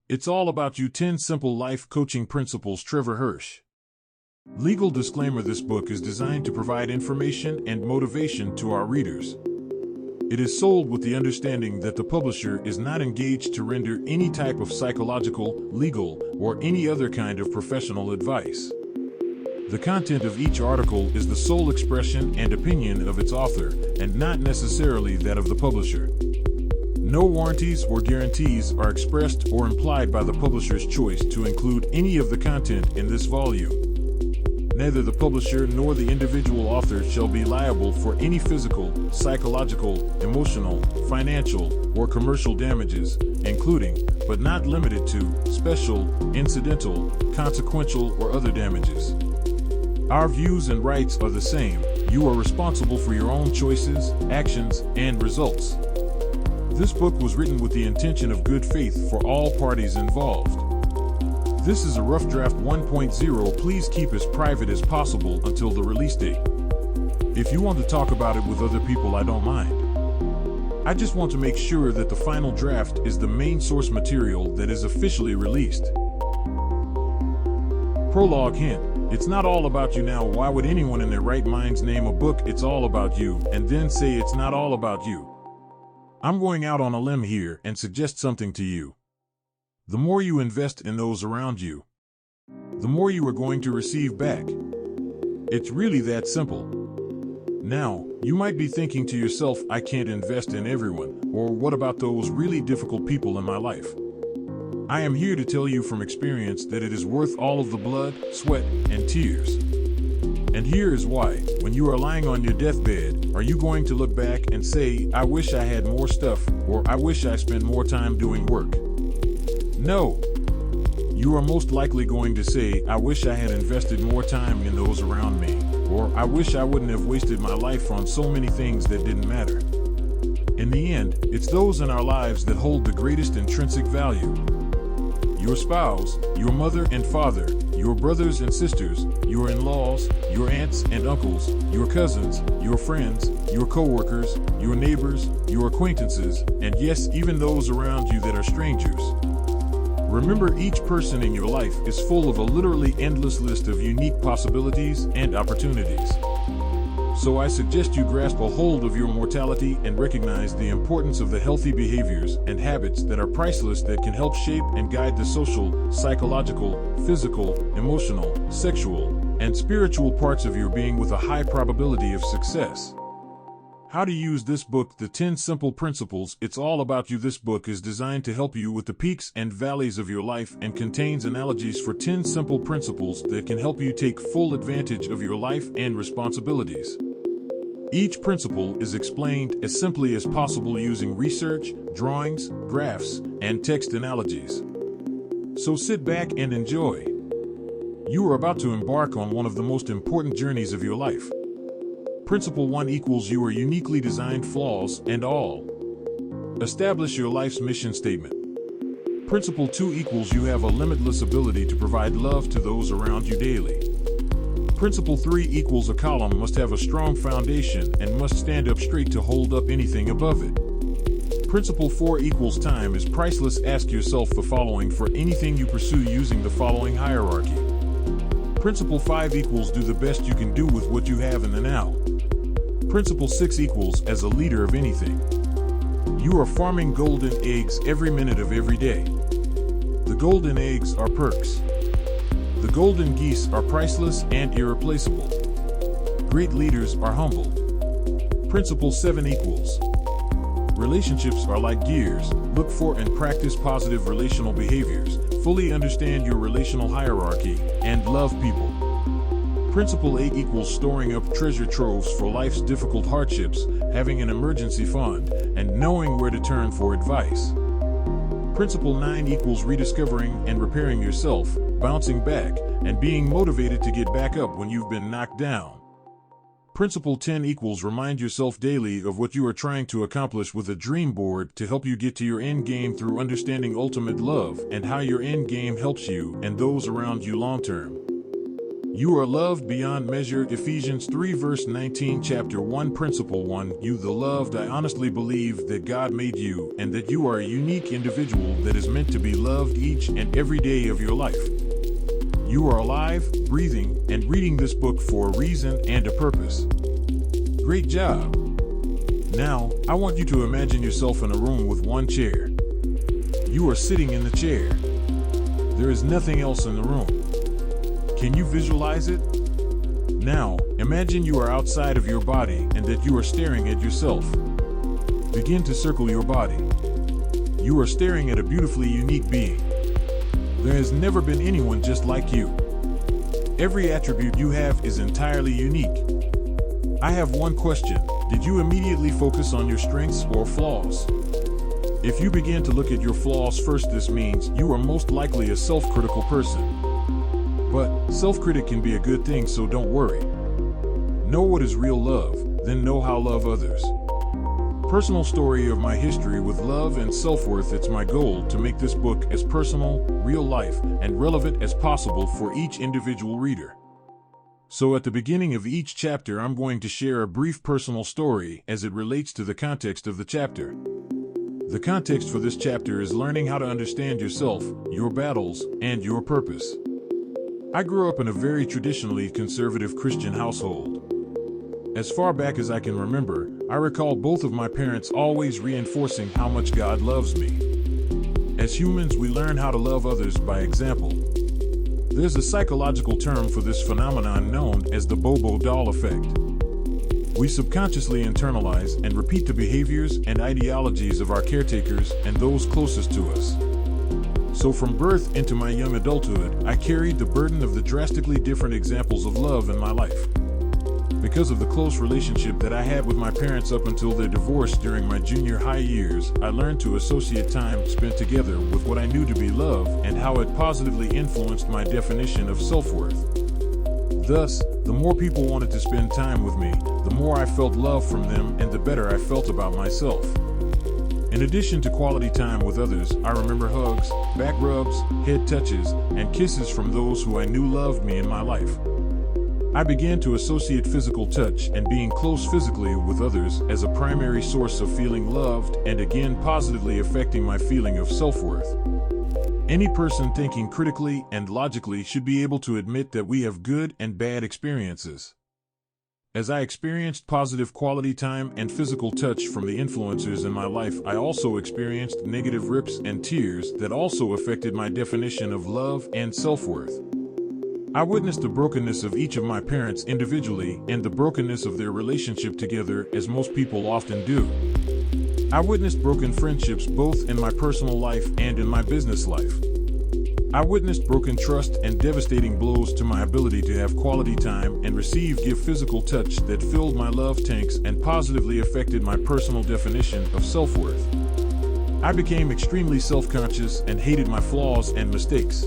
It's all about you 10 simple life coaching principles. Trevor Hirsch. Legal disclaimer: this book is designed to provide information and motivation to our readers. It is sold with the understanding that the publisher is not engaged to render any type of psychological, legal, or any other kind of professional advice. The content of each article is the sole expression and opinion of its author, and not necessarily that of the publisher. No warranties or guarantees are expressed or implied by the publisher's choice to include any of the content in this volume. Neither the publisher nor the individual author shall be liable for any physical, psychological, emotional, financial, or commercial damages, including, but not limited to, special, incidental, consequential, or other damages. Our views and rights are the same. You are responsible for your own choices, actions, and results. This book was written with the intention of good faith for all parties involved. This is a rough draft 1.0. Please keep as private as possible until the release date. If you want to talk about it with other people, I don't mind. I just want to make sure that the final draft is the main source material that is officially released. Prologue hint: it's not all about you. Now, why would anyone in their right minds name a book "It's All About You" and then say it's not all about you? I'm going out on a limb here and suggest something to you. The more you invest in those around you, the more you are going to receive back. It's really that simple. Now, you might be thinking to yourself, I can't invest in everyone, or what about those really difficult people in my life? I am here to tell you from experience that it is worth all of the blood, sweat, and tears. And here is why. When you are lying on your deathbed, are you going to look back and say, I wish I had more stuff, or I wish I spent more time doing work? No. You are most likely going to say, I wish I had invested more time in those around me, or I wish I wouldn't have wasted my life on so many things that didn't matter. In the end, it's those in our lives that hold the greatest intrinsic value. Your spouse, your mother and father, your brothers and sisters, your in-laws, your aunts and uncles, your cousins, your friends, your co-workers, your neighbors, your acquaintances, and yes, even those around you that are strangers. Remember, each person in your life is full of a literally endless list of unique possibilities and opportunities. So I suggest you grasp a hold of your mortality and recognize the importance of the healthy behaviors and habits that are priceless, that can help shape and guide the social, psychological, physical, emotional, sexual, and spiritual parts of your being with a high probability of success. How to use this book: the 10 simple principles. It's all about you. This book is designed to help you with the peaks and valleys of your life and contains analogies for 10 simple principles that can help you take full advantage of your life and responsibilities. Each principle is explained as simply as possible using research, drawings, graphs, and text analogies. So sit back and enjoy. You are about to embark on one of the most important journeys of your life. Principle 1 equals you are uniquely designed, flaws and all. Establish your life's mission statement. Principle 2 equals you have a limitless ability to provide love to those around you daily. Principle 3 equals a column must have a strong foundation and must stand up straight to hold up anything above it. Principle 4 equals time is priceless. Ask yourself the following for anything you pursue using the following hierarchy. Principle 5 equals do the best you can do with what you have in the now. Principle 6 equals as a leader of anything. You are farming golden eggs every minute of every day. The golden eggs are perks. The golden geese are priceless and irreplaceable. Great leaders are humble. Principle 7 equals relationships are like gears. Look for and practice positive relational behaviors. Fully understand your relational hierarchy and love people. Principle 8 equals storing up treasure troves for life's difficult hardships, having an emergency fund, and knowing where to turn for advice. Principle 9 equals rediscovering and repairing yourself, bouncing back, and being motivated to get back up when you've been knocked down. Principle 10 equals remind yourself daily of what you are trying to accomplish with a dream board to help you get to your end game through understanding ultimate love and how your end game helps you and those around you long term. You are loved beyond measure. Ephesians 3 verse 19. Chapter 1 Principle 1. You the loved. I honestly believe that God made you and that you are a unique individual that is meant to be loved each and every day of your life. You are alive, breathing, and reading this book for a reason and a purpose. Great job. Now, I want you to imagine yourself in a room with one chair. You are sitting in the chair. There is nothing else in the room. Can you visualize it? Now, imagine you are outside of your body and that you are staring at yourself. Begin to circle your body. You are staring at a beautifully unique being. There has never been anyone just like you. Every attribute you have is entirely unique. I have one question. Did you immediately focus on your strengths or flaws? If you begin to look at your flaws first, this means you are most likely a self-critical person. But self-critic can be a good thing, so don't worry. Know what is real love, then know how to love others. Personal story of my history with love and self-worth. It's my goal to make this book as personal, real life, and relevant as possible for each individual reader. So at the beginning of each chapter, I'm going to share a brief personal story as it relates to the context of the chapter. The context for this chapter is learning how to understand yourself, your battles, and your purpose. I grew up in a very traditionally conservative Christian household. As far back as I can remember, I recall both of my parents always reinforcing how much God loves me. As humans, we learn how to love others by example. There's a psychological term for this phenomenon known as the Bobo doll effect. We subconsciously internalize and repeat the behaviors and ideologies of our caretakers and those closest to us. So from birth into my young adulthood, I carried the burden of the drastically different examples of love in my life. Because of the close relationship that I had with my parents up until their divorce during my junior high years, I learned to associate time spent together with what I knew to be love and how it positively influenced my definition of self-worth. Thus, the more people wanted to spend time with me, the more I felt love from them and the better I felt about myself. In addition to quality time with others, I remember hugs, back rubs, head touches, and kisses from those who I knew loved me in my life. I began to associate physical touch and being close physically with others as a primary source of feeling loved and again positively affecting my feeling of self-worth. Any person thinking critically and logically should be able to admit that we have good and bad experiences. As I experienced positive quality time and physical touch from the influencers in my life, I also experienced negative rips and tears that also affected my definition of love and self-worth. I witnessed the brokenness of each of my parents individually and the brokenness of their relationship together, as most people often do. I witnessed broken friendships both in my personal life and in my business life. I witnessed broken trust and devastating blows to my ability to have quality time and give physical touch that filled my love tanks and positively affected my personal definition of self-worth. I became extremely self-conscious and hated my flaws and mistakes.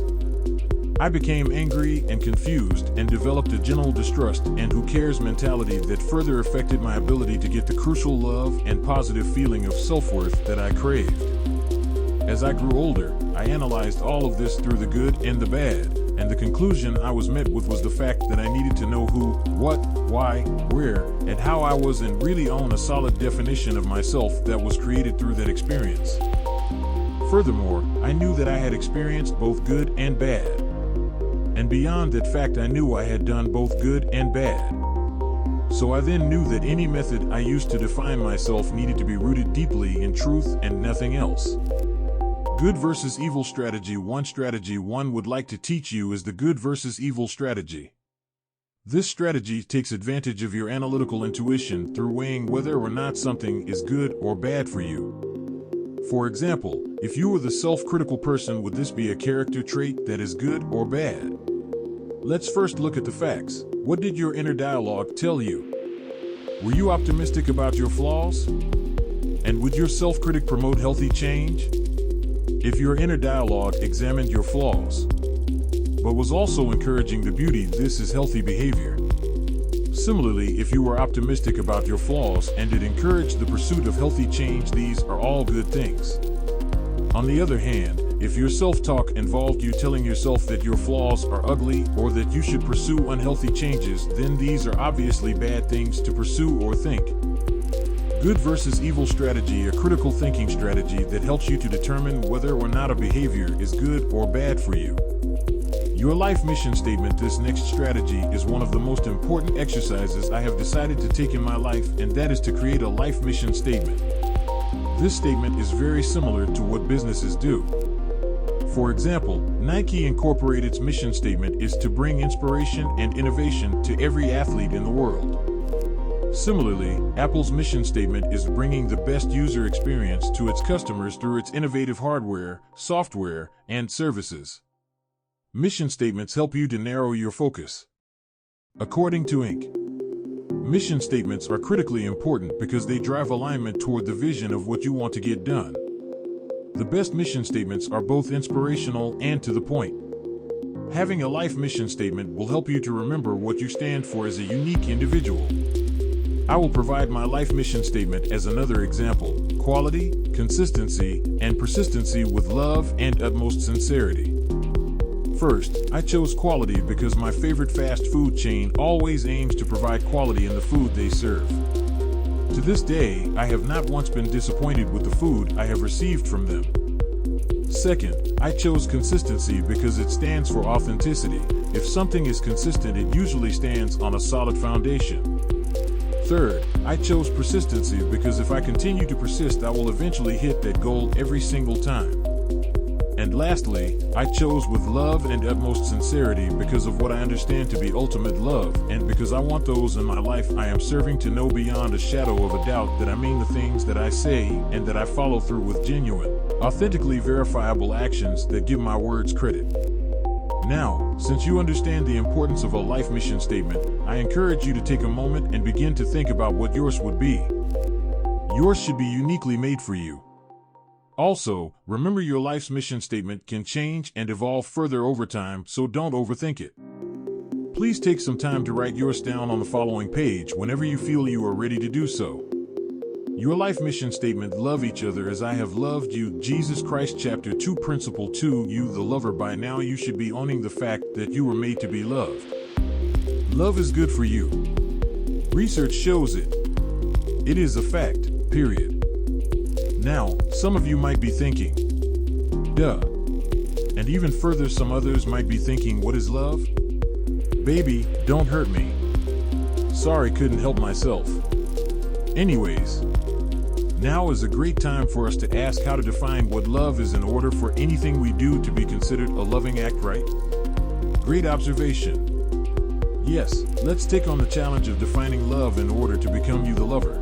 I became angry and confused and developed a general distrust and who cares mentality that further affected my ability to get the crucial love and positive feeling of self-worth that I craved. As I grew older, I analyzed all of this through the good and the bad, and the conclusion I was met with was the fact that I needed to know who, what, why, where, and how I was and really own a solid definition of myself that was created through that experience. Furthermore, I knew that I had experienced both good and bad. And beyond that fact, I knew I had done both good and bad. So I then knew that any method I used to define myself needed to be rooted deeply in truth and nothing else. Good versus evil strategy. One strategy one would like to teach you is the good versus evil strategy. This strategy takes advantage of your analytical intuition through weighing whether or not something is good or bad for you. For example, if you were the self-critical person, would this be a character trait that is good or bad? Let's first look at the facts. What did your inner dialogue tell you? Were you optimistic about your flaws? And would your self-critic promote healthy change? If your inner dialogue examined your flaws, but was also encouraging the beauty, this is healthy behavior. Similarly, if you were optimistic about your flaws and it encouraged the pursuit of healthy change, these are all good things. On the other hand, if your self-talk involved you telling yourself that your flaws are ugly or that you should pursue unhealthy changes, then these are obviously bad things to pursue or think. Good versus evil strategy, a critical thinking strategy that helps you to determine whether or not a behavior is good or bad for you. Your life mission statement. This next strategy is one of the most important exercises I have decided to take in my life, and that is to create a life mission statement. This statement is very similar to what businesses do. For example, Nike Incorporated's mission statement is to bring inspiration and innovation to every athlete in the world. Similarly, Apple's mission statement is bringing the best user experience to its customers through its innovative hardware, software, and services. Mission statements help you to narrow your focus. According to Inc., mission statements are critically important because they drive alignment toward the vision of what you want to get done. The best mission statements are both inspirational and to the point. Having a life mission statement will help you to remember what you stand for as a unique individual. I will provide my life mission statement as another example: quality, consistency, and persistency with love and utmost sincerity. First, I chose quality because my favorite fast food chain always aims to provide quality in the food they serve. To this day, I have not once been disappointed with the food I have received from them. Second, I chose consistency because it stands for authenticity. If something is consistent, it usually stands on a solid foundation. Third, I chose persistency because if I continue to persist, I will eventually hit that goal every single time. And lastly, I chose with love and utmost sincerity because of what I understand to be ultimate love, and because I want those in my life I am serving to know beyond a shadow of a doubt that I mean the things that I say and that I follow through with genuine, authentically verifiable actions that give my words credit. Now, since you understand the importance of a life mission statement, I encourage you to take a moment and begin to think about what yours would be. Yours should be uniquely made for you. Also, remember your life's mission statement can change and evolve further over time, so don't overthink it. Please take some time to write yours down on the following page whenever you feel you are ready to do so. Your life mission statement: love each other as I have loved you. Jesus Christ Chapter 2 Principle 2. You the lover, by now you should be owning the fact that you were made to be loved. Love is good for you. Research shows it. It is a fact, period. Now, some of you might be thinking, duh. And even further, some others might be thinking, what is love? Baby, don't hurt me. Sorry, couldn't help myself. Anyways, now is a great time for us to ask how to define what love is in order for anything we do to be considered a loving act, right? Great observation. Yes, let's take on the challenge of defining love in order to become you the lover.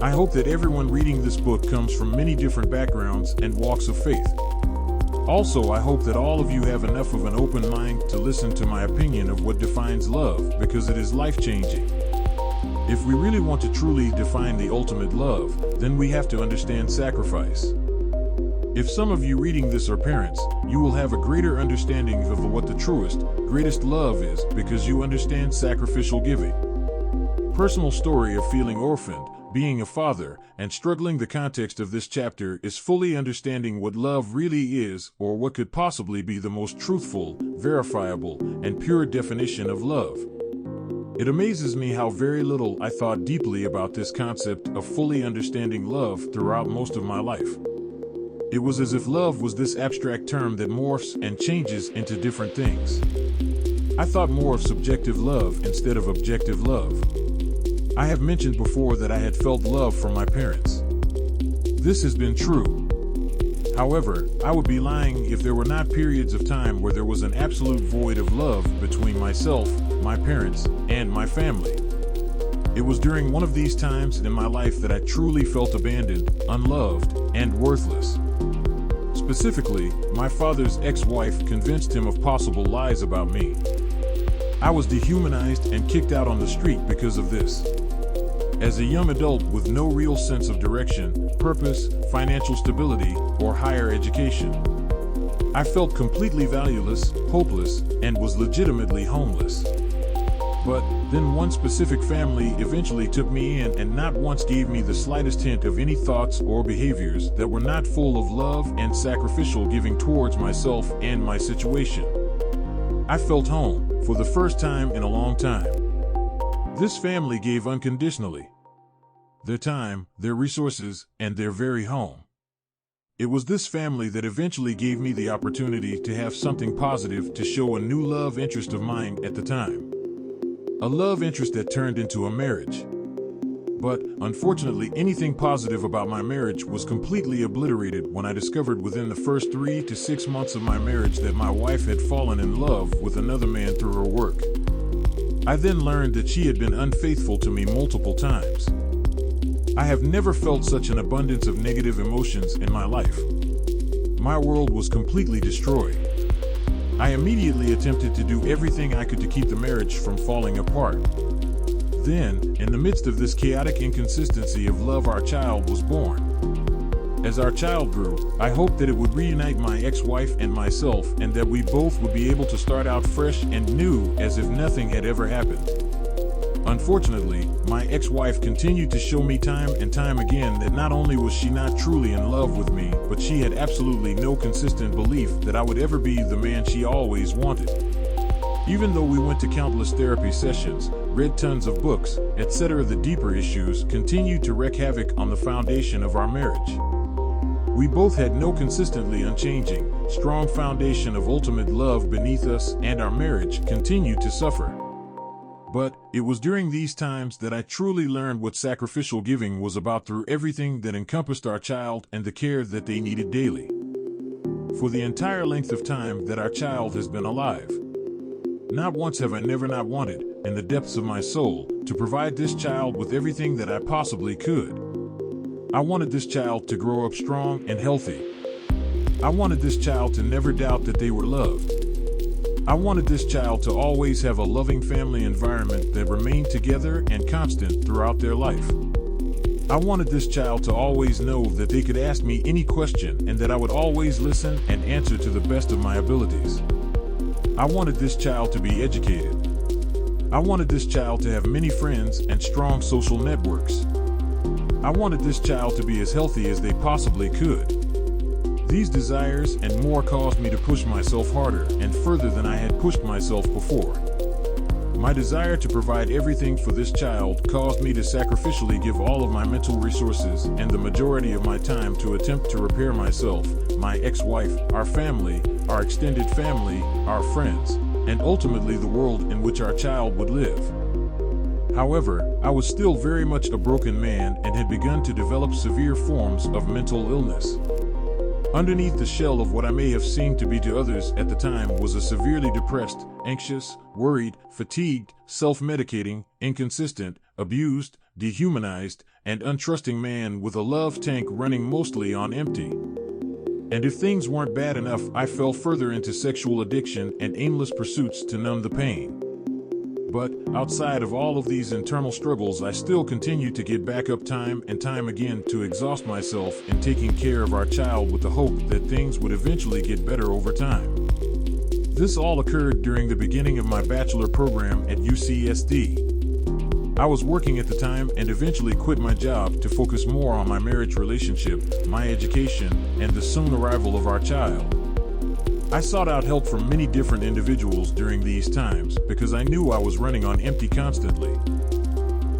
I hope that everyone reading this book comes from many different backgrounds and walks of faith. Also, I hope that all of you have enough of an open mind to listen to my opinion of what defines love, because it is life-changing. If we really want to truly define the ultimate love, then we have to understand sacrifice. If some of you reading this are parents, you will have a greater understanding of what the truest, greatest love is, because you understand sacrificial giving. Personal story of feeling orphaned, being a father, and struggling. The context of this chapter is fully understanding what love really is, or what could possibly be the most truthful, verifiable, and pure definition of love. It amazes me how very little I thought deeply about this concept of fully understanding love throughout most of my life. It was as if love was this abstract term that morphs and changes into different things. I thought more of subjective love instead of objective love. I have mentioned before that I had felt love from my parents. This has been true. However, I would be lying if there were not periods of time where there was an absolute void of love between myself, my parents, and my family. It was during one of these times in my life that I truly felt abandoned, unloved, and worthless. Specifically, my father's ex-wife convinced him of possible lies about me. I was dehumanized and kicked out on the street because of this. As a young adult with no real sense of direction, purpose, financial stability, or higher education, I felt completely valueless, hopeless, and was legitimately homeless. But Then one specific family eventually took me in and not once gave me the slightest hint of any thoughts or behaviors that were not full of love and sacrificial giving towards myself and my situation. I felt home for the first time in a long time. This family gave unconditionally. Their time, their resources, and their very home. It was this family that eventually gave me the opportunity to have something positive to show a new love interest of mine at the time. A love interest that turned into a marriage. But, unfortunately, anything positive about my marriage was completely obliterated when I discovered within the first 3 to 6 months of my marriage that my wife had fallen in love with another man through her work. I then learned that she had been unfaithful to me multiple times. I have never felt such an abundance of negative emotions in my life. My world was completely destroyed. I immediately attempted to do everything I could to keep the marriage from falling apart. Then, in the midst of this chaotic inconsistency of love, our child was born. As our child grew, I hoped that it would reunite my ex-wife and myself and that we both would be able to start out fresh and new as if nothing had ever happened. Unfortunately, my ex-wife continued to show me time and time again that not only was she not truly in love with me, but she had absolutely no consistent belief that I would ever be the man she always wanted. Even though we went to countless therapy sessions, read tons of books, etc., the deeper issues continued to wreak havoc on the foundation of our marriage. We both had no consistently unchanging, strong foundation of ultimate love beneath us, and our marriage continued to suffer. But it was during these times that I truly learned what sacrificial giving was about through everything that encompassed our child and the care that they needed daily. For the entire length of time that our child has been alive. Not once have I never not wanted, in the depths of my soul, to provide this child with everything that I possibly could. I wanted this child to grow up strong and healthy. I wanted this child to never doubt that they were loved. I wanted this child to always have a loving family environment that remained together and constant throughout their life. I wanted this child to always know that they could ask me any question and that I would always listen and answer to the best of my abilities. I wanted this child to be educated. I wanted this child to have many friends and strong social networks. I wanted this child to be as healthy as they possibly could. These desires and more caused me to push myself harder and further than I had pushed myself before. My desire to provide everything for this child caused me to sacrificially give all of my mental resources and the majority of my time to attempt to repair myself, my ex-wife, our family, our extended family, our friends, and ultimately the world in which our child would live. However, I was still very much a broken man and had begun to develop severe forms of mental illness. Underneath the shell of what I may have seemed to be to others at the time was a severely depressed, anxious, worried, fatigued, self-medicating, inconsistent, abused, dehumanized, and untrusting man with a love tank running mostly on empty. And if things weren't bad enough, I fell further into sexual addiction and aimless pursuits to numb the pain. But, outside of all of these internal struggles, I still continued to get back up time and time again to exhaust myself in taking care of our child with the hope that things would eventually get better over time. This all occurred during the beginning of my bachelor program at UCSD. I was working at the time and eventually quit my job to focus more on my marriage relationship, my education, and the soon arrival of our child. I sought out help from many different individuals during these times because I knew I was running on empty constantly.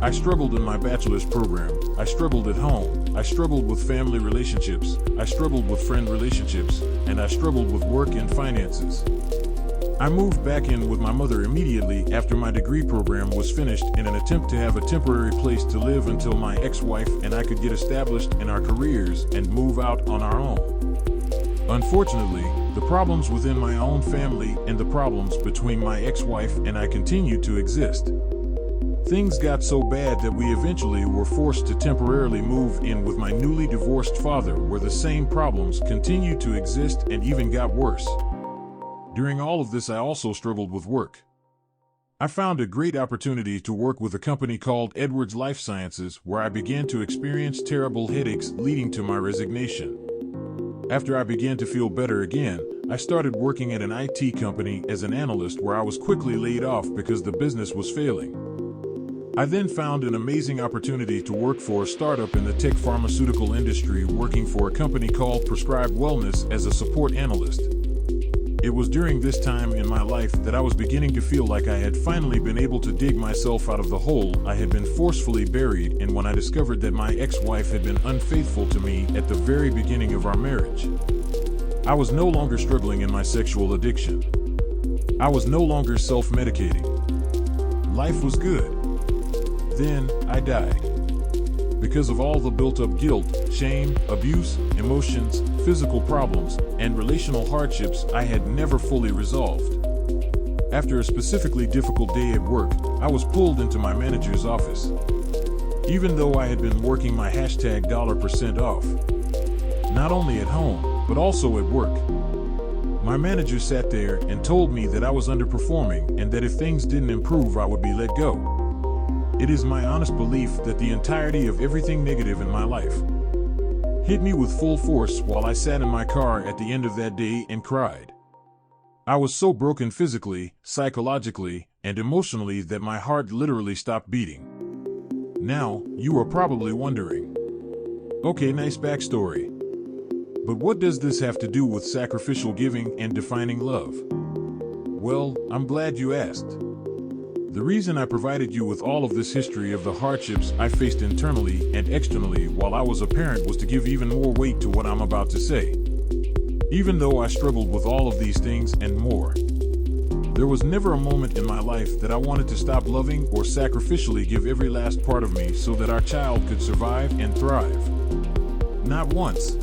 I struggled in my bachelor's program, I struggled at home, I struggled with family relationships, I struggled with friend relationships, and I struggled with work and finances. I moved back in with my mother immediately after my degree program was finished in an attempt to have a temporary place to live until my ex-wife and I could get established in our careers and move out on our own. Unfortunately, the problems within my own family and the problems between my ex-wife and I continued to exist. Things got so bad that we eventually were forced to temporarily move in with my newly divorced father, where the same problems continued to exist and even got worse. During all of this, I also struggled with work. I found a great opportunity to work with a company called Edwards Life Sciences, where I began to experience terrible headaches leading to my resignation. After I began to feel better again, I started working at an IT company as an analyst, where I was quickly laid off because the business was failing. I then found an amazing opportunity to work for a startup in the tech pharmaceutical industry, working for a company called Prescribed Wellness as a support analyst. It was during this time in my life that I was beginning to feel like I had finally been able to dig myself out of the hole I had been forcefully buried in when I discovered that my ex-wife had been unfaithful to me at the very beginning of our marriage. I was no longer struggling in my sexual addiction. I was no longer self-medicating. Life was good. Then I died. Because of all the built-up guilt, shame, abuse, emotions, physical problems, and relational hardships I had never fully resolved. After a specifically difficult day at work, I was pulled into my manager's office. Even though I had been working my $% off, not only at home, but also at work. My manager sat there and told me that I was underperforming and that if things didn't improve, I would be let go. It is my honest belief that the entirety of everything negative in my life hit me with full force while I sat in my car at the end of that day and cried. I was so broken physically, psychologically, and emotionally that my heart literally stopped beating. Now, you are probably wondering, okay, nice backstory. But what does this have to do with sacrificial giving and defining love? Well, I'm glad you asked. The reason I provided you with all of this history of the hardships I faced internally and externally while I was a parent was to give even more weight to what I'm about to say. Even though I struggled with all of these things and more, there was never a moment in my life that I wanted to stop loving or sacrificially give every last part of me so that our child could survive and thrive. Not once.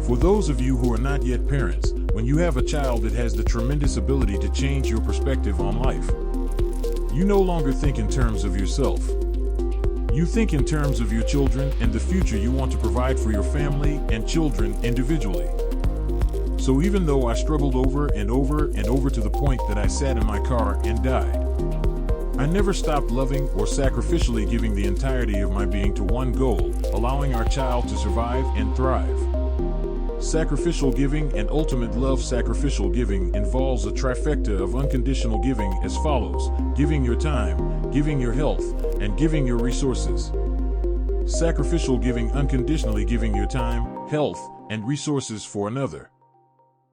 For those of you who are not yet parents, when you have a child, it has the tremendous ability to change your perspective on life. You no longer think in terms of yourself. You think in terms of your children and the future you want to provide for your family and children individually. So even though I struggled over and over and over to the point that I sat in my car and died, I never stopped loving or sacrificially giving the entirety of my being to one goal, allowing our child to survive and thrive. Sacrificial giving and ultimate love. Sacrificial giving involves a trifecta of unconditional giving as follows: giving your time, giving your health, and giving your resources. Sacrificial giving: unconditionally giving your time, health, and resources for another.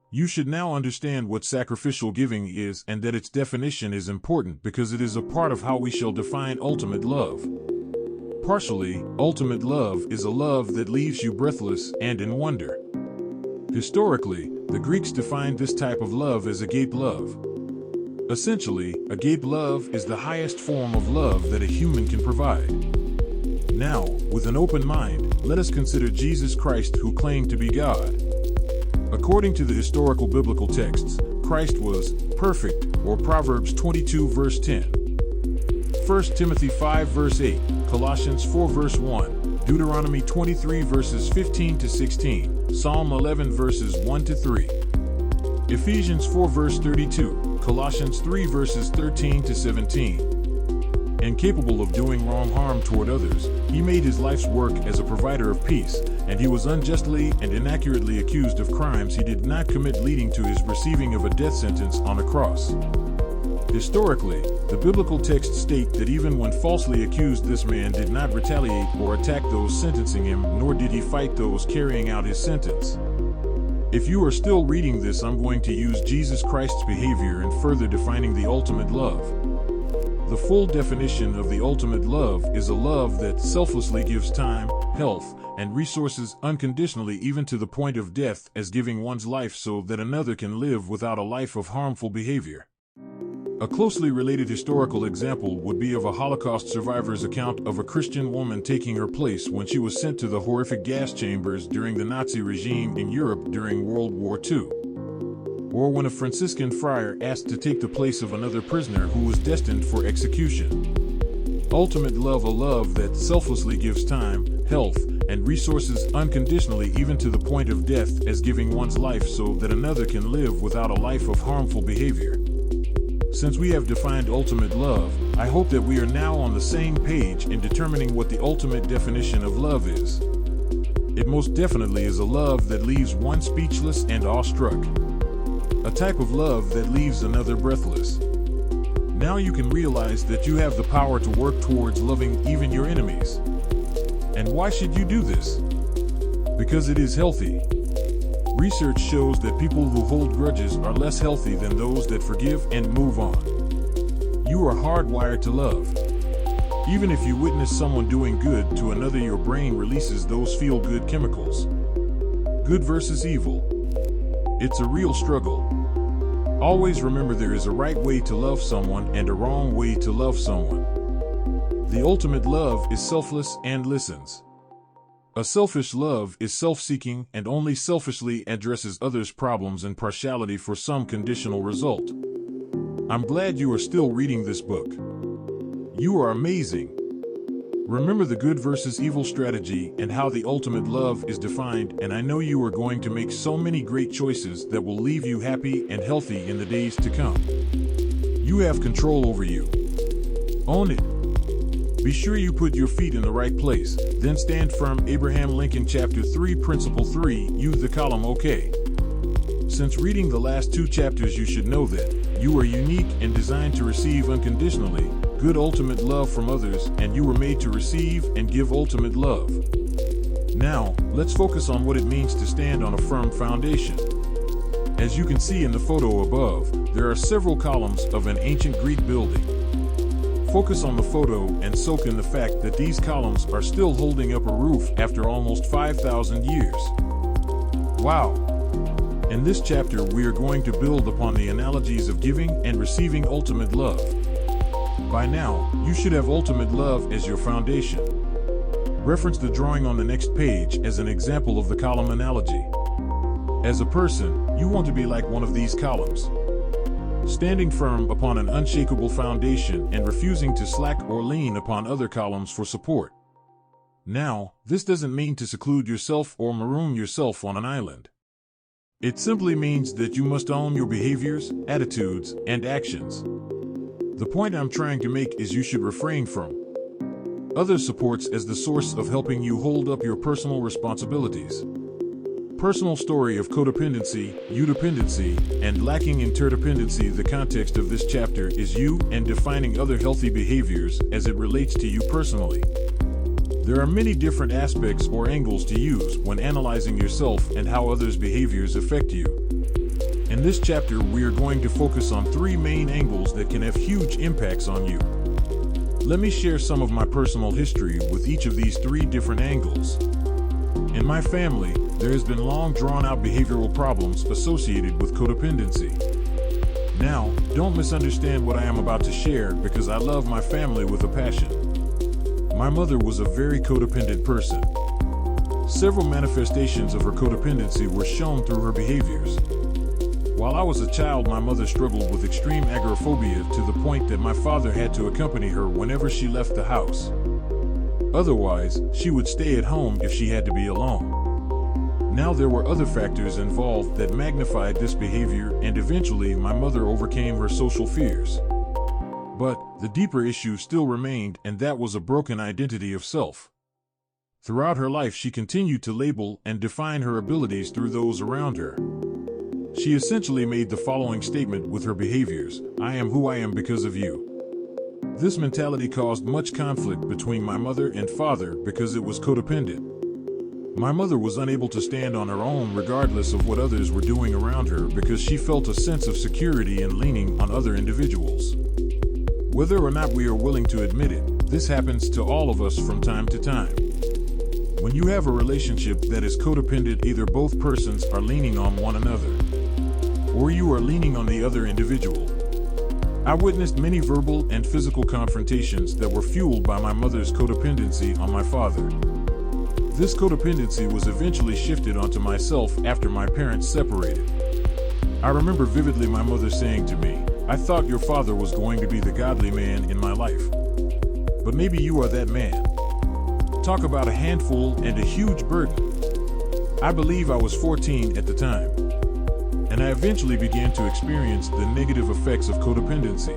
You should now understand what sacrificial giving is and that its definition is important because it is a part of how we shall define ultimate love. Partially, ultimate love is a love that leaves you breathless and in wonder. Historically, the Greeks defined this type of love as agape love. Essentially, agape love is the highest form of love that a human can provide. Now, with an open mind, let us consider Jesus Christ, who claimed to be God. According to the historical biblical texts, Christ was perfect, or Proverbs 22 verse 10. 1 Timothy 5 verse 8, Colossians 4 verse 1, Deuteronomy 23 verses 15 to 16, Psalm 11 verses 1 to 3, Ephesians 4 verse 32, Colossians 3 verses 13 to 17. Incapable of doing wrong harm toward others, he made his life's work as a provider of peace, and he was unjustly and inaccurately accused of crimes he did not commit, leading to his receiving of a death sentence on a cross. Historically, the biblical texts state that even when falsely accused, this man did not retaliate or attack those sentencing him, nor did he fight those carrying out his sentence. If you are still reading this, I'm going to use Jesus Christ's behavior in further defining the ultimate love. The full definition of the ultimate love is a love that selflessly gives time, health, and resources unconditionally, even to the point of death, as giving one's life so that another can live without a life of harmful behavior. A closely related historical example would be of a Holocaust survivor's account of a Christian woman taking her place when she was sent to the horrific gas chambers during the Nazi regime in Europe during World War II. Or when a Franciscan friar asked to take the place of another prisoner who was destined for execution. Ultimate love: a love that selflessly gives time, health, and resources unconditionally, even to the point of death, as giving one's life so that another can live without a life of harmful behavior. Since we have defined ultimate love, I hope that we are now on the same page in determining what the ultimate definition of love is. It most definitely is a love that leaves one speechless and awestruck. A type of love that leaves another breathless. Now you can realize that you have the power to work towards loving even your enemies. And why should you do this? Because it is healthy. Research shows that people who hold grudges are less healthy than those that forgive and move on. You are hardwired to love. Even if you witness someone doing good to another, your brain releases those feel-good chemicals. Good versus evil. It's a real struggle. Always remember there is a right way to love someone and a wrong way to love someone. The ultimate love is selfless and listens. A selfish love is self-seeking and only selfishly addresses others' problems and partiality for some conditional result. I'm glad you are still reading this book. You are amazing. Remember the good versus evil strategy and how the ultimate love is defined, and I know you are going to make so many great choices that will leave you happy and healthy in the days to come. You have control over you. Own it. Be sure you put your feet in the right place, then stand firm. Abraham Lincoln. Chapter 3 Principle 3 Use the column OK. Since reading the last 2 chapters, you should know that you are unique and designed to receive unconditionally good ultimate love from others, and you were made to receive and give ultimate love. Now, let's focus on what it means to stand on a firm foundation. As you can see in the photo above, there are several columns of an ancient Greek building. Focus on the photo and soak in the fact that these columns are still holding up a roof after almost 5,000 years. Wow! In this chapter, we are going to build upon the analogies of giving and receiving ultimate love. By now, you should have ultimate love as your foundation. Reference the drawing on the next page as an example of the column analogy. As a person, you want to be like one of these columns, standing firm upon an unshakable foundation and refusing to slack or lean upon other columns for support. Now, this doesn't mean to seclude yourself or maroon yourself on an island. It simply means that you must own your behaviors, attitudes, and actions. The point I'm trying to make is you should refrain from other supports as the source of helping you hold up your personal responsibilities. Personal story of codependency, udependency, and lacking interdependency. The context of this chapter is you and defining other healthy behaviors as it relates to you personally. There are many different aspects or angles to use when analyzing yourself and how others' behaviors affect you. In this chapter, we are going to focus on 3 main angles that can have huge impacts on you. Let me share some of my personal history with each of these 3 different angles. In my family, there has been long drawn-out behavioral problems associated with codependency. Now, don't misunderstand what I am about to share, because I love my family with a passion. My mother was a very codependent person. Several manifestations of her codependency were shown through her behaviors. While I was a child, my mother struggled with extreme agoraphobia to the point that my father had to accompany her whenever she left the house. Otherwise, she would stay at home if she had to be alone. Now there were other factors involved that magnified this behavior, and eventually my mother overcame her social fears. But the deeper issue still remained, and that was a broken identity of self. Throughout her life, she continued to label and define her abilities through those around her. She essentially made the following statement with her behaviors: "I am who I am because of you." This mentality caused much conflict between my mother and father because it was codependent. My mother was unable to stand on her own regardless of what others were doing around her because she felt a sense of security in leaning on other individuals. Whether or not we are willing to admit it, this happens to all of us from time to time. When you have a relationship that is codependent, either both persons are leaning on one another, or you are leaning on the other individual. I witnessed many verbal and physical confrontations that were fueled by my mother's codependency on my father. This codependency was eventually shifted onto myself after my parents separated. I remember vividly my mother saying to me, "I thought your father was going to be the godly man in my life. But maybe you are that man." Talk about a handful and a huge burden. I believe I was 14 at the time, and I eventually began to experience the negative effects of codependency.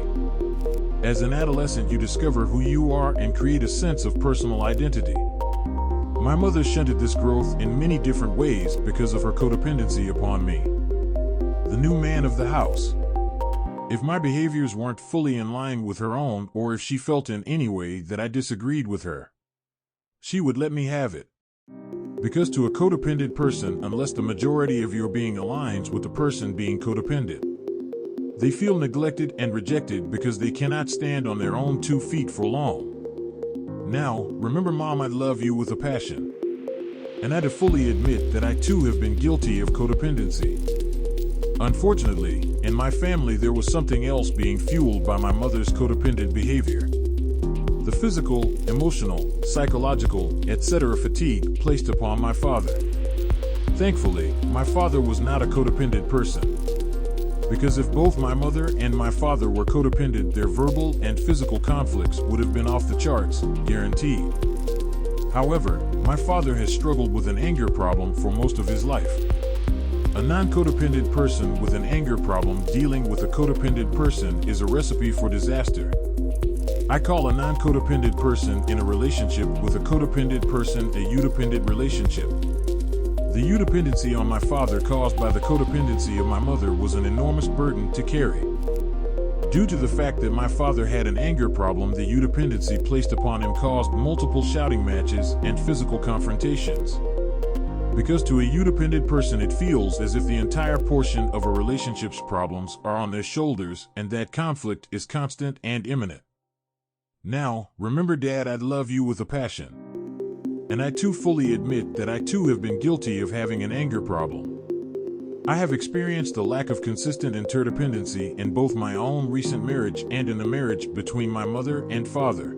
As an adolescent, you discover who you are and create a sense of personal identity. My mother shunted this growth in many different ways because of her codependency upon me. The new man of the house. If my behaviors weren't fully in line with her own, or if she felt in any way that I disagreed with her, she would let me have it. Because to a codependent person, unless the majority of your being aligns with the person being codependent, they feel neglected and rejected because they cannot stand on their own 2 feet for long. Now, remember, Mom, I love you with a passion. And I do fully admit that I too have been guilty of codependency. Unfortunately, in my family there was something else being fueled by my mother's codependent behavior. The physical, emotional, psychological, etc. fatigue placed upon my father. Thankfully, my father was not a codependent person. Because if both my mother and my father were codependent, their verbal and physical conflicts would have been off the charts, guaranteed. However, my father has struggled with an anger problem for most of his life. A non-codependent person with an anger problem dealing with a codependent person is a recipe for disaster. I call a non-codependent person in a relationship with a codependent person a eudependent relationship. The eudependency on my father caused by the codependency of my mother was an enormous burden to carry. Due to the fact that my father had an anger problem, the eudependency placed upon him caused multiple shouting matches and physical confrontations. Because to a eudependent person it feels as if the entire portion of a relationship's problems are on their shoulders and that conflict is constant and imminent. Now, remember, Dad, I love you with a passion. And I too fully admit that I too have been guilty of having an anger problem. I have experienced a lack of consistent interdependency in both my own recent marriage and in the marriage between my mother and father.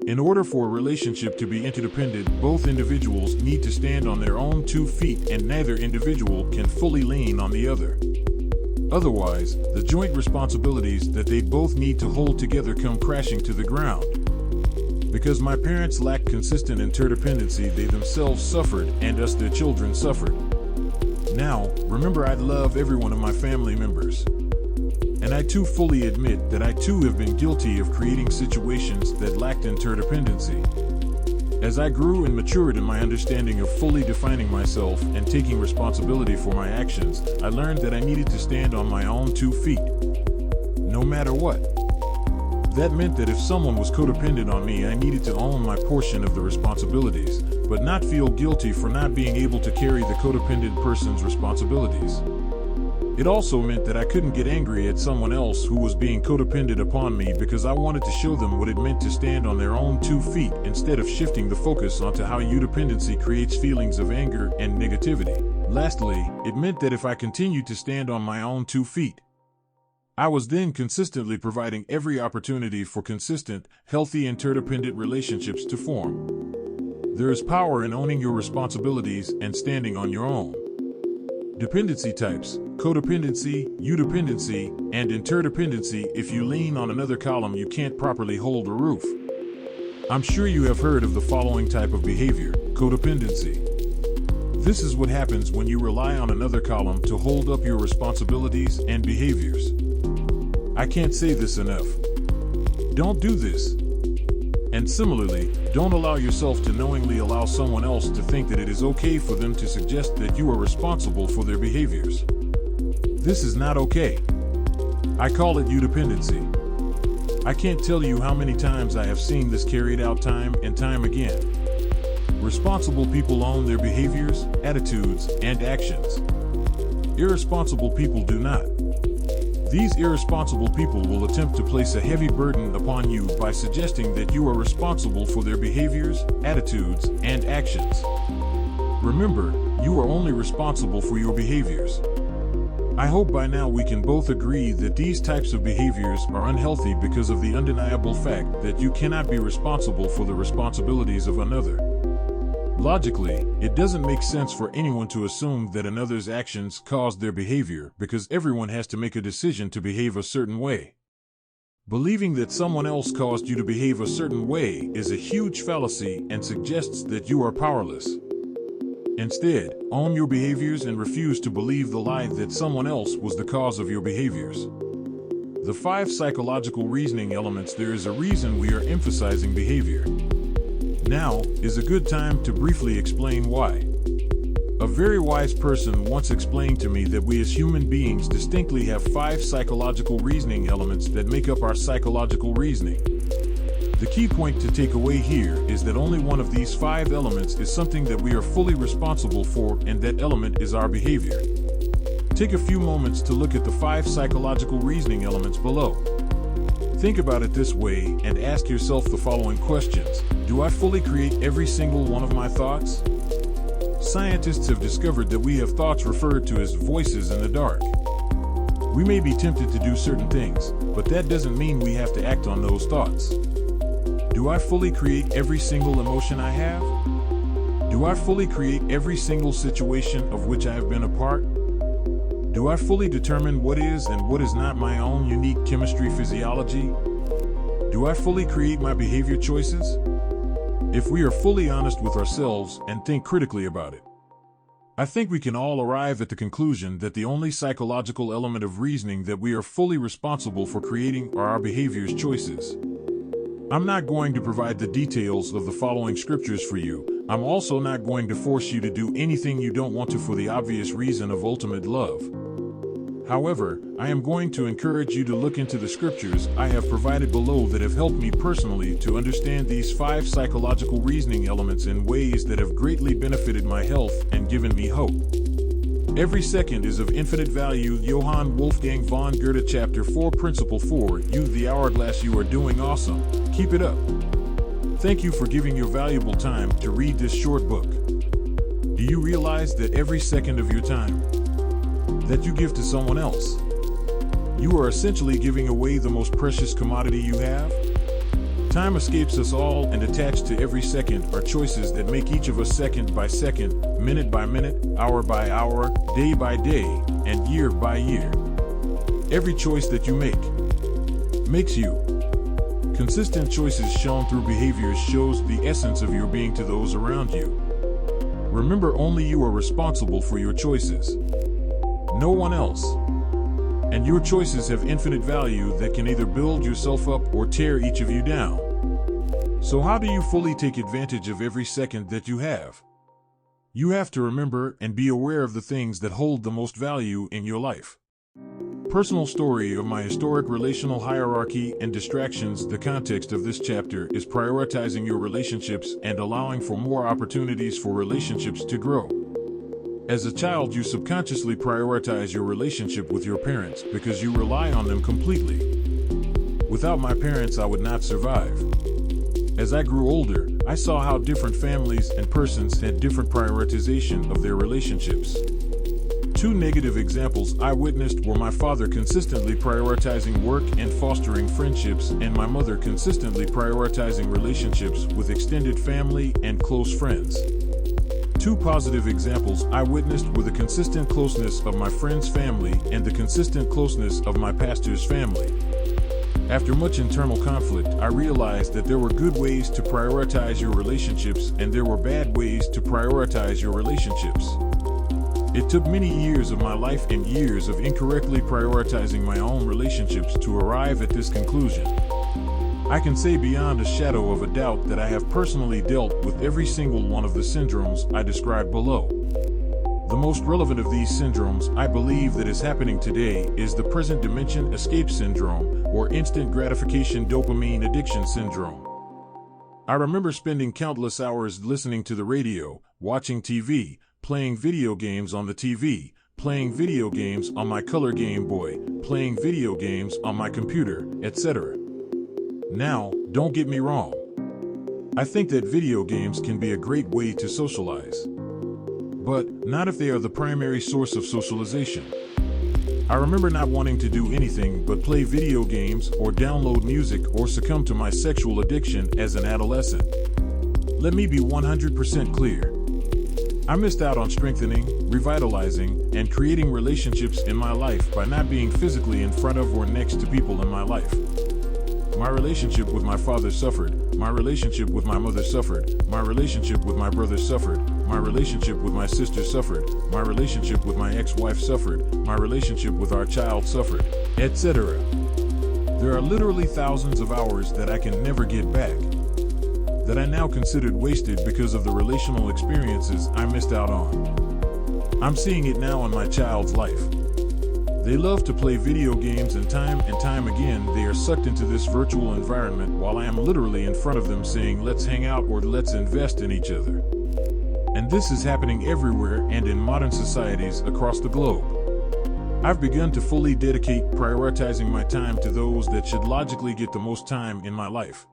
In order for a relationship to be interdependent, both individuals need to stand on their own 2 feet and neither individual can fully lean on the other. Otherwise, the joint responsibilities that they both need to hold together come crashing to the ground. Because my parents lacked consistent interdependency, they themselves suffered and us, their children, suffered. Now, remember, I love every one of my family members. And I too fully admit that I too have been guilty of creating situations that lacked interdependency. As I grew and matured in my understanding of fully defining myself and taking responsibility for my actions, I learned that I needed to stand on my own 2 feet, no matter what. That meant that if someone was codependent on me, I needed to own my portion of the responsibilities, but not feel guilty for not being able to carry the codependent person's responsibilities. It also meant that I couldn't get angry at someone else who was being codependent upon me because I wanted to show them what it meant to stand on their own 2 feet instead of shifting the focus onto how eudependency creates feelings of anger and negativity. Lastly, it meant that if I continued to stand on my own 2 feet, I was then consistently providing every opportunity for consistent, healthy interdependent relationships to form. There is power in owning your responsibilities and standing on your own. Dependency types: codependency, eudependency, and interdependency. If you lean on another column, you can't properly hold a roof. I'm sure you have heard of the following type of behavior: codependency. This is what happens when you rely on another column to hold up your responsibilities and behaviors. I can't say this enough. Don't do this. And similarly, don't allow yourself to knowingly allow someone else to think that it is okay for them to suggest that you are responsible for their behaviors. This is not okay. I call it eudependency. I can't tell you how many times I have seen this carried out time and time again. Responsible people own their behaviors, attitudes, and actions. Irresponsible people do not. These irresponsible people will attempt to place a heavy burden upon you by suggesting that you are responsible for their behaviors, attitudes, and actions. Remember, you are only responsible for your behaviors. I hope by now we can both agree that these types of behaviors are unhealthy because of the undeniable fact that you cannot be responsible for the responsibilities of another. Logically, it doesn't make sense for anyone to assume that another's actions caused their behavior because everyone has to make a decision to behave a certain way. Believing that someone else caused you to behave a certain way is a huge fallacy and suggests that you are powerless. Instead, own your behaviors and refuse to believe the lie that someone else was the cause of your behaviors. The 5 psychological reasoning elements. There is a reason we are emphasizing behavior. Now is a good time to briefly explain why. A very wise person once explained to me that we as human beings distinctly have 5 psychological reasoning elements that make up our psychological reasoning. The key point to take away here is that only one of these 5 elements is something that we are fully responsible for, and that element is our behavior. Take a few moments to look at the 5 psychological reasoning elements below. Think about it this way and ask yourself the following questions. Do I fully create every single one of my thoughts? Scientists have discovered that we have thoughts referred to as voices in the dark. We may be tempted to do certain things, but that doesn't mean we have to act on those thoughts. Do I fully create every single emotion I have? Do I fully create every single situation of which I have been a part? Do I fully determine what is and what is not my own unique chemistry physiology? Do I fully create my behavior choices? If we are fully honest with ourselves and think critically about it, I think we can all arrive at the conclusion that the only psychological element of reasoning that we are fully responsible for creating are our behavior's choices. I'm not going to provide the details of the following scriptures for you. I'm also not going to force you to do anything you don't want to for the obvious reason of ultimate love. However, I am going to encourage you to look into the scriptures I have provided below that have helped me personally to understand these 5 psychological reasoning elements in ways that have greatly benefited my health and given me hope. Every second is of infinite value. Johann Wolfgang von Goethe, Chapter 4, Principle 4. You, the hourglass, you are doing awesome. Keep it up. Thank you for giving your valuable time to read this short book. Do you realize that every second of your time that you give to someone else, you are essentially giving away the most precious commodity you have? Time escapes us all, and attached to every second are choices that make each of us second by second, minute by minute, hour by hour, day by day, and year by year. Every choice that you make makes you. Consistent choices shown through behaviors shows the essence of your being to those around you. Remember, only you are responsible for your choices. No one else. And your choices have infinite value that can either build yourself up or tear each of you down. So how do you fully take advantage of every second that you have? You have to remember and be aware of the things that hold the most value in your life. Personal story of my historic relational hierarchy and distractions. The context of this chapter is prioritizing your relationships and allowing for more opportunities for relationships to grow. As a child, you subconsciously prioritize your relationship with your parents because you rely on them completely. Without my parents, I would not survive. As I grew older, I saw how different families and persons had different prioritization of their relationships. 2 negative examples I witnessed were my father consistently prioritizing work and fostering friendships, and my mother consistently prioritizing relationships with extended family and close friends. 2 positive examples I witnessed were the consistent closeness of my friend's family and the consistent closeness of my pastor's family. After much internal conflict, I realized that there were good ways to prioritize your relationships and there were bad ways to prioritize your relationships. It took many years of my life and years of incorrectly prioritizing my own relationships to arrive at this conclusion. I can say beyond a shadow of a doubt that I have personally dealt with every single one of the syndromes I described below. The most relevant of these syndromes I believe that is happening today is the present dimension escape syndrome, or instant gratification dopamine addiction syndrome. I remember spending countless hours listening to the radio, watching TV, playing video games on the TV, playing video games on my color Game Boy, playing video games on my computer, etc. Now, don't get me wrong. I think that video games can be a great way to socialize. But not if they are the primary source of socialization. I remember not wanting to do anything but play video games or download music or succumb to my sexual addiction as an adolescent. Let me be 100% clear. I missed out on strengthening, revitalizing, and creating relationships in my life by not being physically in front of or next to people in my life. My relationship with my father suffered, my relationship with my mother suffered, my relationship with my brother suffered, my relationship with my sister suffered, my relationship with my ex-wife suffered, my relationship with our child suffered, etc. There are literally thousands of hours that I can never get back, that I now considered wasted because of the relational experiences I missed out on. I'm seeing it now in my child's life. They love to play video games, and time again they are sucked into this virtual environment while I am literally in front of them saying, let's hang out or let's invest in each other. And this is happening everywhere and in modern societies across the globe. I've begun to fully dedicate prioritizing my time to those that should logically get the most time in my life.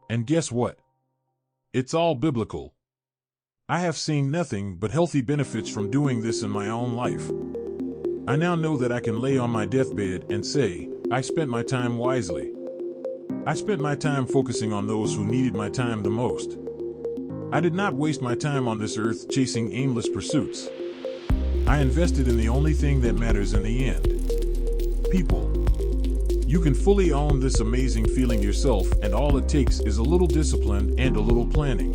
And guess what? It's all biblical. I have seen nothing but healthy benefits from doing this in my own life. I now know that I can lay on my deathbed and say, I spent my time wisely. I spent my time focusing on those who needed my time the most. I did not waste my time on this earth chasing aimless pursuits. I invested in the only thing that matters in the end. People. You can fully own this amazing feeling yourself, and all it takes is a little discipline and a little planning.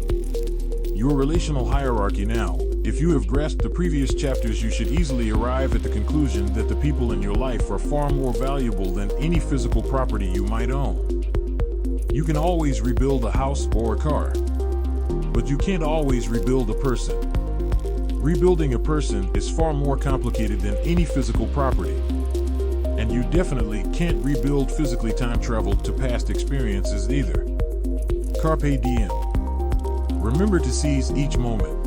Your relational hierarchy now. If you have grasped the previous chapters, you should easily arrive at the conclusion that the people in your life are far more valuable than any physical property you might own. You can always rebuild a house or a car, but you can't always rebuild a person. Rebuilding a person is far more complicated than any physical property. And you definitely can't rebuild physically time travel to past experiences either. Carpe diem. Remember to seize each moment.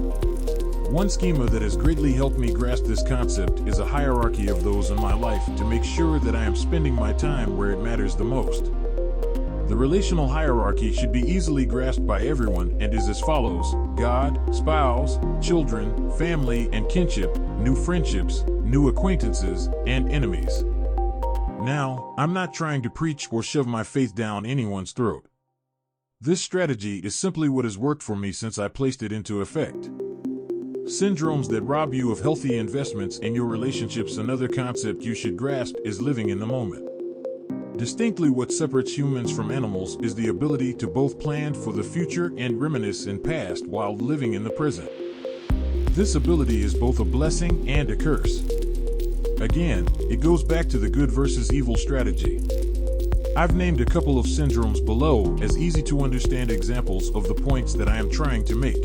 One schema that has greatly helped me grasp this concept is a hierarchy of those in my life to make sure that I am spending my time where it matters the most. The relational hierarchy should be easily grasped by everyone and is as follows: God, spouse, children, family and kinship, new friendships, new acquaintances, and enemies. Now, I'm not trying to preach or shove my faith down anyone's throat. This strategy is simply what has worked for me since I placed it into effect. Syndromes that rob you of healthy investments in your relationships. Another concept you should grasp is living in the moment. Distinctly what separates humans from animals is the ability to both plan for the future and reminisce in past while living in the present. This ability is both a blessing and a curse. Again, it goes back to the good versus evil strategy. I've named a couple of syndromes below as easy to understand examples of the points that I am trying to make.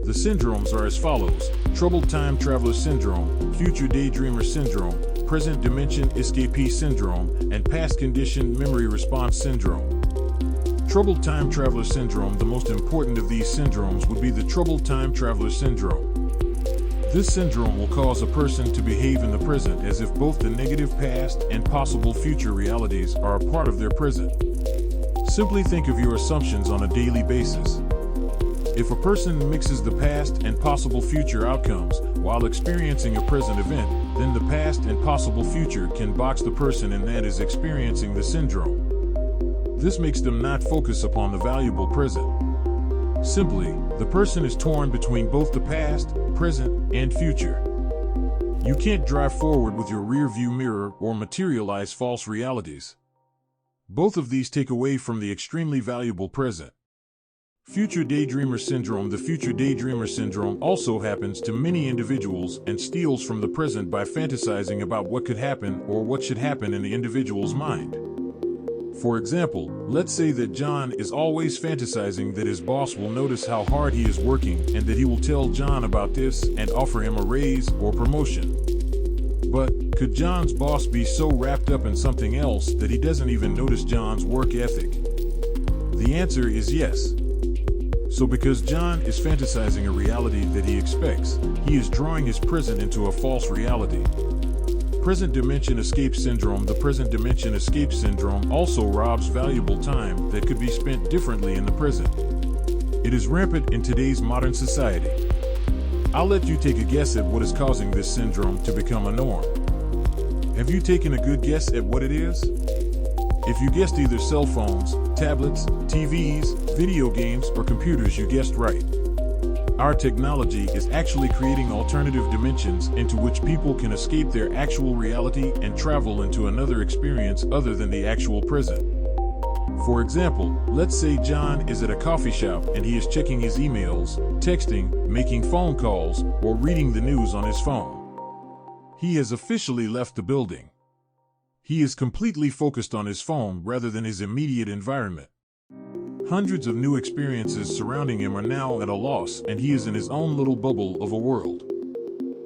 The syndromes are as follows: troubled time traveler syndrome, future daydreamer syndrome, present dimension escapee syndrome, and past conditioned memory response syndrome. Troubled time traveler syndrome. The most important of these syndromes would be the troubled time traveler syndrome. This syndrome will cause a person to behave in the present as if both the negative past and possible future realities are a part of their present. Simply think of your assumptions on a daily basis. If a person mixes the past and possible future outcomes while experiencing a present event, then the past and possible future can box the person in that is experiencing the syndrome. This makes them not focus upon the valuable present. Simply, the person is torn between both the past, present, and future. You can't drive forward with your rear-view mirror or materialize false realities. Both of these take away from the extremely valuable present. Future daydreamer syndrome. The future daydreamer syndrome also happens to many individuals and steals from the present by fantasizing about what could happen or what should happen in the individual's mind. For example, let's say that John is always fantasizing that his boss will notice how hard he is working and that he will tell John about this and offer him a raise or promotion. But could John's boss be so wrapped up in something else that he doesn't even notice John's work ethic? The answer is yes. So because John is fantasizing a reality that he expects, he is drawing his present into a false reality. Present dimension escape syndrome. The present dimension escape syndrome also robs valuable time that could be spent differently in the present. It is rampant in today's modern society. I'll let you take a guess at what is causing this syndrome to become a norm. Have you taken a good guess at what it is? If you guessed either cell phones, tablets, TVs, video games, or computers, you guessed right. Our technology is actually creating alternative dimensions into which people can escape their actual reality and travel into another experience other than the actual present. For example, let's say John is at a coffee shop and he is checking his emails, texting, making phone calls, or reading the news on his phone. He has officially left the building. He is completely focused on his phone rather than his immediate environment. Hundreds of new experiences surrounding him are now at a loss, and he is in his own little bubble of a world.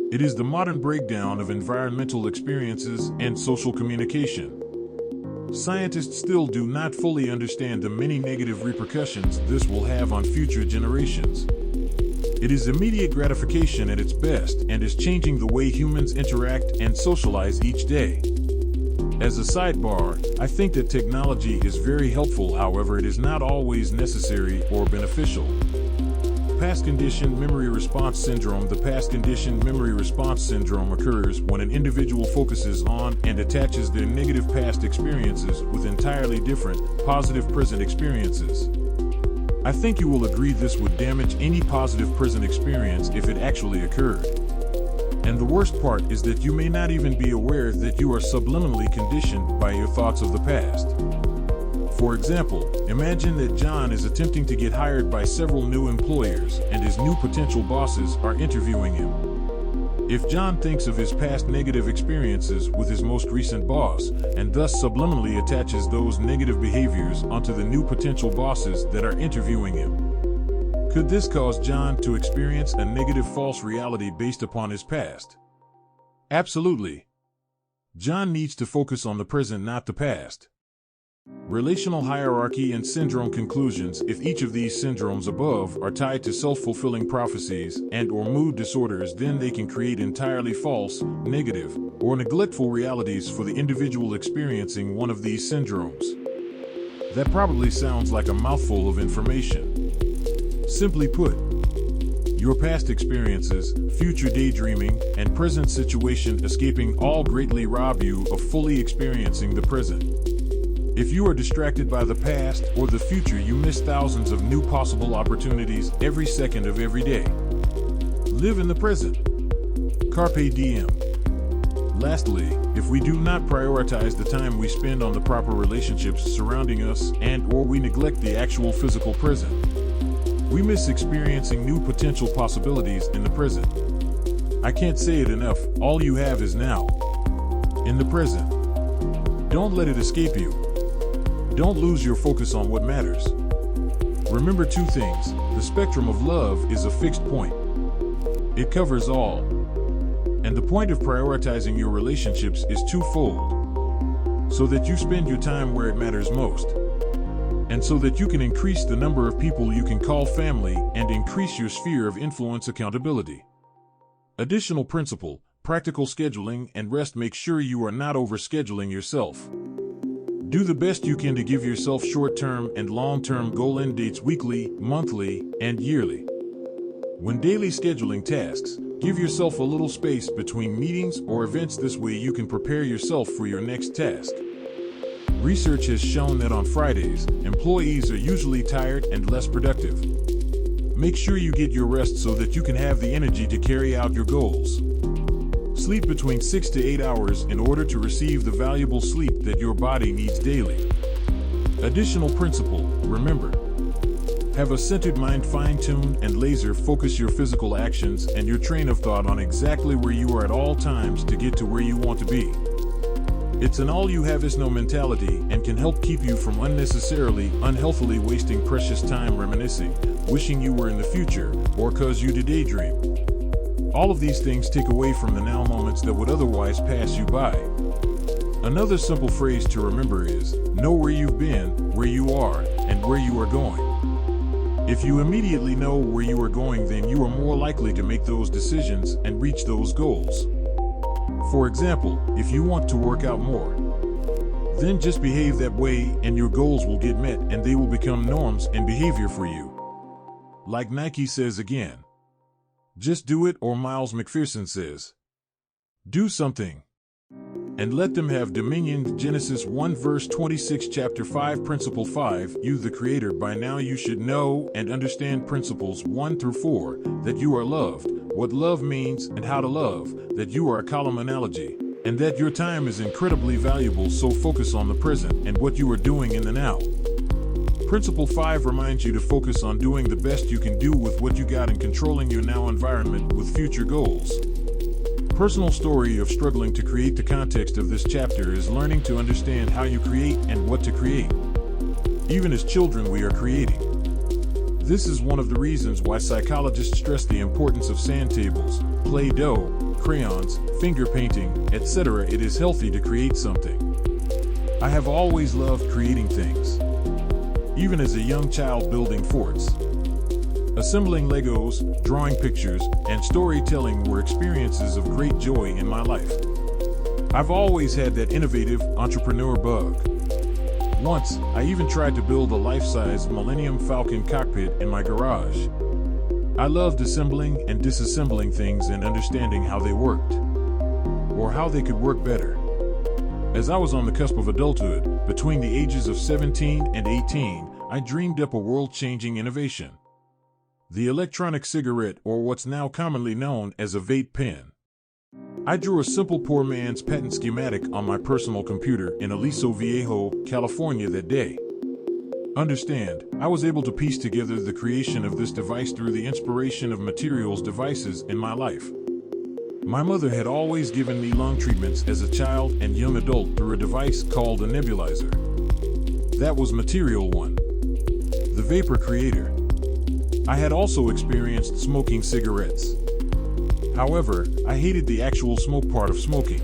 It is the modern breakdown of environmental experiences and social communication. Scientists still do not fully understand the many negative repercussions this will have on future generations. It is immediate gratification at its best and is changing the way humans interact and socialize each day. As a sidebar, I think that technology is very helpful, however, it is not always necessary or beneficial. Past conditioned memory response syndrome. The past conditioned memory response syndrome occurs when an individual focuses on and attaches their negative past experiences with entirely different, positive present experiences. I think you will agree this would damage any positive present experience if it actually occurred. And the worst part is that you may not even be aware that you are subliminally conditioned by your thoughts of the past. For example, imagine that John is attempting to get hired by several new employers and his new potential bosses are interviewing him. If John thinks of his past negative experiences with his most recent boss and thus subliminally attaches those negative behaviors onto the new potential bosses that are interviewing him, could this cause John to experience a negative false reality based upon his past? Absolutely. John needs to focus on the present, not the past. Relational hierarchy and syndrome conclusions. If each of these syndromes above are tied to self-fulfilling prophecies and/or mood disorders, then they can create entirely false, negative, or neglectful realities for the individual experiencing one of these syndromes. That probably sounds like a mouthful of information. Simply put, your past experiences, future daydreaming, and present situation escaping all greatly rob you of fully experiencing the present. If you are distracted by the past or the future, you miss thousands of new possible opportunities every second of every day. Live in the present. Carpe diem. Lastly, if we do not prioritize the time we spend on the proper relationships surrounding us and/or we neglect the actual physical present, we miss experiencing new potential possibilities in the present. I can't say it enough, all you have is now. In the present. Don't let it escape you. Don't lose your focus on what matters. Remember two things: the spectrum of love is a fixed point. It covers all. And the point of prioritizing your relationships is twofold. So that you spend your time where it matters most. And so that you can increase the number of people you can call family and increase your sphere of influence accountability. Additional principle: practical scheduling and rest. Make sure you are not overscheduling yourself. Do the best you can to give yourself short-term and long-term goal end dates weekly, monthly, and yearly. When daily scheduling tasks, give yourself a little space between meetings or events. This way you can prepare yourself for your next task. Research has shown that on Fridays, employees are usually tired and less productive. Make sure you get your rest so that you can have the energy to carry out your goals. Sleep between 6 to 8 hours in order to receive the valuable sleep that your body needs daily. Additional principle: remember. Have a centered mind, fine-tune and laser focus your physical actions and your train of thought on exactly where you are at all times to get to where you want to be. It's an all-you-have-is-no mentality and can help keep you from unnecessarily, unhealthily wasting precious time reminiscing, wishing you were in the future, or cause you to daydream. All of these things take away from the now moments that would otherwise pass you by. Another simple phrase to remember is, know where you've been, where you are, and where you are going. If you immediately know where you are going, then you are more likely to make those decisions and reach those goals. For example, if you want to work out more, then just behave that way and your goals will get met and they will become norms and behavior for you. Like Nike says again, just do it, or Miles McPherson says, do something. And let them have dominion. Genesis 1 verse 26. Chapter 5 Principle 5 You the Creator. By now you should know and understand principles 1 through 4, that you are loved, what love means and how to love, that you are a column analogy, and that your time is incredibly valuable, so focus on the present and what you are doing in the now. Principle 5 reminds you to focus on doing the best you can do with what you got and controlling your now environment with future goals. Personal story of struggling to create. The context of this chapter is learning to understand how you create and what to create. Even as children, we are creating. This is one of the reasons why psychologists stress the importance of sand tables, Play-Doh, crayons, finger painting, etc., it is healthy to create something. I have always loved creating things. Even as a young child, building forts, assembling Legos, drawing pictures, and storytelling were experiences of great joy in my life. I've always had that innovative entrepreneur bug. Once, I even tried to build a life-size Millennium Falcon cockpit in my garage. I loved assembling and disassembling things and understanding how they worked, or how they could work better. As I was on the cusp of adulthood, between the ages of 17 and 18, I dreamed up a world-changing innovation: the electronic cigarette, or what's now commonly known as a vape pen. I drew a simple poor man's patent schematic on my personal computer in Aliso Viejo, California that day. Understand, I was able to piece together the creation of this device through the inspiration of materials devices in my life. My mother had always given me lung treatments as a child and young adult through a device called a nebulizer. That was material one, the vapor creator. I had also experienced smoking cigarettes. However, I hated the actual smoke part of smoking.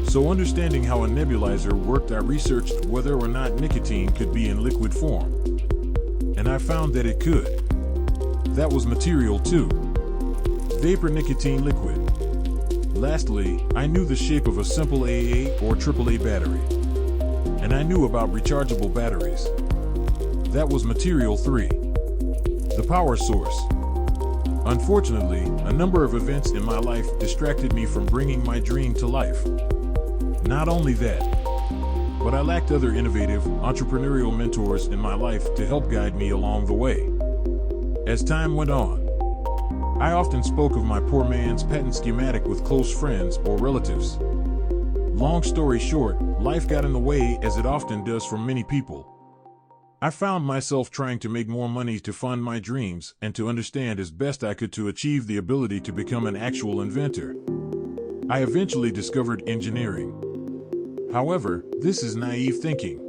So understanding how a nebulizer worked, I researched whether or not nicotine could be in liquid form. And I found that it could. That was material 2. Vapor nicotine liquid. Lastly, I knew the shape of a simple AA or AAA battery. And I knew about rechargeable batteries. That was material 3. The power source. Unfortunately, a number of events in my life distracted me from bringing my dream to life. Not only that, but I lacked other innovative, entrepreneurial mentors in my life to help guide me along the way. As time went on, I often spoke of my poor man's patent schematic with close friends or relatives. Long story short, life got in the way, as it often does for many people. I found myself trying to make more money to fund my dreams and to understand as best I could to achieve the ability to become an actual inventor. I eventually discovered engineering. However, this is naive thinking.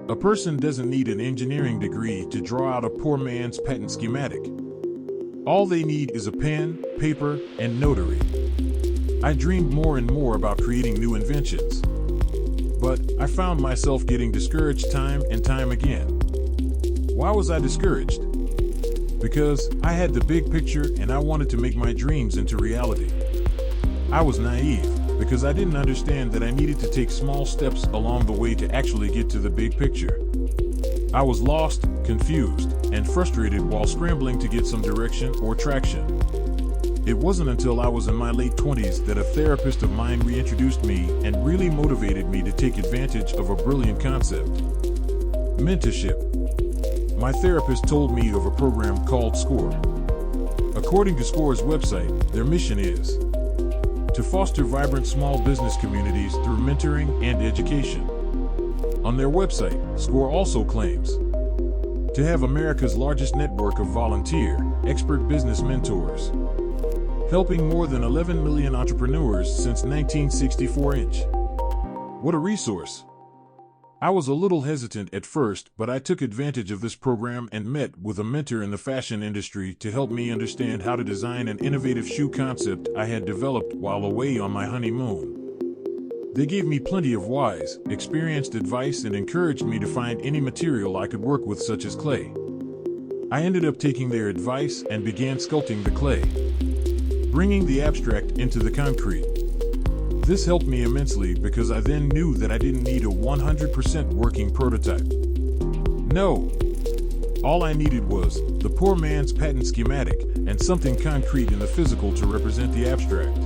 A person doesn't need an engineering degree to draw out a poor man's patent schematic. All they need is a pen, paper, and notary. I dreamed more and more about creating new inventions. But I found myself getting discouraged time and time again. Why was I discouraged? Because I had the big picture and I wanted to make my dreams into reality. I was naive because I didn't understand that I needed to take small steps along the way to actually get to the big picture. I was lost, confused, and frustrated while scrambling to get some direction or traction. It wasn't until I was in my late 20s that a therapist of mine reintroduced me and really motivated me to take advantage of a brilliant concept: mentorship. My therapist told me of a program called SCORE. According to SCORE's website, their mission is to foster vibrant small business communities through mentoring and education. On their website, SCORE also claims to have America's largest network of volunteer, expert business mentors, helping more than 11 million entrepreneurs since 1964. What a resource! I was a little hesitant at first, but I took advantage of this program and met with a mentor in the fashion industry to help me understand how to design an innovative shoe concept I had developed while away on my honeymoon. They gave me plenty of wise, experienced advice and encouraged me to find any material I could work with, such as clay. I ended up taking their advice and began sculpting the clay, bringing the abstract into the concrete. This helped me immensely because I then knew that I didn't need a 100% working prototype. No. All I needed was the poor man's patent schematic and something concrete in the physical to represent the abstract,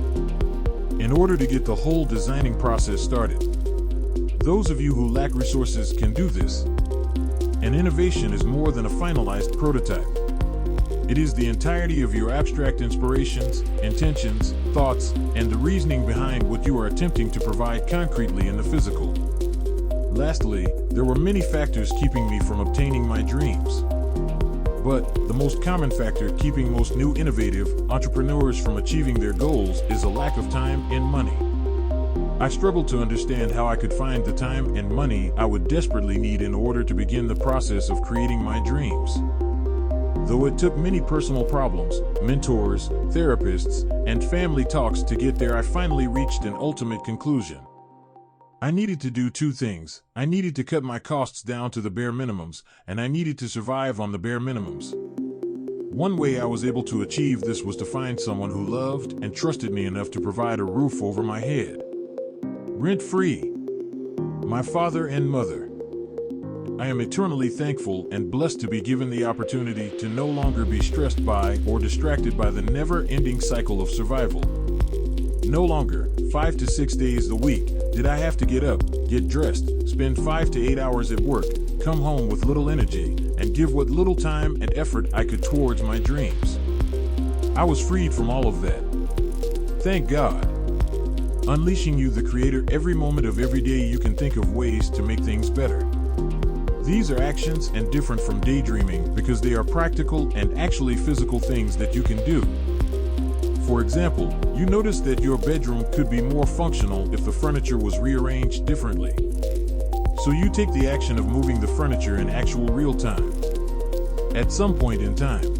in order to get the whole designing process started. Those of you who lack resources can do this. An innovation is more than a finalized prototype. It is the entirety of your abstract inspirations, intentions, thoughts, and the reasoning behind what you are attempting to provide concretely in the physical. Lastly, there were many factors keeping me from obtaining my dreams. But the most common factor keeping most new innovative entrepreneurs from achieving their goals is a lack of time and money. I struggled to understand how I could find the time and money I would desperately need in order to begin the process of creating my dreams. though it took many personal problems, mentors, therapists, and family talks to get there. I finally reached an ultimate conclusion. I needed to do two things. I needed to cut my costs down to the bare minimums, and I needed to survive on the bare minimums. One way I was able to achieve this was to find someone who loved and trusted me enough to provide a roof over my head. Rent-free. My father and mother. I am eternally thankful and blessed to be given the opportunity to no longer be stressed by or distracted by the never-ending cycle of survival. No longer, 5 to 6 days a week, did I have to get up, get dressed, spend 5 to 8 hours at work, come home with little energy, and give what little time and effort I could towards my dreams. I was freed from all of that. Thank God. Unleashing you, the Creator, every moment of every day you can think of ways to make things better. These are actions and different from daydreaming because they are practical and actually physical things that you can do. For example, you notice that your bedroom could be more functional if the furniture was rearranged differently. So you take the action of moving the furniture in actual real time. At some point in time.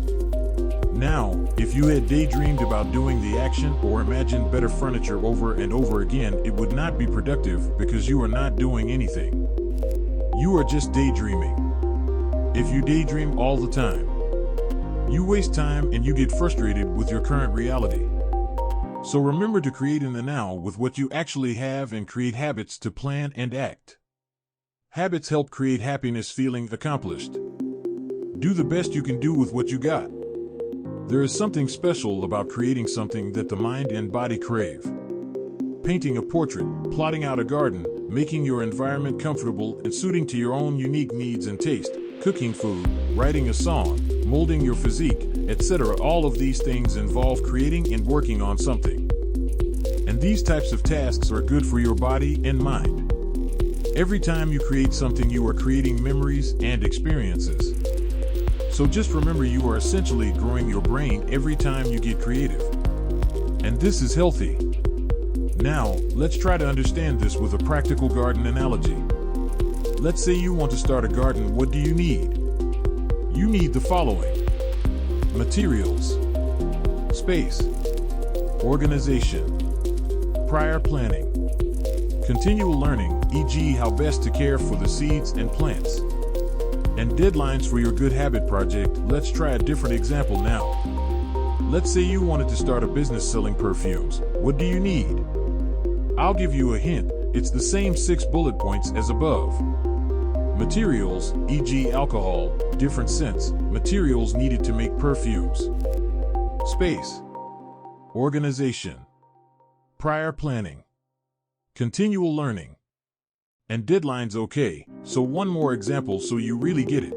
Now, if you had daydreamed about doing the action or imagined better furniture over and over again, it would not be productive because you are not doing anything. You are just daydreaming. If you daydream all the time, you waste time and you get frustrated with your current reality. So remember to create in the now with what you actually have and create habits to plan and act. Habits help create happiness, feeling accomplished. Do the best you can do with what you got. There is something special about creating something that the mind and body crave. Painting a portrait, plotting out a garden, making your environment comfortable and suiting to your own unique needs and taste, cooking food, writing a song, molding your physique, etc. All of these things involve creating and working on something. And these types of tasks are good for your body and mind. Every time you create something, you are creating memories and experiences. So just remember, you are essentially growing your brain every time you get creative. And this is healthy. Now, let's try to understand this with a practical garden analogy. Let's say you want to start a garden. What do you need? You need the following: materials, space, organization, prior planning, continual learning, e.g. how best to care for the seeds and plants, and deadlines for your good habit project. Let's try a different example now. Let's say you wanted to start a business selling perfumes. What do you need? I'll give you a hint. It's the same 6 bullet points as above. Materials, e.g. alcohol, different scents, materials needed to make perfumes. Space, organization, prior planning, continual learning, and deadlines. Okay, so one more example so you really get it.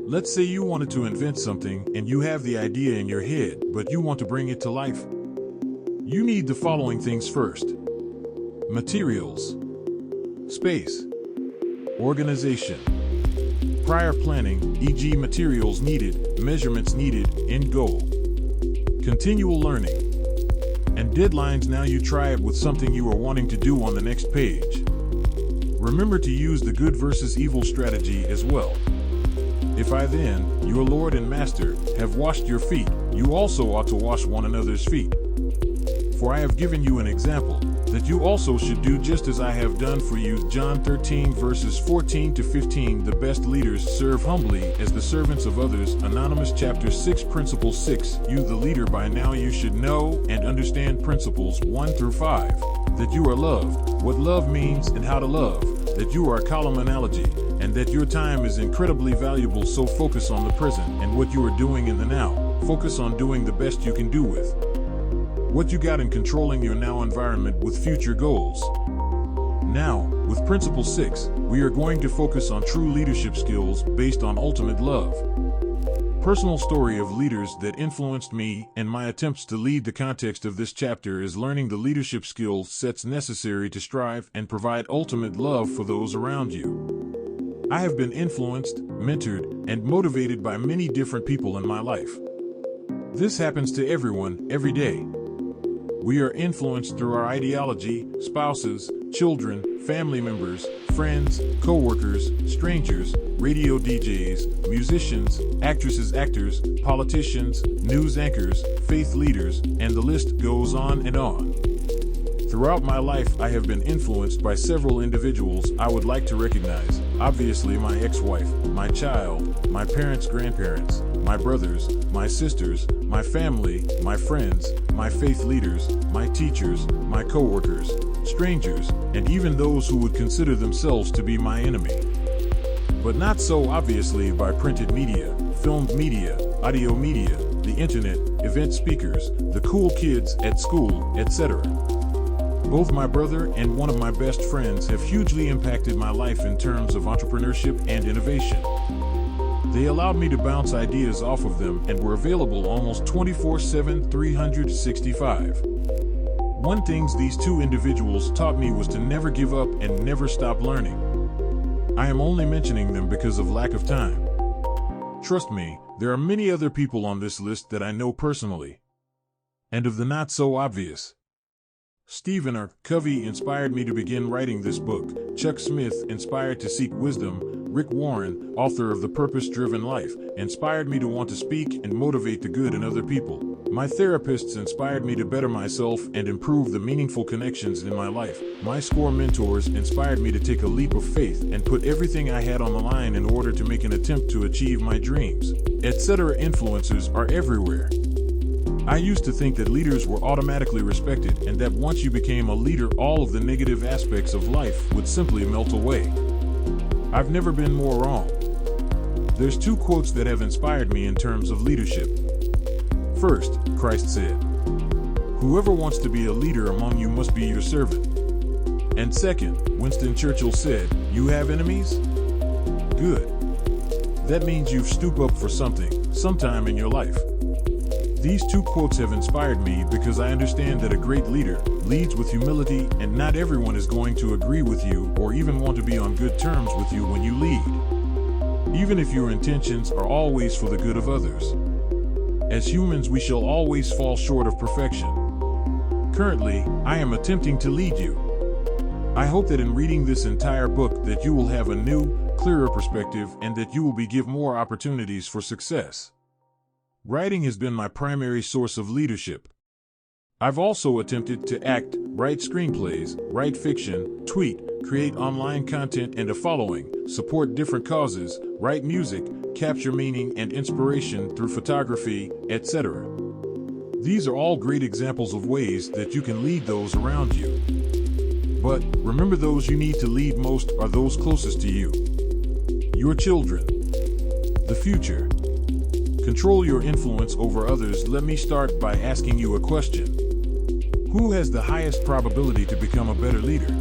Let's say you wanted to invent something and you have the idea in your head, but you want to bring it to life. You need the following things first: materials, space, organization, prior planning, e.g. materials needed, measurements needed, end goal, continual learning, and deadlines. Now you try it with something you are wanting to do on the next page. Remember to use the good versus evil strategy as well. If I then, your Lord and Master, have washed your feet, you also ought to wash one another's feet. For I have given you an example, that you also should do just as I have done for you. John 13 verses 14 to 15. The best leaders serve humbly as the servants of others. Anonymous. Chapter 6 Principle 6. You the leader, by now you should know and understand principles 1 through 5. That you are loved, what love means and how to love, that you are a column analogy, and that your time is incredibly valuable. So focus on the present and what you are doing in the now. Focus on doing the best you can do with what you got and controlling your now environment with future goals. Now, with Principle 6, we are going to focus on true leadership skills based on ultimate love. Personal story of leaders that influenced me and my attempts to lead. The context of this chapter is learning the leadership skill sets necessary to strive and provide ultimate love for those around you. I have been influenced, mentored, and motivated by many different people in my life. This happens to everyone, every day. We are influenced through our ideology, spouses, children, family members, friends, co-workers, strangers, radio DJs, musicians, actresses, actors, politicians, news anchors, faith leaders, and the list goes on and on. Throughout my life, I have been influenced by several individuals I would like to recognize. Obviously, my ex-wife, my child, my parents' grandparents, my brothers, my sisters, my family, my friends, my faith leaders, my teachers, my co-workers, strangers, and even those who would consider themselves to be my enemy. But not so obviously by printed media, filmed media, audio media, the internet, event speakers, the cool kids at school, etc. Both my brother and one of my best friends have hugely impacted my life in terms of entrepreneurship and innovation. They allowed me to bounce ideas off of them and were available almost 24/7, 365. One thing these two individuals taught me was to never give up and never stop learning. I am only mentioning them because of lack of time. Trust me, there are many other people on this list that I know personally. And of the not so obvious, Stephen R. Covey inspired me to begin writing this book. Chuck Smith inspired to seek wisdom. Rick Warren, author of The Purpose-Driven Life, inspired me to want to speak and motivate the good in other people. My therapists inspired me to better myself and improve the meaningful connections in my life. My SCORE mentors inspired me to take a leap of faith and put everything I had on the line in order to make an attempt to achieve my dreams, etc. Influencers are everywhere. I used to think that leaders were automatically respected and that once you became a leader, all of the negative aspects of life would simply melt away. I've never been more wrong. There's two quotes that have inspired me in terms of leadership. First, Christ said, "Whoever wants to be a leader among you must be your servant." And second, Winston Churchill said, "You have enemies? Good. That means you've stooped up for something, sometime in your life." These two quotes have inspired me because I understand that a great leader leads with humility, and not everyone is going to agree with you or even want to be on good terms with you when you lead, even if your intentions are always for the good of others. As humans, we shall always fall short of perfection. Currently, I am attempting to lead you. I hope that in reading this entire book that you will have a new, clearer perspective and that you will be given more opportunities for success. Writing has been my primary source of leadership. I've also attempted to act, write screenplays, write fiction, tweet, create online content and a following, support different causes, write music, capture meaning and inspiration through photography, etc. These are all great examples of ways that you can lead those around you. But remember, those you need to lead most are those closest to you. Your children. The future. Control your influence over others. Let me start by asking you a question. Who has the highest probability to become a better leader?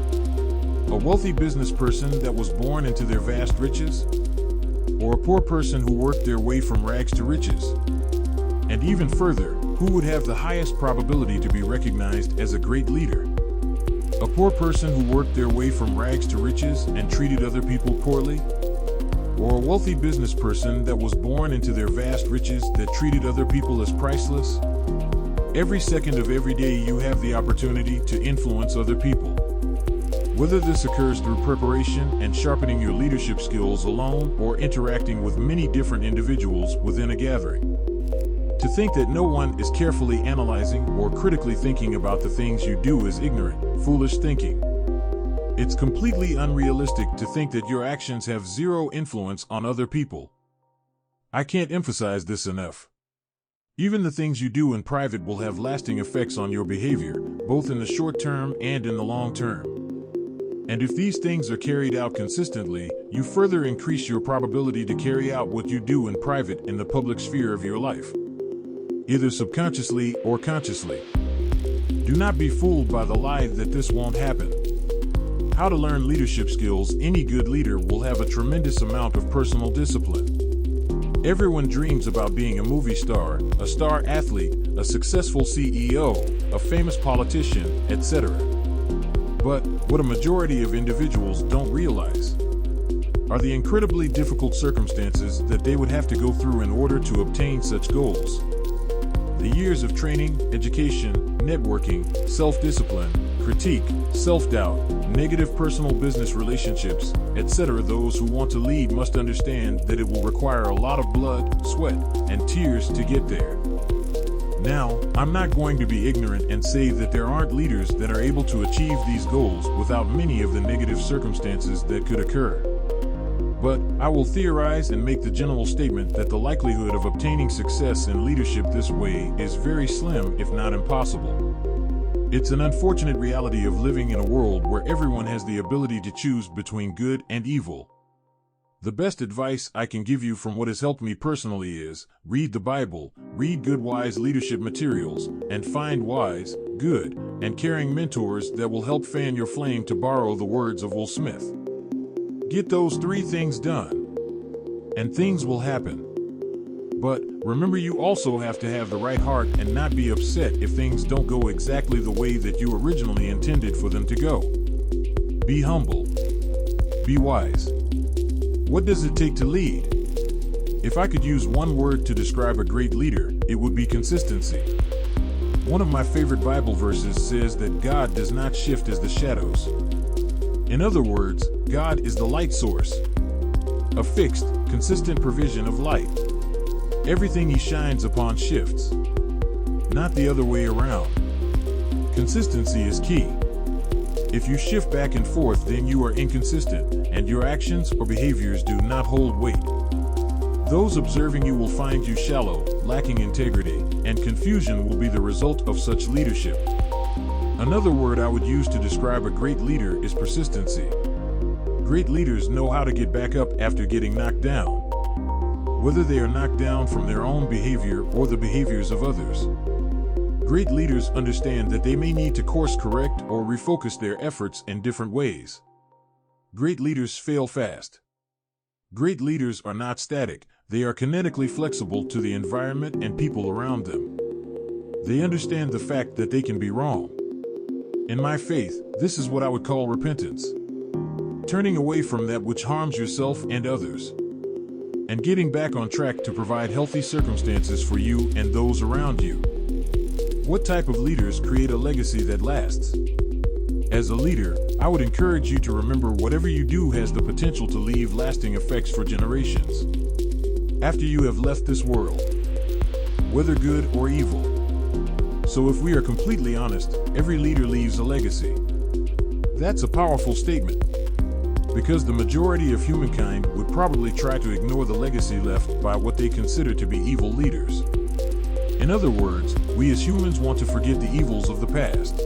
A wealthy business person that was born into their vast riches? Or a poor person who worked their way from rags to riches? And even further, who would have the highest probability to be recognized as a great leader? A poor person who worked their way from rags to riches and treated other people poorly? Or a wealthy business person that was born into their vast riches that treated other people as priceless? Every second of every day you have the opportunity to influence other people. Whether this occurs through preparation and sharpening your leadership skills alone or interacting with many different individuals within a gathering. To think that no one is carefully analyzing or critically thinking about the things you do is ignorant, foolish thinking. It's completely unrealistic to think that your actions have zero influence on other people. I can't emphasize this enough. Even the things you do in private will have lasting effects on your behavior, both in the short term and in the long term. And if these things are carried out consistently, you further increase your probability to carry out what you do in private in the public sphere of your life, either subconsciously or consciously. Do not be fooled by the lie that this won't happen. How to learn leadership skills. Any good leader will have a tremendous amount of personal discipline. Everyone dreams about being a movie star, a star athlete, a successful CEO, a famous politician, etc. But what a majority of individuals don't realize are the incredibly difficult circumstances that they would have to go through in order to obtain such goals. The years of training, education, networking, self-discipline, critique, self-doubt, negative personal business relationships, etc. Those who want to lead must understand that it will require a lot of blood, sweat, and tears to get there. Now, I'm not going to be ignorant and say that there aren't leaders that are able to achieve these goals without many of the negative circumstances that could occur. But I will theorize and make the general statement that the likelihood of obtaining success in leadership this way is very slim, if not impossible. It's an unfortunate reality of living in a world where everyone has the ability to choose between good and evil. The best advice I can give you from what has helped me personally is, read the Bible, read good wise leadership materials, and find wise, good, and caring mentors that will help fan your flame, to borrow the words of Will Smith. Get those 3 things done, and things will happen. But remember, you also have to have the right heart and not be upset if things don't go exactly the way that you originally intended for them to go. Be humble. Be wise. What does it take to lead? If I could use one word to describe a great leader, it would be consistency. One of my favorite Bible verses says that God does not shift as the shadows. In other words, God is the light source, a fixed, consistent provision of light. Everything He shines upon shifts, not the other way around. Consistency is key. If you shift back and forth, then you are inconsistent, and your actions or behaviors do not hold weight. Those observing you will find you shallow, lacking integrity, and confusion will be the result of such leadership. Another word I would use to describe a great leader is persistency. Great leaders know how to get back up after getting knocked down, whether they are knocked down from their own behavior or the behaviors of others. Great leaders understand that they may need to course correct or refocus their efforts in different ways. Great leaders fail fast. Great leaders are not static, they are kinetically flexible to the environment and people around them. They understand the fact that they can be wrong. In my faith, this is what I would call repentance. Turning away from that which harms yourself and others, and getting back on track to provide healthy circumstances for you and those around you. What type of leaders create a legacy that lasts? As a leader, I would encourage you to remember whatever you do has the potential to leave lasting effects for generations after you have left this world, whether good or evil. So if we are completely honest, every leader leaves a legacy. That's a powerful statement, because the majority of humankind would probably try to ignore the legacy left by what they consider to be evil leaders. In other words, we as humans want to forget the evils of the past.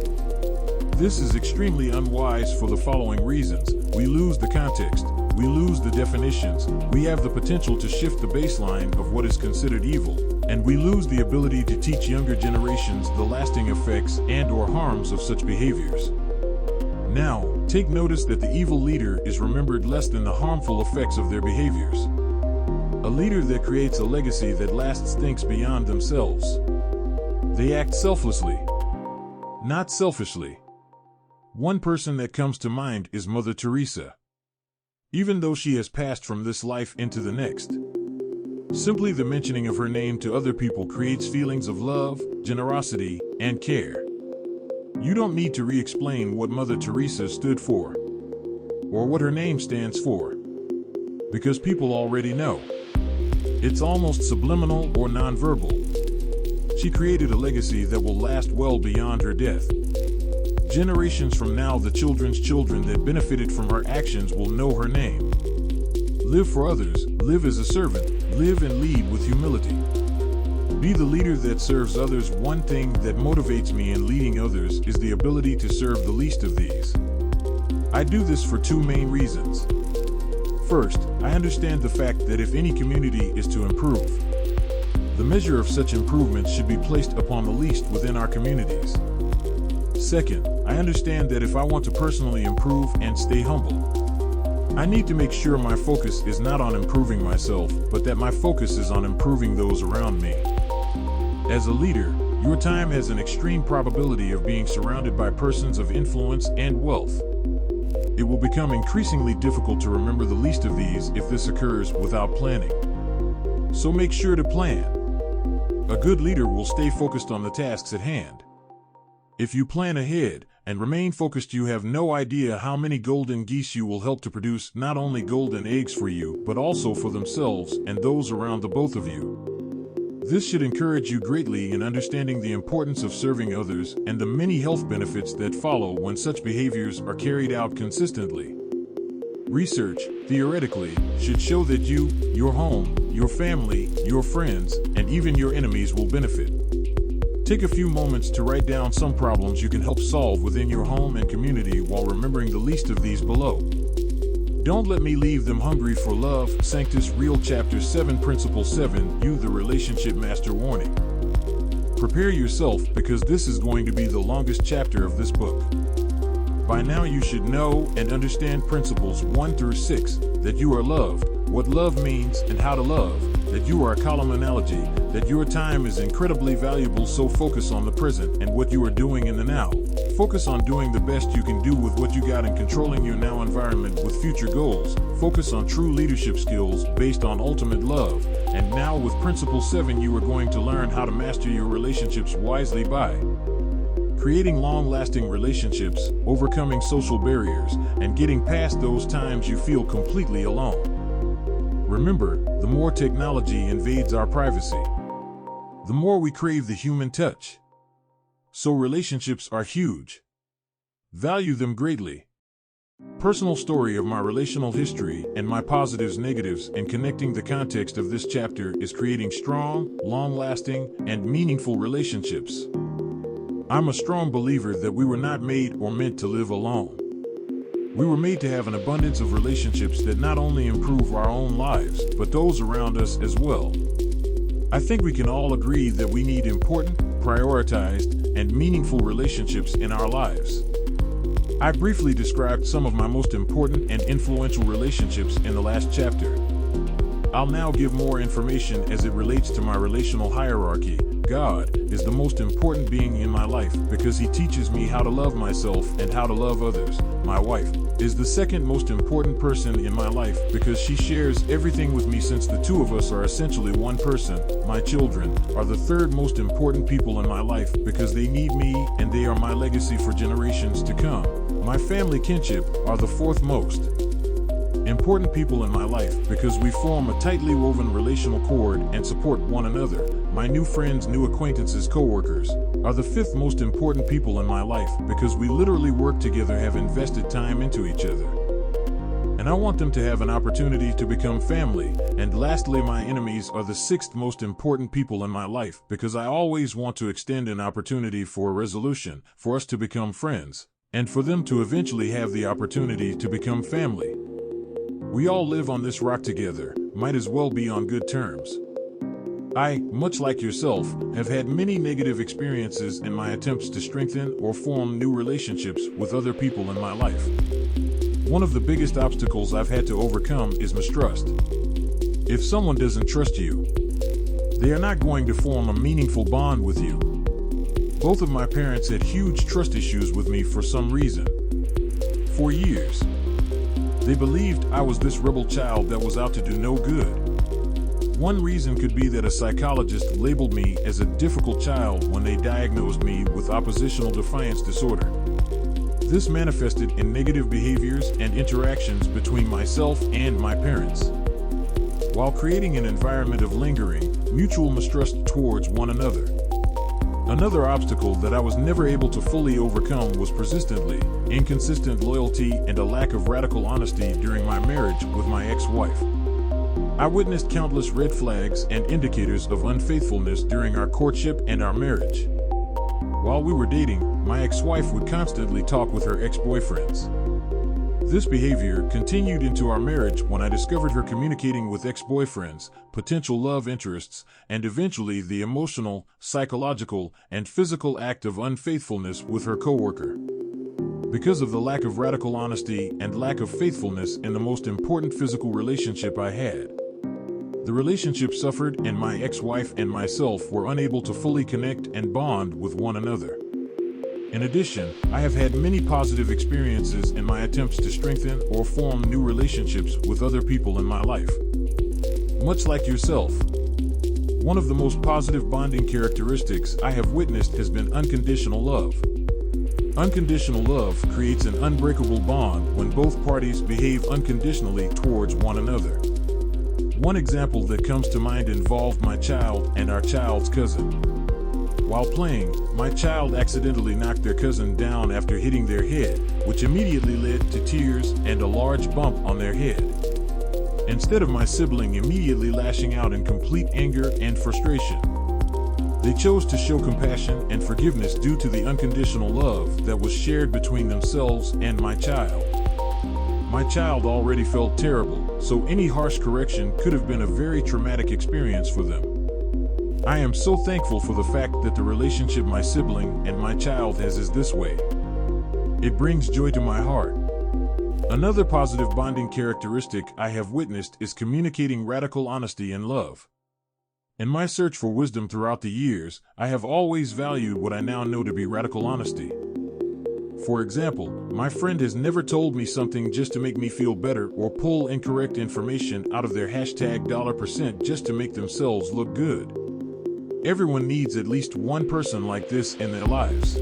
This is extremely unwise for the following reasons. We lose the context, we lose the definitions, we have the potential to shift the baseline of what is considered evil, and we lose the ability to teach younger generations the lasting effects and/or harms of such behaviors. Now, take notice that the evil leader is remembered less than the harmful effects of their behaviors. A leader that creates a legacy that lasts thinks beyond themselves. They act selflessly, not selfishly. One person that comes to mind is Mother Teresa. Even though she has passed from this life into the next, simply the mentioning of her name to other people creates feelings of love, generosity, and care. You don't need to re-explain what Mother Teresa stood for, or what her name stands for, because people already know. It's almost subliminal or nonverbal. She created a legacy that will last well beyond her death. Generations from now, the children's children that benefited from her actions will know her name. Live for others, live as a servant, live and lead with humility. Be the leader that serves others. One thing that motivates me in leading others is the ability to serve the least of these. I do this for 2 main reasons. First, I understand the fact that if any community is to improve, the measure of such improvement should be placed upon the least within our communities. Second, I understand that if I want to personally improve and stay humble, I need to make sure my focus is not on improving myself, but that my focus is on improving those around me. As a leader, your time has an extreme probability of being surrounded by persons of influence and wealth. It will become increasingly difficult to remember the least of these if this occurs without planning. So make sure to plan. A good leader will stay focused on the tasks at hand. If you plan ahead and remain focused, you have no idea how many golden geese you will help to produce not only golden eggs for you, but also for themselves and those around the both of you. This should encourage you greatly in understanding the importance of serving others and the many health benefits that follow when such behaviors are carried out consistently. Research, theoretically, should show that you, your home, your family, your friends, and even your enemies will benefit. Take a few moments to write down some problems you can help solve within your home and community while remembering the least of these below. Don't let me leave them hungry for love. Sanctus Real Chapter 7 Principle 7 You the Relationship Master Warning. Prepare yourself because this is going to be the longest chapter of this book. By now you should know and understand principles 1 through 6, that you are loved, what love means and how to love, that you are a column analogy, that your time is incredibly valuable, so focus on the present and what you are doing in the now. Focus on doing the best you can do with what you got and controlling your now environment with future goals. Focus on true leadership skills based on ultimate love. And now with Principle 7 you are going to learn how to master your relationships wisely by creating long-lasting relationships, overcoming social barriers, and getting past those times you feel completely alone. Remember, the more technology invades our privacy, the more we crave the human touch. So relationships are huge. Value them greatly. Personal story of my relational history and my positives, negatives, and connecting the context of this chapter is creating strong, long-lasting, and meaningful relationships. I'm a strong believer that we were not made or meant to live alone. We were made to have an abundance of relationships that not only improve our own lives, but those around us as well. I think we can all agree that we need important, prioritized, and meaningful relationships in our lives. I briefly described some of my most important and influential relationships in the last chapter. I'll now give more information as it relates to my relational hierarchy. God is the most important being in my life because he teaches me how to love myself and how to love others. My wife is the second most important person in my life because she shares everything with me since the two of us are essentially one person. My children are the third most important people in my life because they need me and they are my legacy for generations to come. My family kinship are the fourth most important people in my life because we form a tightly woven relational cord and support one another. My new friends, new acquaintances, co-workers are the fifth most important people in my life because we literally work together, have invested time into each other. And I want them to have an opportunity to become family. And lastly, my enemies are the sixth most important people in my life because I always want to extend an opportunity for a resolution, for us to become friends, and for them to eventually have the opportunity to become family. We all live on this rock together, might as well be on good terms. I, much like yourself, have had many negative experiences in my attempts to strengthen or form new relationships with other people in my life. One of the biggest obstacles I've had to overcome is mistrust. If someone doesn't trust you, they are not going to form a meaningful bond with you. Both of my parents had huge trust issues with me for some reason. For years, they believed I was this rebel child that was out to do no good. One reason could be that a psychologist labeled me as a difficult child when they diagnosed me with oppositional defiance disorder. This manifested in negative behaviors and interactions between myself and my parents, while creating an environment of lingering, mutual mistrust towards one another. Another obstacle that I was never able to fully overcome was persistently inconsistent loyalty and a lack of radical honesty during my marriage with my ex-wife. I witnessed countless red flags and indicators of unfaithfulness during our courtship and our marriage. While we were dating, my ex-wife would constantly talk with her ex-boyfriends. This behavior continued into our marriage when I discovered her communicating with ex-boyfriends, potential love interests, and eventually the emotional, psychological, and physical act of unfaithfulness with her coworker. Because of the lack of radical honesty and lack of faithfulness in the most important physical relationship I had, the relationship suffered and my ex-wife and myself were unable to fully connect and bond with one another. In addition, I have had many positive experiences in my attempts to strengthen or form new relationships with other people in my life. Much like yourself, One of the most positive bonding characteristics I have witnessed has been unconditional love. Unconditional love creates an unbreakable bond when both parties behave unconditionally towards one another. One example that comes to mind involved my child and our child's cousin. While playing, my child accidentally knocked their cousin down after hitting their head, which immediately led to tears and a large bump on their head. Instead of my sibling immediately lashing out in complete anger and frustration, they chose to show compassion and forgiveness due to the unconditional love that was shared between themselves and my child. My child already felt terrible, so any harsh correction could have been a very traumatic experience for them. I am so thankful for the fact that the relationship my sibling and my child has is this way. It brings joy to my heart. Another positive bonding characteristic I have witnessed is communicating radical honesty and love. In my search for wisdom throughout the years, I have always valued what I now know to be radical honesty. For example, my friend has never told me something just to make me feel better or pull incorrect information out of their $% just to make themselves look good. Everyone needs at least one person like this in their lives.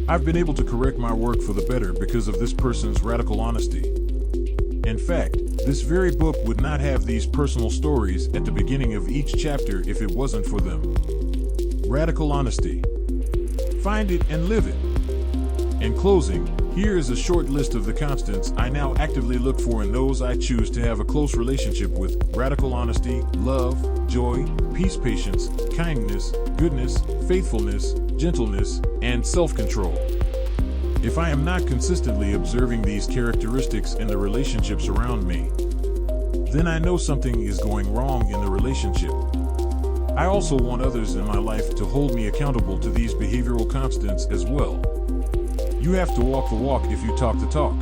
I've been able to correct my work for the better because of this person's radical honesty. In fact, this very book would not have these personal stories at the beginning of each chapter if it wasn't for them. Radical honesty. Find it and live it. In closing, here is a short list of the constants I now actively look for in those I choose to have a close relationship with: radical honesty, love, joy, peace, patience, kindness, goodness, faithfulness, gentleness, and self-control. If I am not consistently observing these characteristics in the relationships around me, then I know something is going wrong in the relationship. I also want others in my life to hold me accountable to these behavioral constants as well. You have to walk the walk if you talk the talk.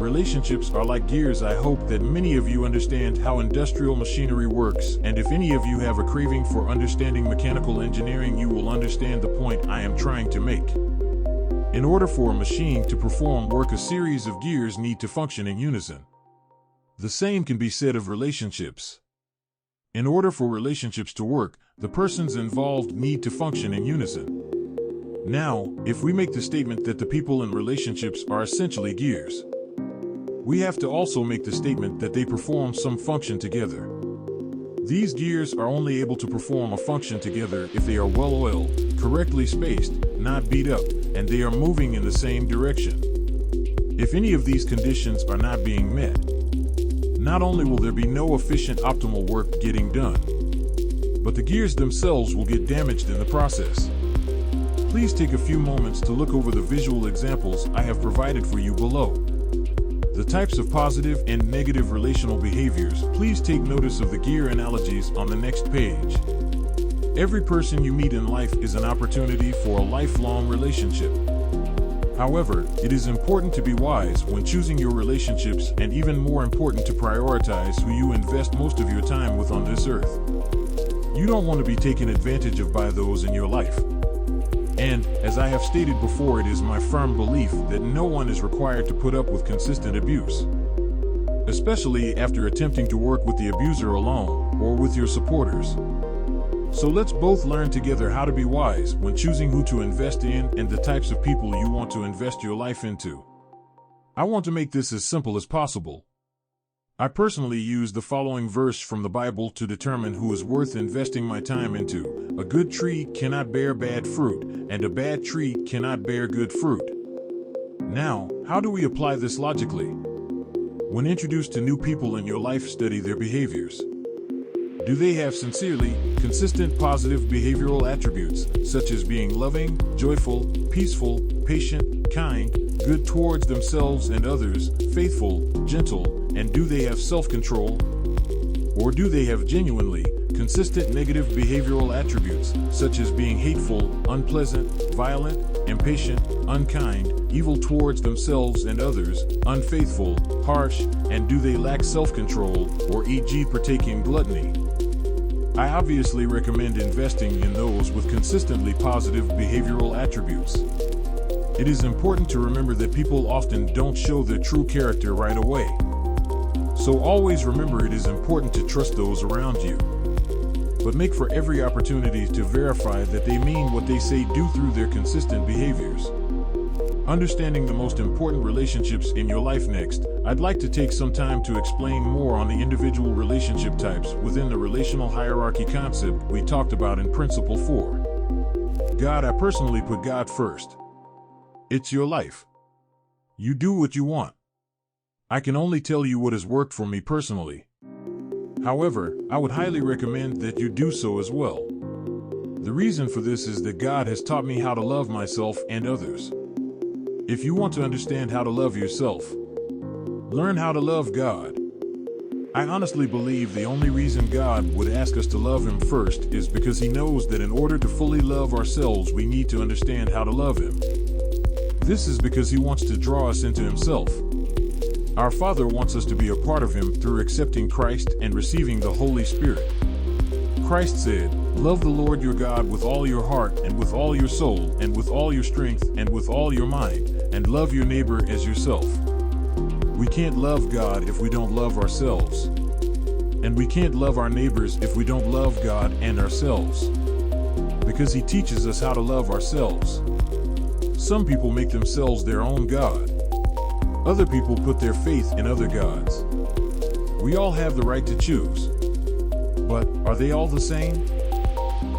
Relationships are like gears. I hope that many of you understand how industrial machinery works, and if any of you have a craving for understanding mechanical engineering, you will understand the point I am trying to make. In order for a machine to perform work, a series of gears need to function in unison. The same can be said of relationships. In order for relationships to work, the persons involved need to function in unison. Now, if we make the statement that the people in relationships are essentially gears, we have to also make the statement that they perform some function together. These gears are only able to perform a function together if they are well-oiled, correctly spaced, not beat up, and they are moving in the same direction. If any of these conditions are not being met, not only will there be no efficient, optimal work getting done, but the gears themselves will get damaged in the process. Please take a few moments to look over the visual examples I have provided for you below. The types of positive and negative relational behaviors. Please take notice of the gear analogies on the next page. Every person you meet in life is an opportunity for a lifelong relationship. However, it is important to be wise when choosing your relationships, and even more important to prioritize who you invest most of your time with on this earth. You don't want to be taken advantage of by those in your life. And, as I have stated before, it is my firm belief that no one is required to put up with consistent abuse, especially after attempting to work with the abuser alone or with your supporters. So let's both learn together how to be wise when choosing who to invest in and the types of people you want to invest your life into. I want to make this as simple as possible. I personally use the following verse from the Bible to determine who is worth investing my time into. A good tree cannot bear bad fruit, and a bad tree cannot bear good fruit. Now, how do we apply this logically? When introduced to new people in your life, study their behaviors. Do they have sincerely, consistent positive behavioral attributes, such as being loving, joyful, peaceful, patient, kind, good towards themselves and others, faithful, gentle, and do they have self-control? Or do they have genuinely consistent negative behavioral attributes, such as being hateful, unpleasant, violent, impatient, unkind, evil towards themselves and others, unfaithful, harsh, and do they lack self-control, or e.g. partake in gluttony? I obviously recommend investing in those with consistently positive behavioral attributes. It is important to remember that people often don't show their true character right away. So always remember, it is important to trust those around you. but make for every opportunity to verify that they mean what they say do through their consistent behaviors. Understanding the most important relationships in your life next, I'd like to take some time to explain more on the individual relationship types within the relational hierarchy concept we talked about in Principle 4. God, I personally put God first. It's your life. You do what you want. I can only tell you what has worked for me personally. However, I would highly recommend that you do so as well. The reason for this is that God has taught me how to love myself and others. If you want to understand how to love yourself, learn how to love God. I honestly believe the only reason God would ask us to love Him first is because He knows that in order to fully love ourselves, we need to understand how to love Him. This is because He wants to draw us into Himself. Our Father wants us to be a part of Him through accepting Christ and receiving the Holy Spirit. Christ said, "Love the Lord your God with all your heart and with all your soul and with all your strength and with all your mind, and love your neighbor as yourself." We can't love God if we don't love ourselves. And we can't love our neighbors if we don't love God and ourselves. Because He teaches us how to love ourselves. Some people make themselves their own God. Other people put their faith in other gods. We all have the right to choose. But are they all the same?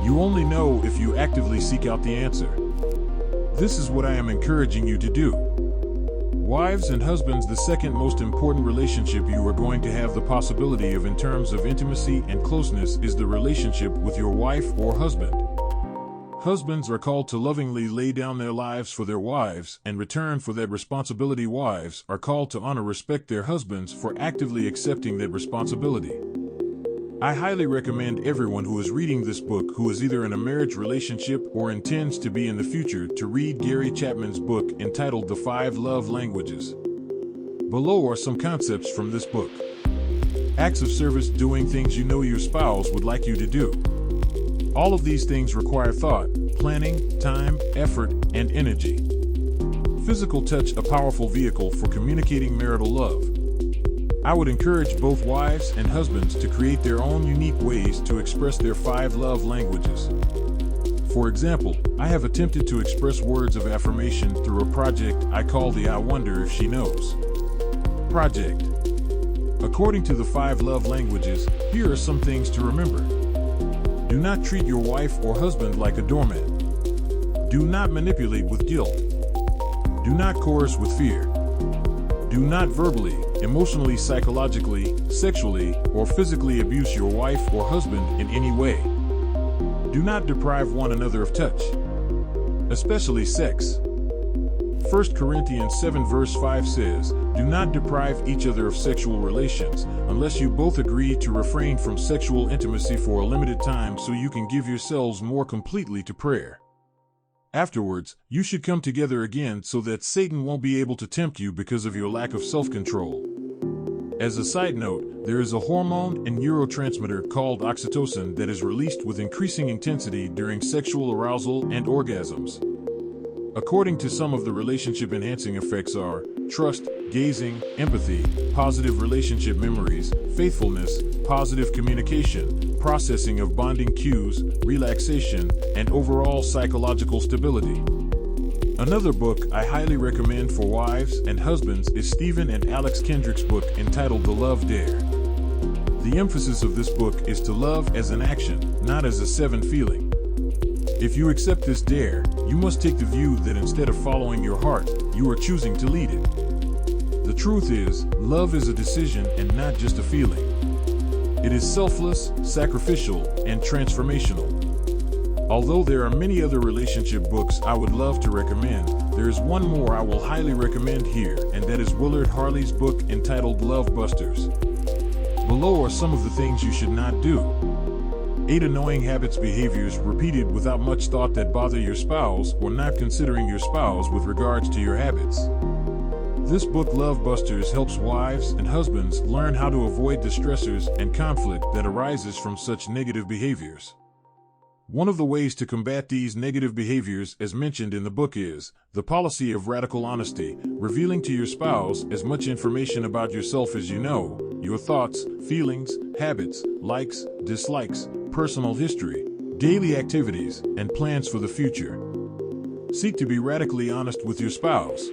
You only know if you actively seek out the answer. This is what I am encouraging you to do. Wives and husbands, the second most important relationship you are going to have the possibility of in terms of intimacy and closeness is the relationship with your wife or husband. Husbands are called to lovingly lay down their lives for their wives, and in return for that responsibility, wives are called to honor, respect their husbands for actively accepting that responsibility. I highly recommend everyone who is reading this book who is either in a marriage relationship or intends to be in the future to read Gary Chapman's book entitled The 5 Love Languages. Below are some concepts from this book. Acts of service, doing things you know your spouse would like you to do. All of these things require thought, planning, time, effort, and energy. Physical touch, a powerful vehicle for communicating marital love. I would encourage both wives and husbands to create their own unique ways to express their 5 love languages. For example, I have attempted to express words of affirmation through a project I call the I Wonder If She Knows project. According to the 5 love languages, here are some things to remember. Do not treat your wife or husband like a doormat. Do not manipulate with guilt. Do not coerce with fear. Do not verbally, emotionally, psychologically, sexually, or physically abuse your wife or husband in any way. Do not deprive one another of touch, especially sex. 1 Corinthians 7 verse 5 says, "Do not deprive each other of sexual relations, unless you both agree to refrain from sexual intimacy for a limited time so you can give yourselves more completely to prayer. Afterwards, you should come together again so that Satan won't be able to tempt you because of your lack of self-control." As a side note, there is a hormone and neurotransmitter called oxytocin that is released with increasing intensity during sexual arousal and orgasms. According to some of the relationship-enhancing effects are trust, gazing, empathy, positive relationship memories, faithfulness, positive communication, processing of bonding cues, relaxation, and overall psychological stability. Another book I highly recommend for wives and husbands is Stephen and Alex Kendrick's book entitled The Love Dare. The emphasis of this book is to love as an action, not as a 7 feeling. If you accept this dare, you must take the view that instead of following your heart, you are choosing to lead it. The truth is, love is a decision and not just a feeling. It is selfless, sacrificial, and transformational. Although there are many other relationship books I would love to recommend, there is one more I will highly recommend here, and that is Willard Harley's book entitled Love Busters. Below are some of the things you should not do. 8 annoying habits, behaviors repeated without much thought that bother your spouse or not considering your spouse with regards to your habits. This book, Love Busters, helps wives and husbands learn how to avoid the stressors and conflict that arises from such negative behaviors. One of the ways to combat these negative behaviors, as mentioned in the book, is the policy of radical honesty, revealing to your spouse as much information about yourself as you know, your thoughts, feelings, habits, likes, dislikes, personal history, daily activities, and plans for the future. Seek to be radically honest with your spouse.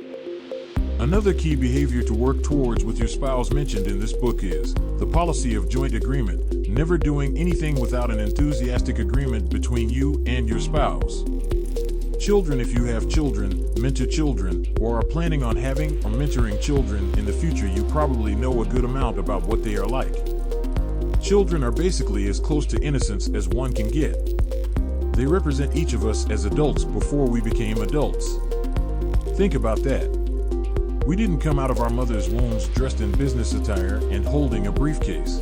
Another key behavior to work towards with your spouse mentioned in this book is the policy of joint agreement, never doing anything without an enthusiastic agreement between you and your spouse. Children, if you have children, mentor children, or are planning on having or mentoring children in the future, you probably know a good amount about what they are like. Children are basically as close to innocence as one can get. They represent each of us as adults before we became adults. Think about that. We didn't come out of our mother's wombs dressed in business attire and holding a briefcase.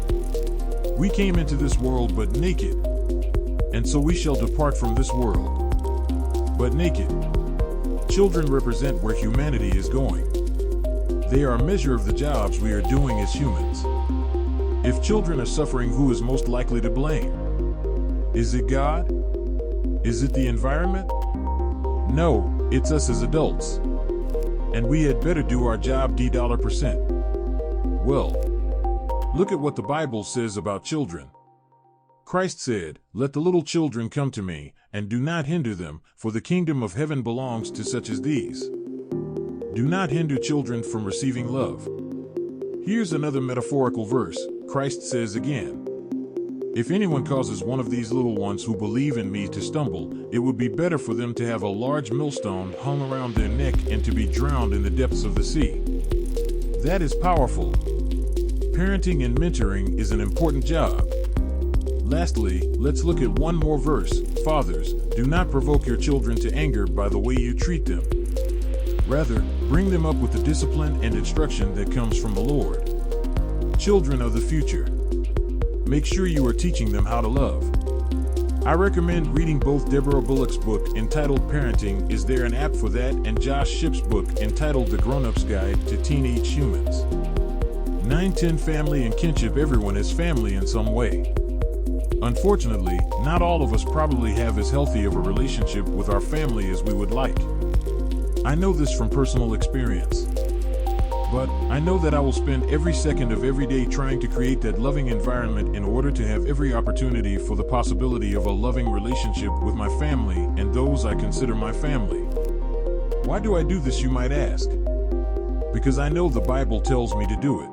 We came into this world but naked, and so we shall depart from this world but naked. Children represent where humanity is going. They are a measure of the jobs we are doing as humans. If children are suffering, who is most likely to blame? Is it God? Is it the environment? No, it's us as adults. And we had better do our job $%. Well, look at what the Bible says about children. Christ said, "Let the little children come to me, and do not hinder them, for the kingdom of heaven belongs to such as these." Do not hinder children from receiving love. Here's another metaphorical verse. Christ says again, "If anyone causes one of these little ones who believe in me to stumble, it would be better for them to have a large millstone hung around their neck and to be drowned in the depths of the sea." That is powerful. Parenting and mentoring is an important job. Lastly, let's look at one more verse. Fathers, do not provoke your children to anger by the way you treat them. Rather, bring them up with the discipline and instruction that comes from the Lord. Children are the future. Make sure you are teaching them how to love. I recommend reading both Deborah Bullock's book entitled Parenting, Is There an App for That? And Josh Shipp's book entitled The Grown-Up's Guide to Teenage Humans. 9-10 Family and kinship. Everyone has family in some way. Unfortunately, not all of us probably have as healthy of a relationship with our family as we would like. I know this from personal experience. But I know that I will spend every second of every day trying to create that loving environment in order to have every opportunity for the possibility of a loving relationship with my family and those I consider my family. Why do I do this, you might ask? Because I know the Bible tells me to do it.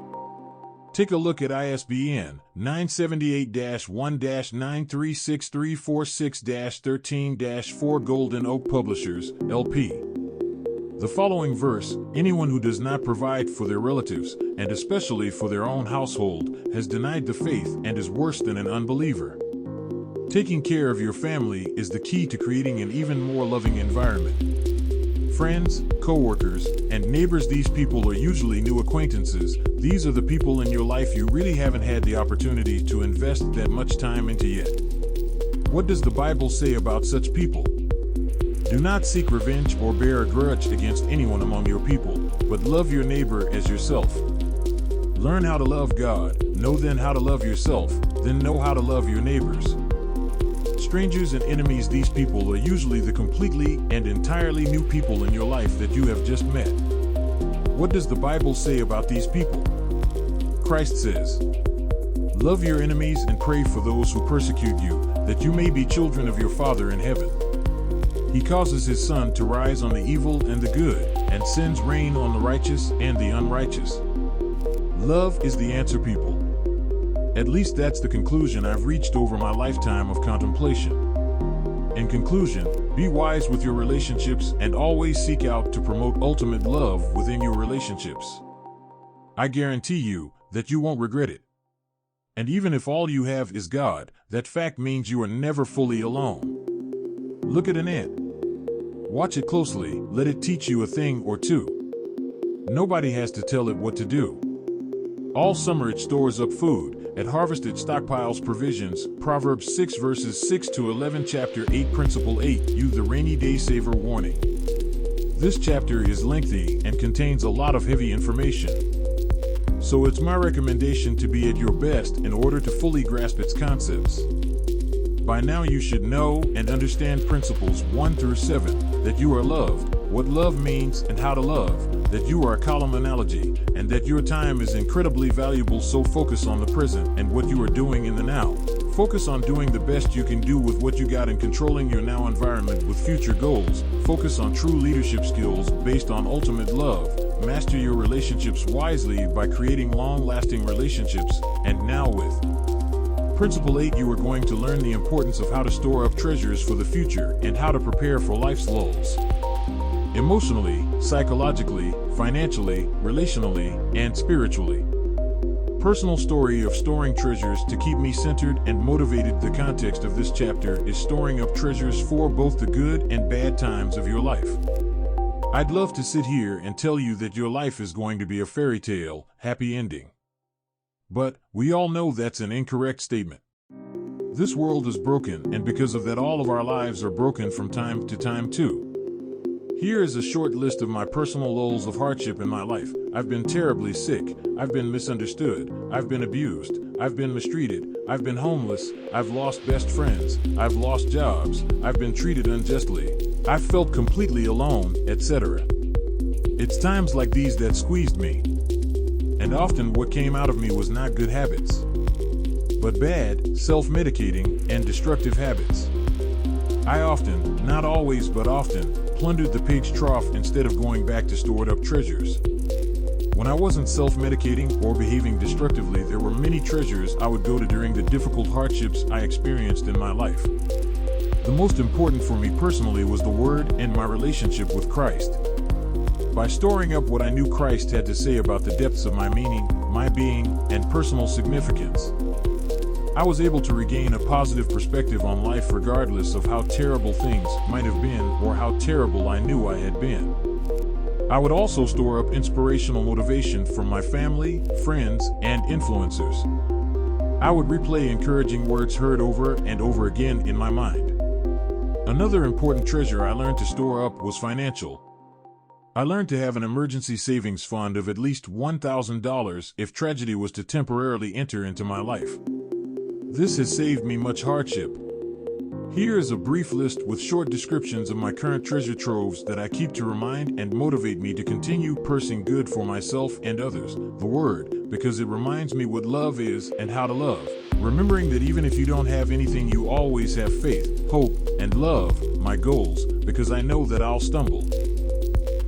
Take a look at ISBN 978-1-9363446-13-4 Golden Oak Publishers, LP. The following verse, anyone who does not provide for their relatives, and especially for their own household, has denied the faith and is worse than an unbeliever. Taking care of your family is the key to creating an even more loving environment. Friends, co-workers, and neighbors, these people are usually new acquaintances. These are the people in your life you really haven't had the opportunity to invest that much time into yet. What does the Bible say about such people? Do not seek revenge or bear a grudge against anyone among your people, but love your neighbor as yourself. Learn how to love God, know then how to love yourself, then know how to love your neighbors. Strangers and enemies, these people are usually the completely and entirely new people in your life that you have just met. What does the Bible say about these people? Christ says, "Love your enemies and pray for those who persecute you, that you may be children of your Father in heaven. He causes his sun to rise on the evil and the good, and sends rain on the righteous and the unrighteous." Love is the answer, people. At least that's the conclusion I've reached over my lifetime of contemplation. In conclusion, be wise with your relationships and always seek out to promote ultimate love within your relationships. I guarantee you that you won't regret it. And even if all you have is God, that fact means you are never fully alone. Look at an ant. Watch it closely, let it teach you a thing or two. Nobody has to tell it what to do. All summer it stores up food. At harvest it stockpiles provisions. Proverbs 6 verses 6 to 11. Chapter 8 Principle 8. Use the rainy day saver warning. This chapter is lengthy and contains a lot of heavy information. So it's my recommendation to be at your best in order to fully grasp its concepts. By now you should know and understand principles 1 through 7, that you are loved, what love means and how to love, that you are a column analogy, and that your time is incredibly valuable, so focus on the present and what you are doing in the now. Focus on doing the best you can do with what you got and controlling your now environment with future goals. Focus on true leadership skills based on ultimate love. Master your relationships wisely by creating long-lasting relationships. And now with Principle 8, you are going to learn the importance of how to store up treasures for the future and how to prepare for life's lulls. Emotionally, psychologically, financially, relationally, and spiritually. Personal story of storing treasures to keep me centered and motivated. The context of this chapter is storing up treasures for both the good and bad times of your life. I'd love to sit here and tell you that your life is going to be a fairy tale, happy ending. But we all know that's an incorrect statement. This world is broken, and because of that all of our lives are broken from time to time too. Here is a short list of my personal lulls of hardship in my life. I've been terribly sick. I've been misunderstood. I've been abused. I've been mistreated. I've been homeless. I've lost best friends. I've lost jobs. I've been treated unjustly. I've felt completely alone, etc. It's times like these that squeezed me. And often what came out of me was not good habits, but bad, self-medicating, and destructive habits. I often, not always but often, plundered the page trough instead of going back to stored up treasures. When I wasn't self-medicating or behaving destructively, there were many treasures I would go to during the difficult hardships I experienced in my life. The most important for me personally was the Word and my relationship with Christ. By storing up what I knew Christ had to say about the depths of my meaning, my being, and personal significance, I was able to regain a positive perspective on life regardless of how terrible things might have been or how terrible I knew I had been. I would also store up inspirational motivation from my family, friends, and influencers. I would replay encouraging words heard over and over again in my mind. Another important treasure I learned to store up was financial. I learned to have an emergency savings fund of at least $1,000 if tragedy was to temporarily enter into my life. This has saved me much hardship. Here is a brief list with short descriptions of my current treasure troves that I keep to remind and motivate me to continue pursuing good for myself and others. The Word, because it reminds me what love is and how to love. Remembering that even if you don't have anything, you always have faith, hope, and love. My goals, because I know that I'll stumble.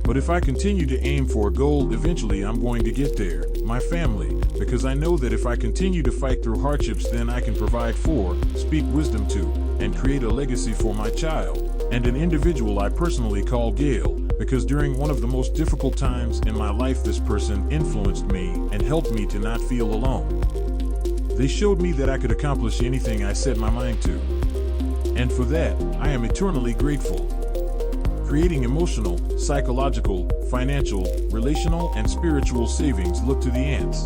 But if I continue to aim for a goal, eventually I'm going to get there. My family, because I know that if I continue to fight through hardships, then I can provide for, speak wisdom to, and create a legacy for my child. And an individual I personally call Gail, because during one of the most difficult times in my life, this person influenced me and helped me to not feel alone. They showed me that I could accomplish anything I set my mind to. And for that, I am eternally grateful. Creating emotional, psychological, financial, relational, and spiritual savings. Look to the ants.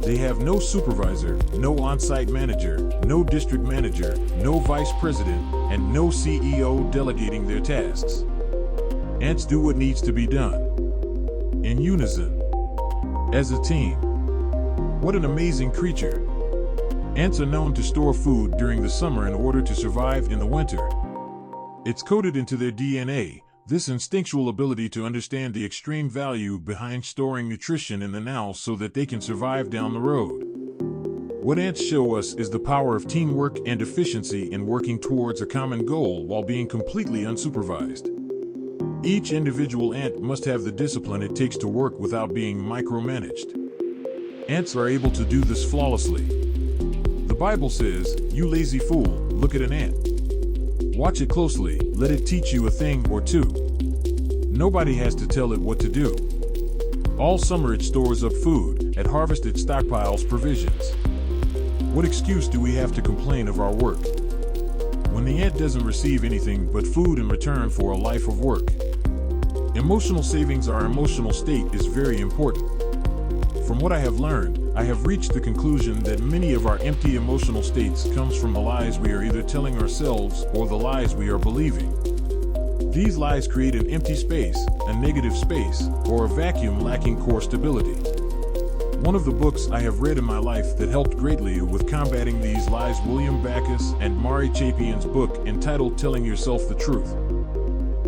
They have no supervisor, no on-site manager, no district manager, no vice president, and no CEO delegating their tasks. Ants do what needs to be done. In unison. As a team. What an amazing creature. Ants are known to store food during the summer in order to survive in the winter. It's coded into their DNA, this instinctual ability to understand the extreme value behind storing nutrition in the now so that they can survive down the road. What ants show us is the power of teamwork and efficiency in working towards a common goal while being completely unsupervised. Each individual ant must have the discipline it takes to work without being micromanaged. Ants are able to do this flawlessly. The Bible says, "You lazy fool, look at an ant. Watch it closely, let it teach you a thing or two." Nobody has to tell it what to do. All summer it stores up food, at harvest it stockpiles provisions. What excuse do we have to complain of our work? When the ant doesn't receive anything but food in return for a life of work. Emotional savings. Our emotional state is very important. From what I have learned, I have reached the conclusion that many of our empty emotional states comes from the lies we are either telling ourselves or the lies we are believing. These lies create an empty space, a negative space, or a vacuum lacking core stability. One of the books I have read in my life that helped greatly with combating these lies, William Backus and Mari Chapian's book entitled Telling Yourself the Truth.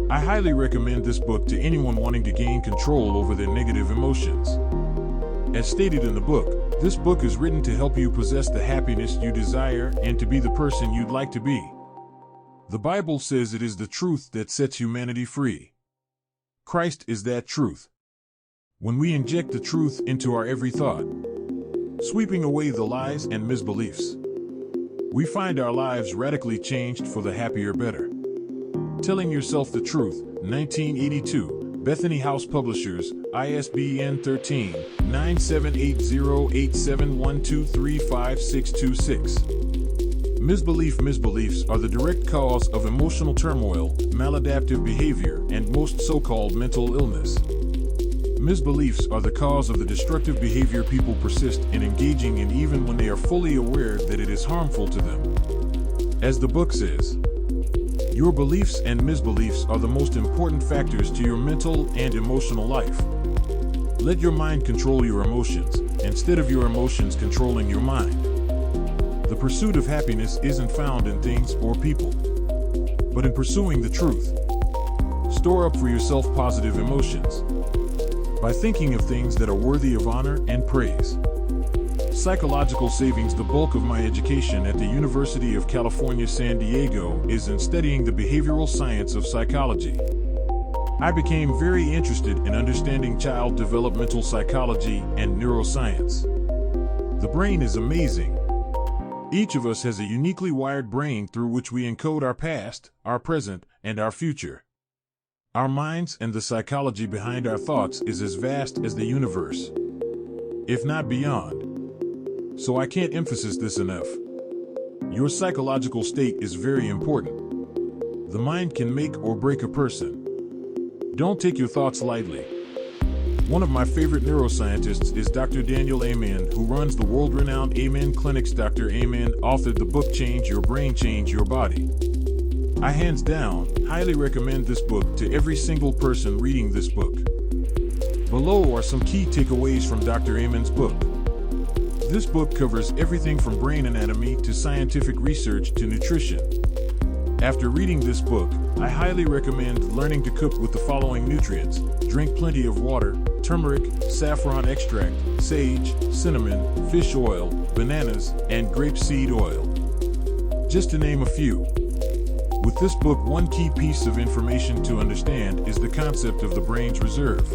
I highly recommend this book to anyone wanting to gain control over their negative emotions. As stated in the book, This book is written to help you possess the happiness you desire and to be the person you'd like to be. The Bible says it is the truth that sets humanity free. Christ is that truth. When we inject the truth into our every thought, sweeping away the lies and misbeliefs, we find our lives radically changed for the happier, better. Telling Yourself the Truth, 1982, Bethany House Publishers, ISBN 13-9780871235626. Misbeliefs are the direct cause of emotional turmoil, maladaptive behavior, and most so-called mental illness. Misbeliefs are the cause of the destructive behavior people persist in engaging in even when they are fully aware that it is harmful to them. As the book says, your beliefs and misbeliefs are the most important factors to your mental and emotional life. Let your mind control your emotions, instead of your emotions controlling your mind. The pursuit of happiness isn't found in things or people, but in pursuing the truth. Store up for yourself positive emotions by thinking of things that are worthy of honor and praise. Psychological savings. The bulk of my education at the University of California, San Diego is in studying the behavioral science of psychology. I became very interested in understanding child developmental psychology and neuroscience. The brain is amazing. Each of us has a uniquely wired brain through which we encode our past, our present, and our future. Our minds and the psychology behind our thoughts is as vast as the universe, if not beyond. So I can't emphasize this enough. Your psychological state is very important. The mind can make or break a person. Don't take your thoughts lightly. One of my favorite neuroscientists is Dr. Daniel Amen, who runs the world-renowned Amen Clinics. Dr. Amen authored the book Change Your Brain, Change Your Body. I hands down highly recommend this book to every single person reading this book. Below are some key takeaways from Dr. Amen's book. This book covers everything from brain anatomy to scientific research to nutrition. After reading this book, I highly recommend learning to cook with the following nutrients. Drink plenty of water, turmeric, saffron extract, sage, cinnamon, fish oil, bananas, and grapeseed oil. Just to name a few. With this book, one key piece of information to understand is the concept of the brain's reserve.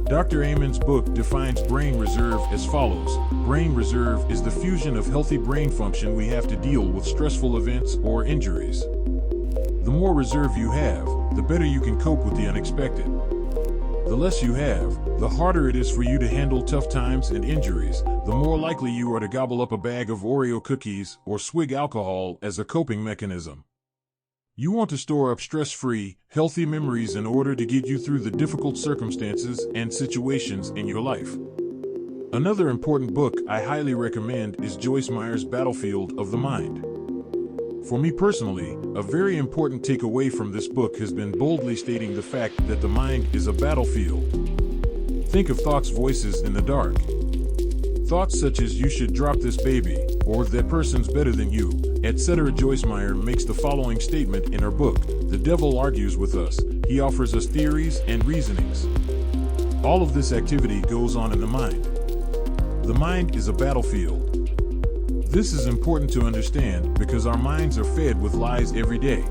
Dr. Amen's book defines brain reserve as follows. Brain reserve is the fusion of healthy brain function we have to deal with stressful events or injuries. The more reserve you have, the better you can cope with the unexpected. The less you have, the harder it is for you to handle tough times and injuries, the more likely you are to gobble up a bag of Oreo cookies or swig alcohol as a coping mechanism. You want to store up stress-free, healthy memories in order to get you through the difficult circumstances and situations in your life. Another important book I highly recommend is Joyce Meyer's Battlefield of the Mind. For me personally, a very important takeaway from this book has been boldly stating the fact that the mind is a battlefield. Think of thoughts, voices in the dark. Thoughts such as "you should drop this baby," or "that person's better than you," etc. Joyce Meyer makes the following statement in her book, "The Devil Argues with Us." He offers us theories and reasonings. All of this activity goes on in the mind. The mind is a battlefield. This is important to understand because our minds are fed with lies every day.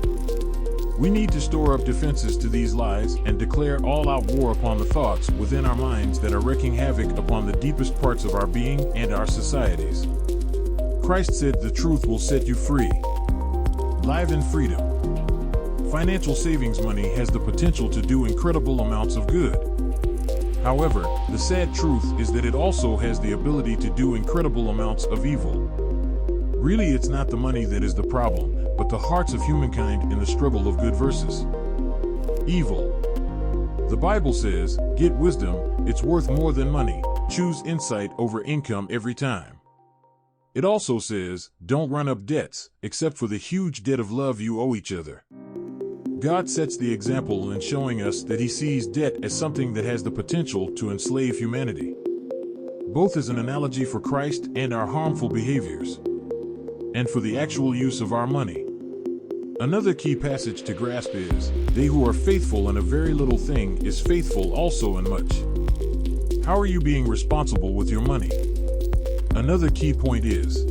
We need to store up defenses to these lies and declare all-out war upon the thoughts within our minds that are wreaking havoc upon the deepest parts of our being and our societies. Christ said the truth will set you free. Live in freedom. Financial savings money has the potential to do incredible amounts of good. However, the sad truth is that it also has the ability to do incredible amounts of evil. Really, it's not the money that is the problem, but the hearts of humankind in the struggle of good versus evil. The Bible says, "Get wisdom, it's worth more than money. Choose insight over income every time." It also says, "Don't run up debts, except for the huge debt of love you owe each other." God sets the example in showing us that He sees debt as something that has the potential to enslave humanity, both as an analogy for Christ and our harmful behaviors, and for the actual use of our money. Another key passage to grasp is, "They who are faithful in a very little thing is faithful also in much." How are you being responsible with your money? Another key point is,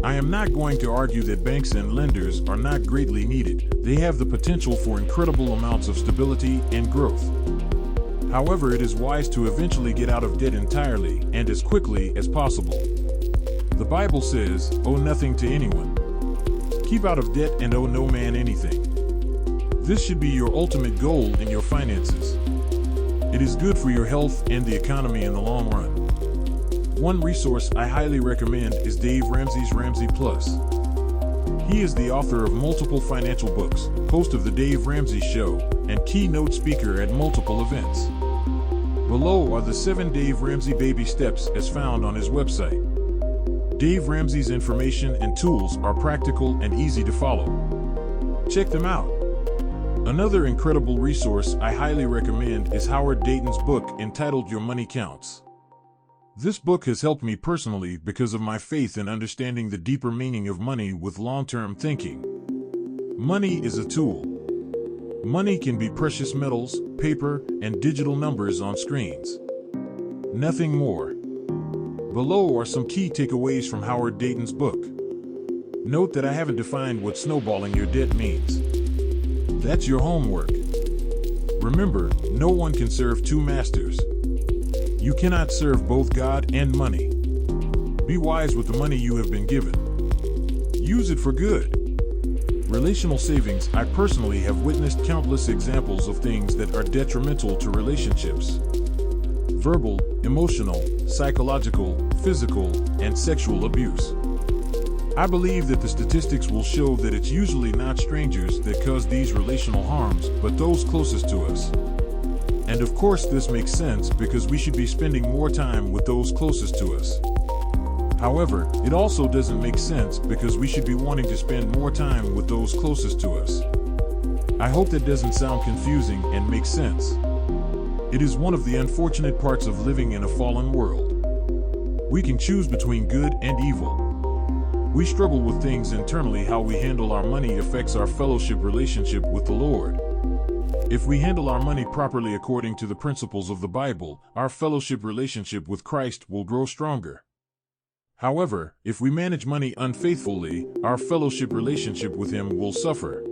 I am not going to argue that banks and lenders are not greatly needed. They have the potential for incredible amounts of stability and growth. However, it is wise to eventually get out of debt entirely and as quickly as possible. The Bible says, "Owe nothing to anyone. Keep out of debt and owe no man anything." This should be your ultimate goal in your finances. It is good for your health and the economy in the long run. One resource I highly recommend is Dave Ramsey's Ramsey Plus. He is the author of multiple financial books, host of The Dave Ramsey Show, and keynote speaker at multiple events. Below are the 7 Dave Ramsey baby steps as found on his website. Dave Ramsey's information and tools are practical and easy to follow. Check them out. Another incredible resource I highly recommend is Howard Dayton's book entitled Your Money Counts. This book has helped me personally because of my faith in understanding the deeper meaning of money with long-term thinking. Money is a tool. Money can be precious metals, paper, and digital numbers on screens. Nothing more. Below are some key takeaways from Howard Dayton's book. Note that I haven't defined what snowballing your debt means. That's your homework. Remember, no one can serve 2 masters. You cannot serve both God and money. Be wise with the money you have been given. Use it for good. Relational savings. I personally have witnessed countless examples of things that are detrimental to relationships. Verbal, emotional, psychological, physical, and sexual abuse. I believe that the statistics will show that it's usually not strangers that cause these relational harms, but those closest to us. And of course this makes sense because we should be spending more time with those closest to us. However, it also doesn't make sense because we should be wanting to spend more time with those closest to us. I hope that doesn't sound confusing and makes sense. It is one of the unfortunate parts of living in a fallen world. We can choose between good and evil. We struggle with things internally. How we handle our money affects our fellowship relationship with the Lord. If we handle our money properly according to the principles of the Bible, our fellowship relationship with Christ will grow stronger. However, if we manage money unfaithfully, our fellowship relationship with Him will suffer.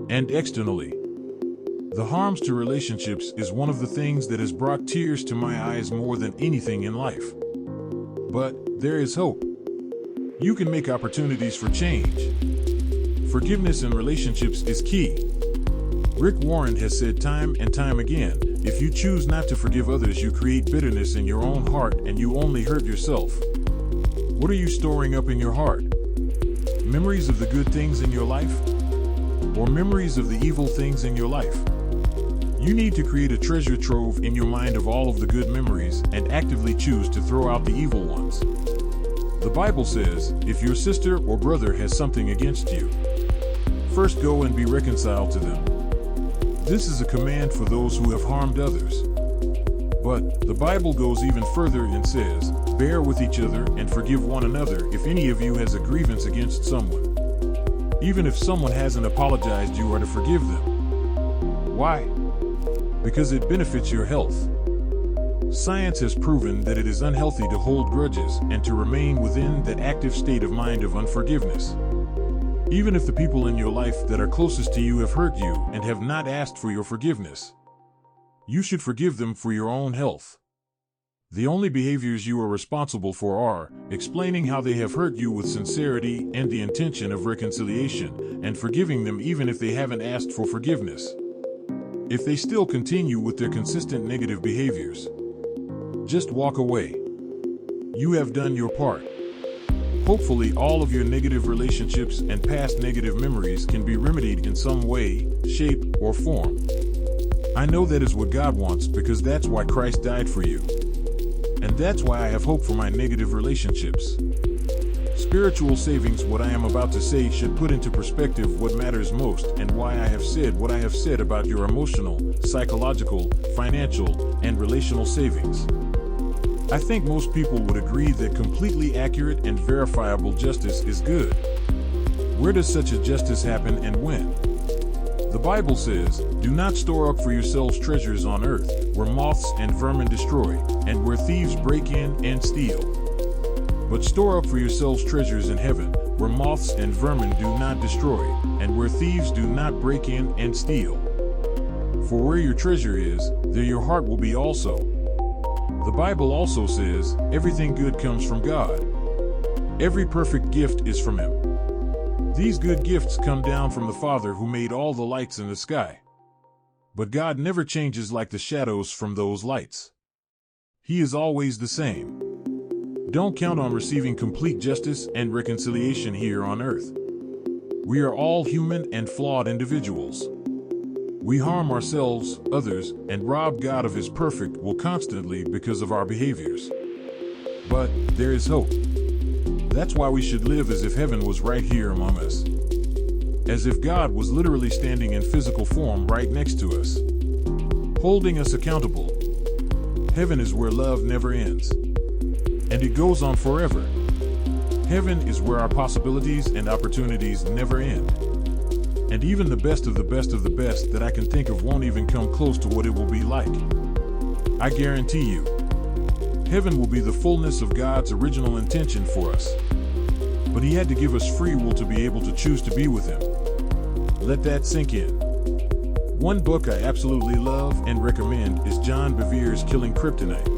And externally, the harms to relationships is one of the things that has brought tears to my eyes more than anything in life. But there is hope. You can make opportunities for change. Forgiveness in relationships is key. Rick Warren has said time and time again, if you choose not to forgive others, you create bitterness in your own heart and you only hurt yourself. What are you storing up in your heart? Memories of the good things in your life? Or memories of the evil things in your life? You need to create a treasure trove in your mind of all of the good memories and actively choose to throw out the evil ones. The Bible says, if your sister or brother has something against you, first go and be reconciled to them. This is a command for those who have harmed others. But the Bible goes even further and says, bear with each other and forgive one another if any of you has a grievance against someone. Even if someone hasn't apologized, you are to forgive them. Why? Because it benefits your health. Science has proven that it is unhealthy to hold grudges and to remain within that active state of mind of unforgiveness. Even if the people in your life that are closest to you have hurt you and have not asked for your forgiveness, you should forgive them for your own health. The only behaviors you are responsible for are explaining how they have hurt you with sincerity and the intention of reconciliation, and forgiving them even if they haven't asked for forgiveness. If they still continue with their consistent negative behaviors, just walk away. You have done your part. Hopefully, all of your negative relationships and past negative memories can be remedied in some way, shape, or form. I know that is what God wants because that's why Christ died for you. And that's why I have hope for my negative relationships. Spiritual savings. What I am about to say should put into perspective what matters most and why I have said what I have said about your emotional, psychological, financial, and relational savings. I think most people would agree that completely accurate and verifiable justice is good. Where does such a justice happen and when? The Bible says, do not store up for yourselves treasures on earth, where moths and vermin destroy, and where thieves break in and steal. But store up for yourselves treasures in heaven, where moths and vermin do not destroy, and where thieves do not break in and steal. For where your treasure is, there your heart will be also. The Bible also says, everything good comes from God. Every perfect gift is from Him. These good gifts come down from the Father who made all the lights in the sky. But God never changes like the shadows from those lights. He is always the same. Don't count on receiving complete justice and reconciliation here on earth. We are all human and flawed individuals. We harm ourselves, others, and rob God of His perfect will constantly because of our behaviors. But there is hope. That's why we should live as if heaven was right here among us. As if God was literally standing in physical form right next to us, holding us accountable. Heaven is where love never ends. And it goes on forever. Heaven is where our possibilities and opportunities never end. And even the best of the best of the best that I can think of won't even come close to what it will be like. I guarantee you, heaven will be the fullness of God's original intention for us. But He had to give us free will to be able to choose to be with Him. Let that sink in. One book I absolutely love and recommend is John Bevere's Killing Kryptonite.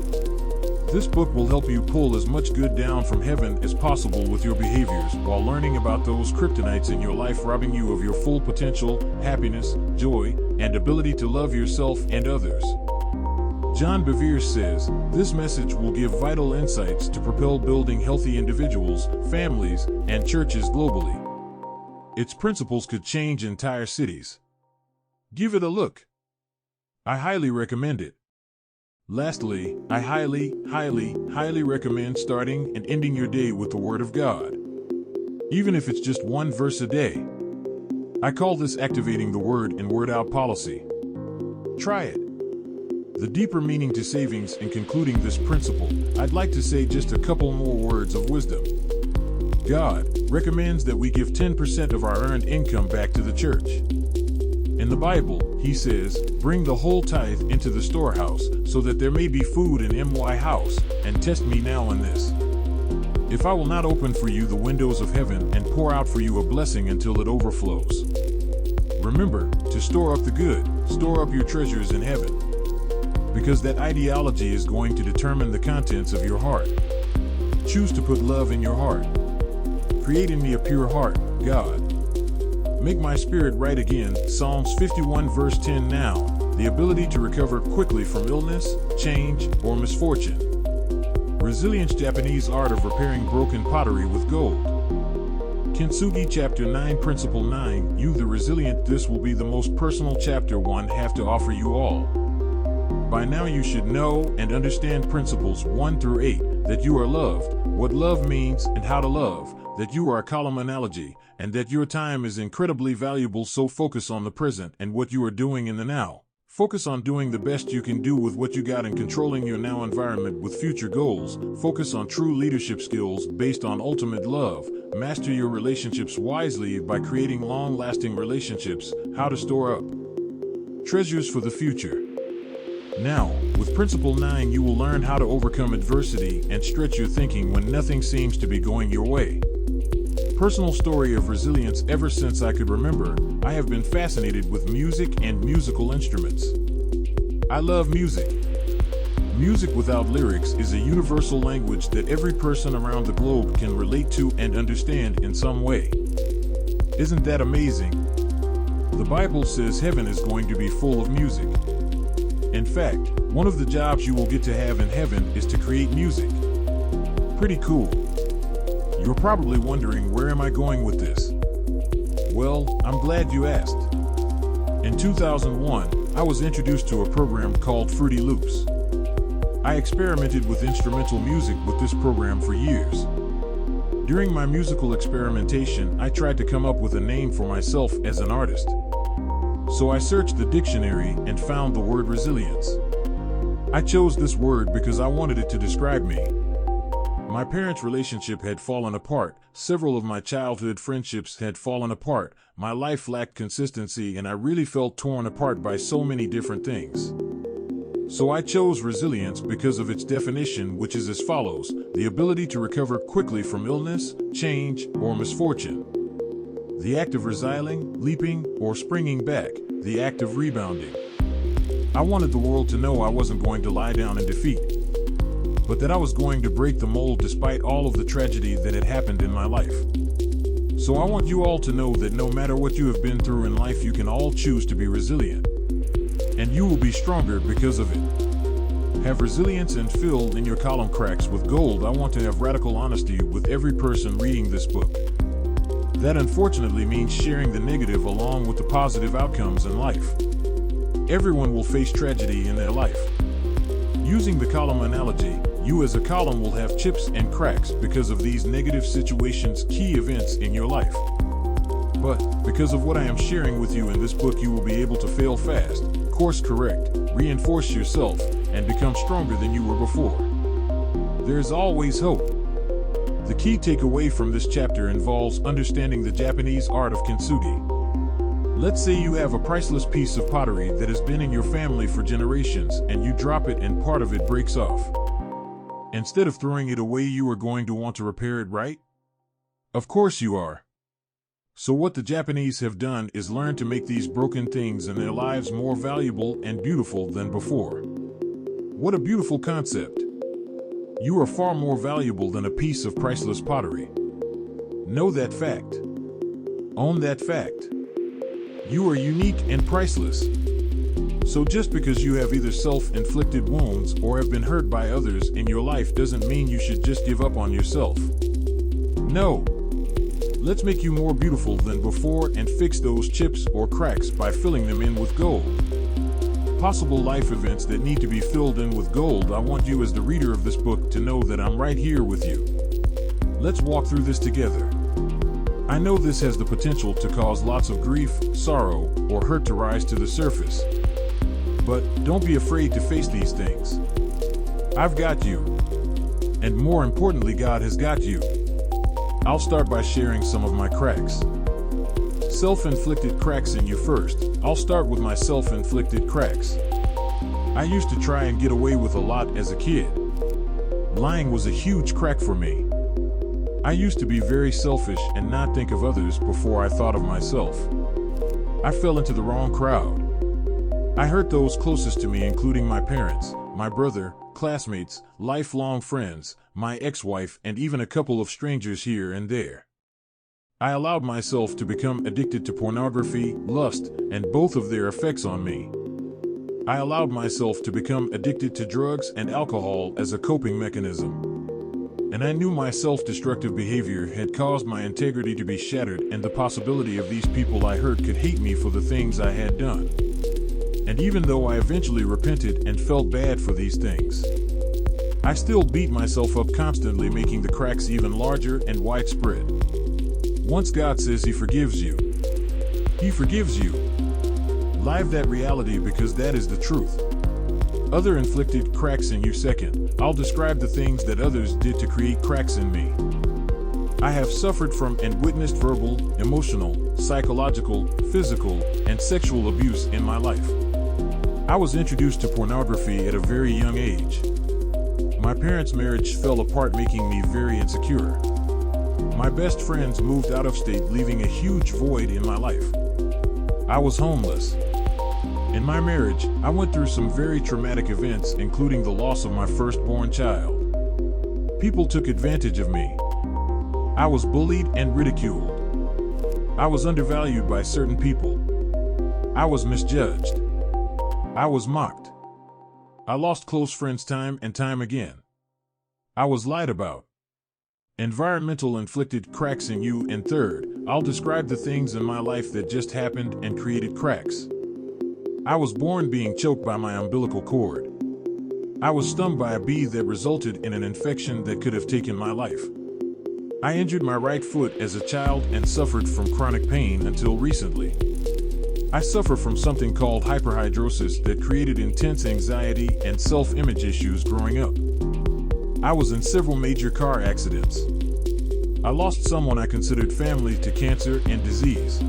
This book will help you pull as much good down from heaven as possible with your behaviors while learning about those kryptonites in your life robbing you of your full potential, happiness, joy, and ability to love yourself and others. John Bevere says, this message will give vital insights to propel building healthy individuals, families, and churches globally. Its principles could change entire cities. Give it a look. I highly recommend it. Lastly, I highly recommend starting and ending your day with the Word of God. Even if it's just one verse a day. I call this activating the Word in Word Out policy. Try it. The deeper meaning to savings in concluding this principle, I'd like to say just a couple more words of wisdom. God recommends that we give 10% of our earned income back to the church. In the Bible, He says, bring the whole tithe into the storehouse, so that there may be food in my house, and test me now in this. If I will not open for you the windows of heaven and pour out for you a blessing until it overflows. Remember, to store up the good, store up your treasures in heaven. Because that ideology is going to determine the contents of your heart. Choose to put love in your heart. Create in me a pure heart, God. Make my spirit right again, Psalms 51 verse 10. Now, the ability to recover quickly from illness, change, or misfortune. Resilience, Japanese art of repairing broken pottery with gold. Kintsugi Chapter 9 Principle 9, You the Resilient. This will be the most personal chapter one have to offer you all. By now you should know and understand principles 1 through 8, that you are loved, what love means and how to love, that you are a column analogy, and that your time is incredibly valuable, so focus on the present and what you are doing in the now. Focus on doing the best you can do with what you got and controlling your now environment with future goals. Focus on true leadership skills based on ultimate love. Master your relationships wisely by creating long-lasting relationships. How to store up treasures for the future. Now, with Principle 9, you will learn how to overcome adversity and stretch your thinking when nothing seems to be going your way. Personal story of resilience. Ever since I could remember, I have been fascinated with music and musical instruments. I love music. Music without lyrics is a universal language that every person around the globe can relate to and understand in some way. Isn't that amazing? The Bible says heaven is going to be full of music. In fact, one of the jobs you will get to have in heaven is to create music. Pretty cool. You're probably wondering, where am I going with this? Well, I'm glad you asked. In 2001, I was introduced to a program called Fruity Loops. I experimented with instrumental music with this program for years. During my musical experimentation, I tried to come up with a name for myself as an artist. So I searched the dictionary and found the word resilience. I chose this word because I wanted it to describe me. My parents' relationship had fallen apart, several of my childhood friendships had fallen apart, my life lacked consistency, and I really felt torn apart by so many different things. So I chose resilience because of its definition, which is as follows: the ability to recover quickly from illness, change, or misfortune. The act of resilient, leaping, or springing back, the act of rebounding. I wanted the world to know I wasn't going to lie down in defeat, but that I was going to break the mold despite all of the tragedy that had happened in my life. So I want you all to know that no matter what you have been through in life, you can all choose to be resilient. And you will be stronger because of it. Have resilience and fill in your column cracks with gold. I want to have radical honesty with every person reading this book. That unfortunately means sharing the negative along with the positive outcomes in life. Everyone will face tragedy in their life. Using the column analogy, you as a column will have chips and cracks because of these negative situations, key events in your life. But because of what I am sharing with you in this book, you will be able to fail fast, course correct, reinforce yourself, and become stronger than you were before. There's always hope. The key takeaway from this chapter involves understanding the Japanese art of kintsugi. Let's say you have a priceless piece of pottery that has been in your family for generations, and you drop it and part of it breaks off. Instead of throwing it away, you are going to want to repair it, right? Of course you are. So what the Japanese have done is learn to make these broken things in their lives more valuable and beautiful than before. What a beautiful concept. You are far more valuable than a piece of priceless pottery. Know that fact. Own that fact. You are unique and priceless. So just because you have either self-inflicted wounds or have been hurt by others in your life doesn't mean you should just give up on yourself. No. Let's make you more beautiful than before and fix those chips or cracks by filling them in with gold. Possible life events that need to be filled in with gold. I want you as the reader of this book to know that I'm right here with you. Let's walk through this together. I know this has the potential to cause lots of grief, sorrow, or hurt to rise to the surface. But don't be afraid to face these things. I've got you. And more importantly, God has got you. I'll start by sharing some of my cracks. Self-inflicted cracks in you first. I'll start with my self-inflicted cracks. I used to try and get away with a lot as a kid. Lying was a huge crack for me. I used to be very selfish and not think of others before I thought of myself. I fell into the wrong crowd. I hurt those closest to me, including my parents, my brother, classmates, lifelong friends, my ex-wife, and even a couple of strangers here and there. I allowed myself to become addicted to pornography, lust, and both of their effects on me. I allowed myself to become addicted to drugs and alcohol as a coping mechanism. And I knew my self-destructive behavior had caused my integrity to be shattered, and the possibility of these people I hurt could hate me for the things I had done. And even though I eventually repented and felt bad for these things, I still beat myself up constantly, making the cracks even larger and widespread. Once God says He forgives you, He forgives you. Live that reality, because that is the truth. Other inflicted cracks in you second. I'll describe the things that others did to create cracks in me. I have suffered from and witnessed verbal, emotional, psychological, physical, and sexual abuse in my life. I was introduced to pornography at a very young age. My parents' marriage fell apart, making me very insecure. My best friends moved out of state, leaving a huge void in my life. I was homeless. In my marriage, I went through some very traumatic events, including the loss of my firstborn child. People took advantage of me. I was bullied and ridiculed. I was undervalued by certain people. I was misjudged. I was mocked. I lost close friends time and time again. I was lied about. Environmental inflicted cracks in you. And third, I'll describe the things in my life that just happened and created cracks. I was born being choked by my umbilical cord. I was stung by a bee that resulted in an infection that could have taken my life. I injured my right foot as a child and suffered from chronic pain until recently. I suffer from something called hyperhidrosis that created intense anxiety and self-image issues growing up. I was in several major car accidents. I lost someone I considered family to cancer and disease.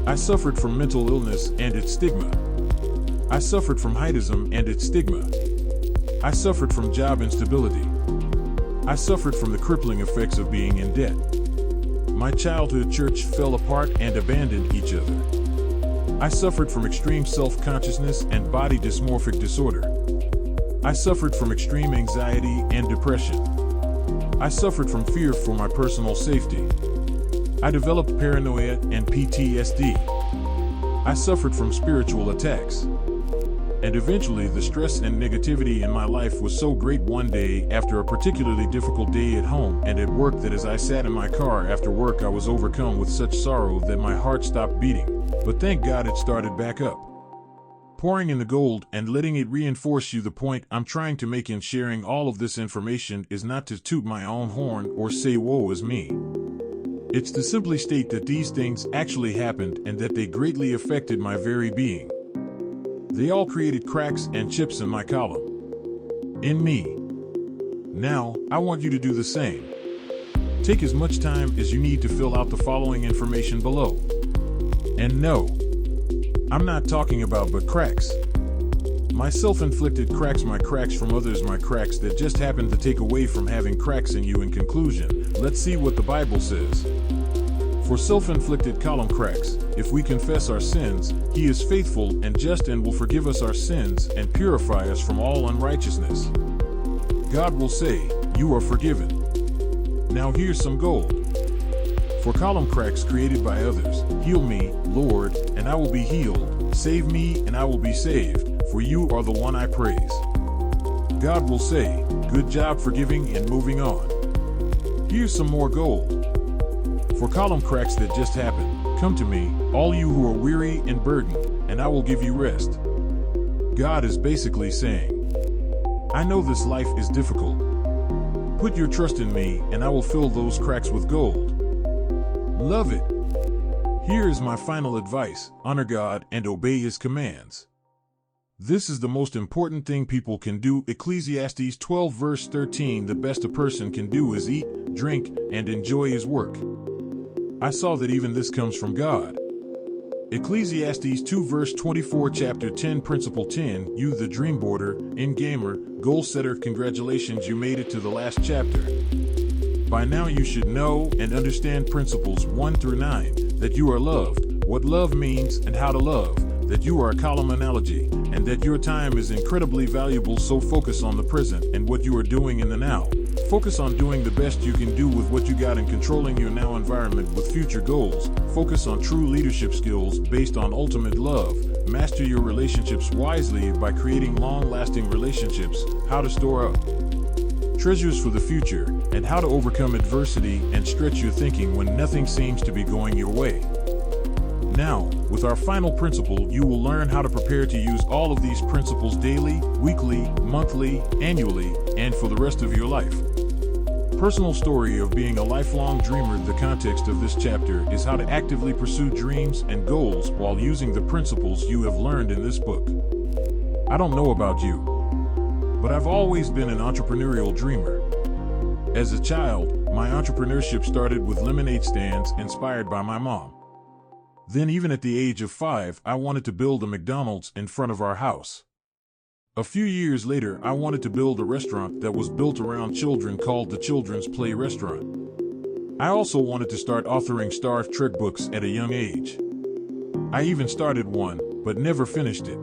I suffered from mental illness and its stigma. I suffered from heightism and its stigma. I suffered from job instability. I suffered from the crippling effects of being in debt. My childhood church fell apart and abandoned each other. I suffered from extreme self-consciousness and body dysmorphic disorder. I suffered from extreme anxiety and depression. I suffered from fear for my personal safety. I developed paranoia and PTSD. I suffered from spiritual attacks. And eventually, the stress and negativity in my life was so great one day after a particularly difficult day at home and at work that as I sat in my car after work, I was overcome with such sorrow that my heart stopped beating. But thank God it started back up. Pouring in the gold and letting it reinforce you. The point I'm trying to make in sharing all of this information is not to toot my own horn or say woe is me. It's to simply state that these things actually happened and that they greatly affected my very being. They all created cracks and chips in my column. In me. Now, I want you to do the same. Take as much time as you need to fill out the following information below. And no, I'm not talking about but cracks. My self-inflicted cracks, my cracks from others, my cracks that just happen to take away from having cracks in you. In conclusion, let's see what the Bible says. For self-inflicted column cracks, if we confess our sins, He is faithful and just and will forgive us our sins and purify us from all unrighteousness. God will say, "You are forgiven." Now here's some gold. For column cracks created by others, heal me, Lord, and I will be healed. Save me, and I will be saved, for you are the one I praise. God will say, "Good job forgiving and moving on." Here's some more gold. For column cracks that just happen, come to me, all you who are weary and burdened, and I will give you rest. God is basically saying, I know this life is difficult. Put your trust in me, and I will fill those cracks with gold. Love it. Here is my final advice: honor God and obey His commands. This is the most important thing people can do. Ecclesiastes 12 verse 13. The best a person can do is eat, drink, and enjoy his work. I saw that even this comes from God. Ecclesiastes 2 verse 24. Chapter 10 Principle 10. You the dream boarder, in-gamer, goal setter, congratulations, you made it to the last chapter. By now you should know and understand principles 1 through 9, that you are loved, what love means and how to love, that you are a column analogy, and that your time is incredibly valuable. So focus on the present and what you are doing in the now. Focus on doing the best you can do with what you got and controlling your now environment with future goals. Focus on true leadership skills based on ultimate love. Master your relationships wisely by creating long-lasting relationships. How to store up treasures for the future, and how to overcome adversity and stretch your thinking when nothing seems to be going your way. Now, with our final principle, you will learn how to prepare to use all of these principles daily, weekly, monthly, annually, and for the rest of your life. Personal story of being a lifelong dreamer. The context of this chapter is how to actively pursue dreams and goals while using the principles you have learned in this book. I don't know about you, but I've always been an entrepreneurial dreamer. As a child, my entrepreneurship started with lemonade stands inspired by my mom. Then, even at the age of 5, I wanted to build a McDonald's in front of our house. A few years later, I wanted to build a restaurant that was built around children called the Children's Play Restaurant. I also wanted to start authoring Star Trek books at a young age. I even started one, but never finished it.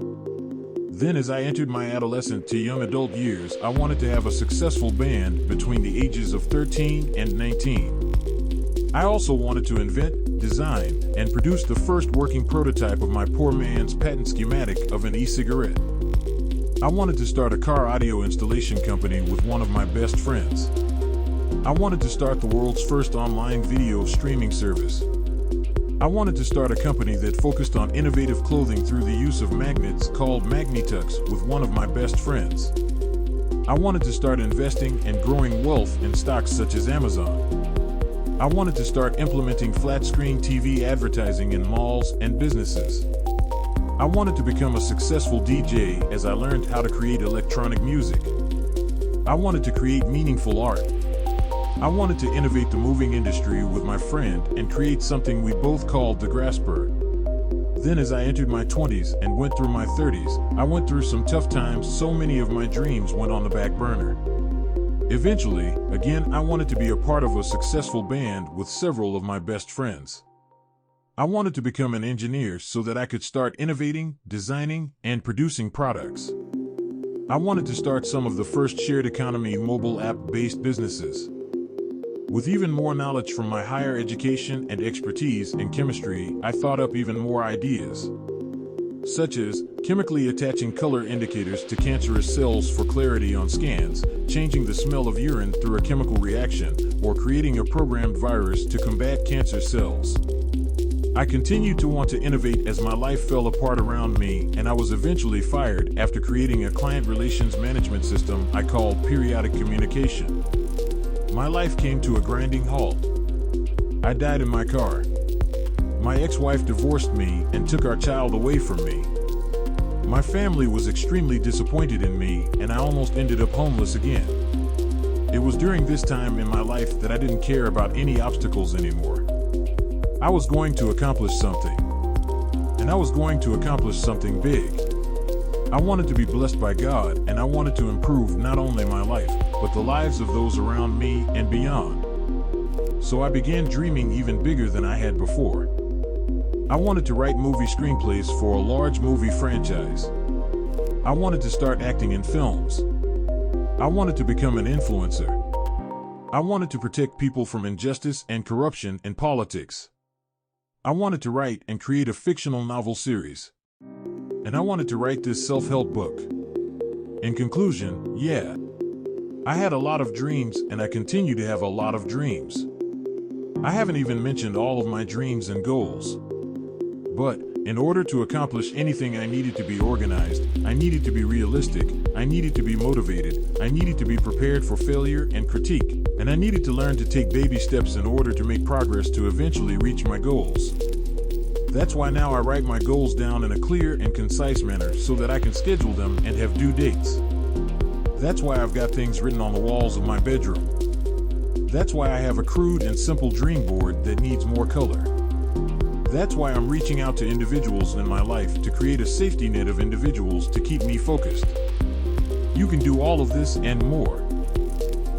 Then, as I entered my adolescent to young adult years, I wanted to have a successful band between the ages of 13 and 19. I also wanted to invent, design, and produce the first working prototype of my poor man's patent schematic of an e-cigarette. I wanted to start a car audio installation company with one of my best friends. I wanted to start the world's first online video streaming service. I wanted to start a company that focused on innovative clothing through the use of magnets called Magnitux with one of my best friends. I wanted to start investing and growing wealth in stocks such as Amazon. I wanted to start implementing flat-screen TV advertising in malls and businesses. I wanted to become a successful DJ as I learned how to create electronic music. I wanted to create meaningful art. I wanted to innovate the moving industry with my friend and create something we both called the Grasper. Then as I entered my 20s and went through my 30s, I went through some tough times, so many of my dreams went on the back burner. Eventually, again, I wanted to be a part of a successful band with several of my best friends. I wanted to become an engineer so that I could start innovating, designing, and producing products. I wanted to start some of the first shared economy mobile app-based businesses. With even more knowledge from my higher education and expertise in chemistry, I thought up even more ideas, such as chemically attaching color indicators to cancerous cells for clarity on scans, changing the smell of urine through a chemical reaction, or creating a programmed virus to combat cancer cells. I continued to want to innovate as my life fell apart around me, and I was eventually fired after creating a client relations management system I called periodic communication. My life came to a grinding halt. I died in my car. My ex-wife divorced me and took our child away from me. My family was extremely disappointed in me, and I almost ended up homeless again. It was during this time in my life that I didn't care about any obstacles anymore. I was going to accomplish something. And I was going to accomplish something big. I wanted to be blessed by God, and I wanted to improve not only my life, but the lives of those around me and beyond. So I began dreaming even bigger than I had before. I wanted to write movie screenplays for a large movie franchise. I wanted to start acting in films. I wanted to become an influencer. I wanted to protect people from injustice and corruption in politics. I wanted to write and create a fictional novel series. And I wanted to write this self-help book. In conclusion, yeah, I had a lot of dreams, and I continue to have a lot of dreams. I haven't even mentioned all of my dreams and goals. But in order to accomplish anything, I needed to be organized, I needed to be realistic, I needed to be motivated, I needed to be prepared for failure and critique, and I needed to learn to take baby steps in order to make progress to eventually reach my goals. That's why now I write my goals down in a clear and concise manner so that I can schedule them and have due dates. That's why I've got things written on the walls of my bedroom. That's why I have a crude and simple dream board that needs more color. That's why I'm reaching out to individuals in my life to create a safety net of individuals to keep me focused. You can do all of this and more.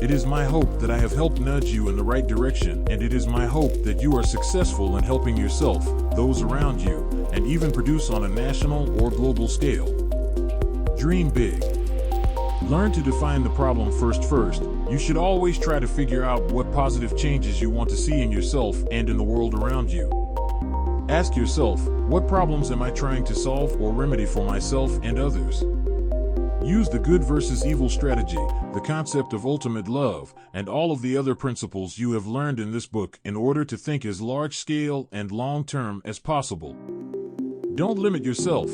It is my hope that I have helped nudge you in the right direction, and it is my hope that you are successful in helping yourself, those around you, and even produce on a national or global scale. Dream big. Learn to define the problem first. You should always try to figure out what positive changes you want to see in yourself and in the world around you. Ask yourself, what problems am I trying to solve or remedy for myself and others? Use the good versus evil strategy, the concept of ultimate love, and all of the other principles you have learned in this book in order to think as large-scale and long-term as possible. Don't limit yourself.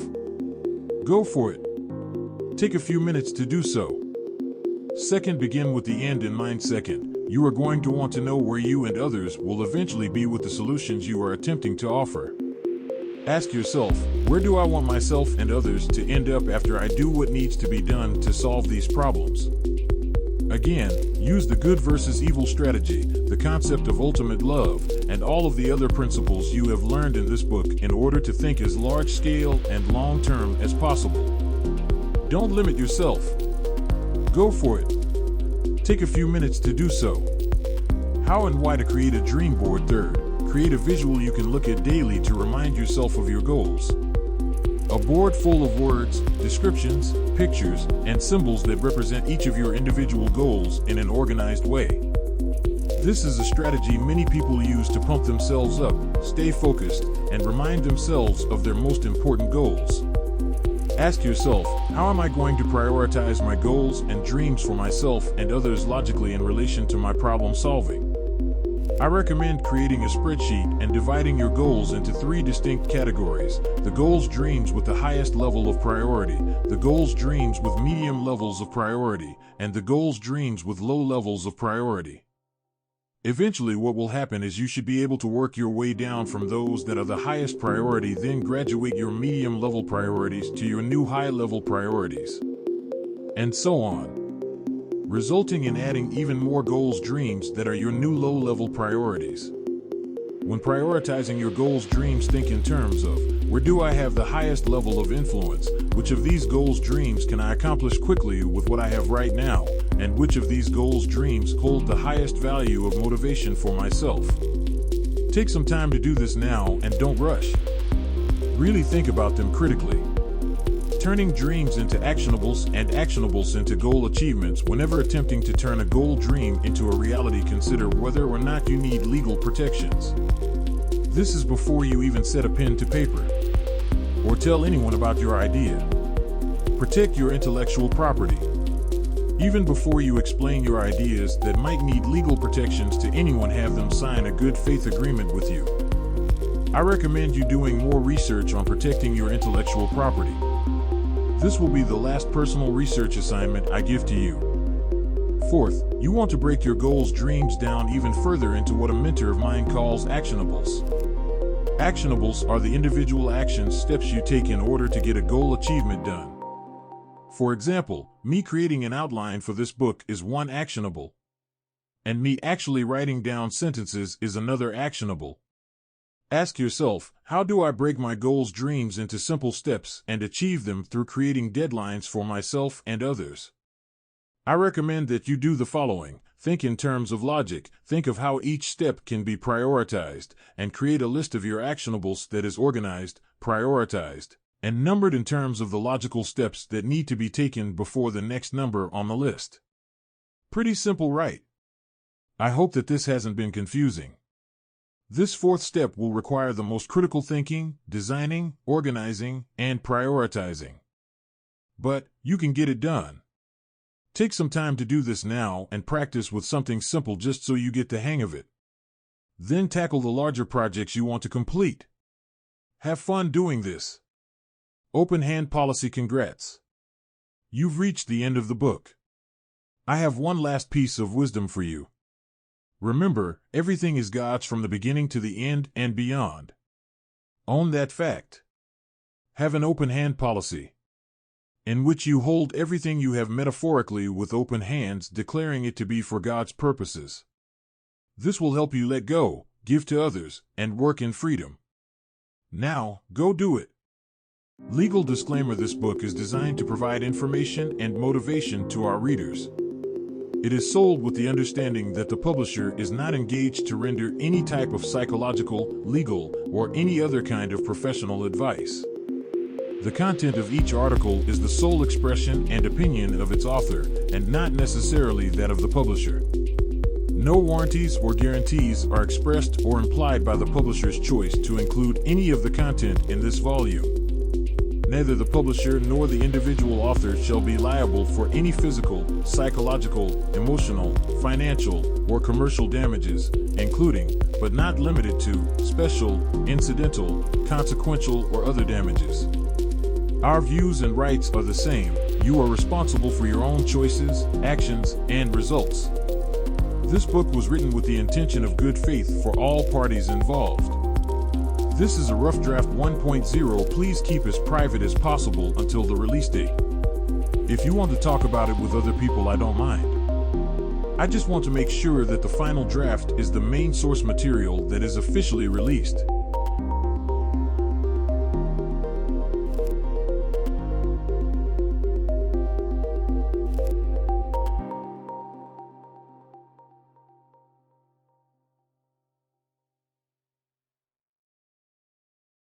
Go for it. Take a few minutes to do so. Second, begin with the end in mind. Second, you are going to want to know where you and others will eventually be with the solutions you are attempting to offer. Ask yourself, where do I want myself and others to end up after I do what needs to be done to solve these problems? Again, use the good versus evil strategy, the concept of ultimate love, and all of the other principles you have learned in this book in order to think as large-scale and long-term as possible. Don't limit yourself. Go for it. Take a few minutes to do so. How and why to create a dream board. Third, create a visual you can look at daily to remind yourself of your goals. A board full of words, descriptions, pictures, and symbols that represent each of your individual goals in an organized way. This is a strategy many people use to pump themselves up, stay focused, and remind themselves of their most important goals. Ask yourself, how am I going to prioritize my goals and dreams for myself and others logically in relation to my problem solving? I recommend creating a spreadsheet and dividing your goals into 3 distinct categories: the goals dreams with the highest level of priority, the goals dreams with medium levels of priority, and the goals dreams with low levels of priority. Eventually, what will happen is you should be able to work your way down from those that are the highest priority, then graduate your medium level priorities to your new high level priorities, and so on, resulting in adding even more goals dreams that are your new low-level priorities. When prioritizing your goals, dreams, think in terms of, where do I have the highest level of influence? Which of these goals, dreams can I accomplish quickly with what I have right now? And which of these goals, dreams hold the highest value of motivation for myself? Take some time to do this now and don't rush. Really think about them critically. Turning dreams into actionables and actionables into goal achievements. Whenever attempting to turn a goal dream into a reality, consider whether or not you need legal protections. This is before you even set a pen to paper or tell anyone about your idea. Protect your intellectual property. Even before you explain your ideas that might need legal protections to anyone, have them sign a good faith agreement with you. I recommend you doing more research on protecting your intellectual property. This will be the last personal research assignment I give to you. Fourth, you want to break your goals, dreams down even further into what a mentor of mine calls actionables. Actionables are the individual actions, steps you take in order to get a goal achievement done. For example, me creating an outline for this book is one actionable, and me actually writing down sentences is another actionable. Ask yourself, how do I break my goals, dreams into simple steps and achieve them through creating deadlines for myself and others? I recommend that you do the following. Think in terms of logic. Think of how each step can be prioritized, and create a list of your actionables that is organized, prioritized, and numbered in terms of the logical steps that need to be taken before the next number on the list. Pretty simple, right? I hope that this hasn't been confusing. This fourth step will require the most critical thinking, designing, organizing, and prioritizing. But you can get it done. Take some time to do this now and practice with something simple just so you get the hang of it. Then tackle the larger projects you want to complete. Have fun doing this. Open hand policy. Congrats. You've reached the end of the book. I have one last piece of wisdom for you. Remember, everything is God's from the beginning to the end and beyond. Own that fact. Have an open hand policy, in which you hold everything you have metaphorically with open hands, declaring it to be for God's purposes. This will help you let go, give to others, and work in freedom. Now, go do it. Legal disclaimer: this book is designed to provide information and motivation to our readers. It is sold with the understanding that the publisher is not engaged to render any type of psychological, legal, or any other kind of professional advice. The content of each article is the sole expression and opinion of its author, and not necessarily that of the publisher. No warranties or guarantees are expressed or implied by the publisher's choice to include any of the content in this volume. Neither the publisher nor the individual author shall be liable for any physical, psychological, emotional, financial, or commercial damages, including, but not limited to, special, incidental, consequential, or other damages. Our views and rights are the same. You are responsible for your own choices, actions, and results. This book was written with the intention of good faith for all parties involved. This is a rough draft 1.0. Please keep as private as possible until the release date. If you want to talk about it with other people, I don't mind. I just want to make sure that the final draft is the main source material that is officially released.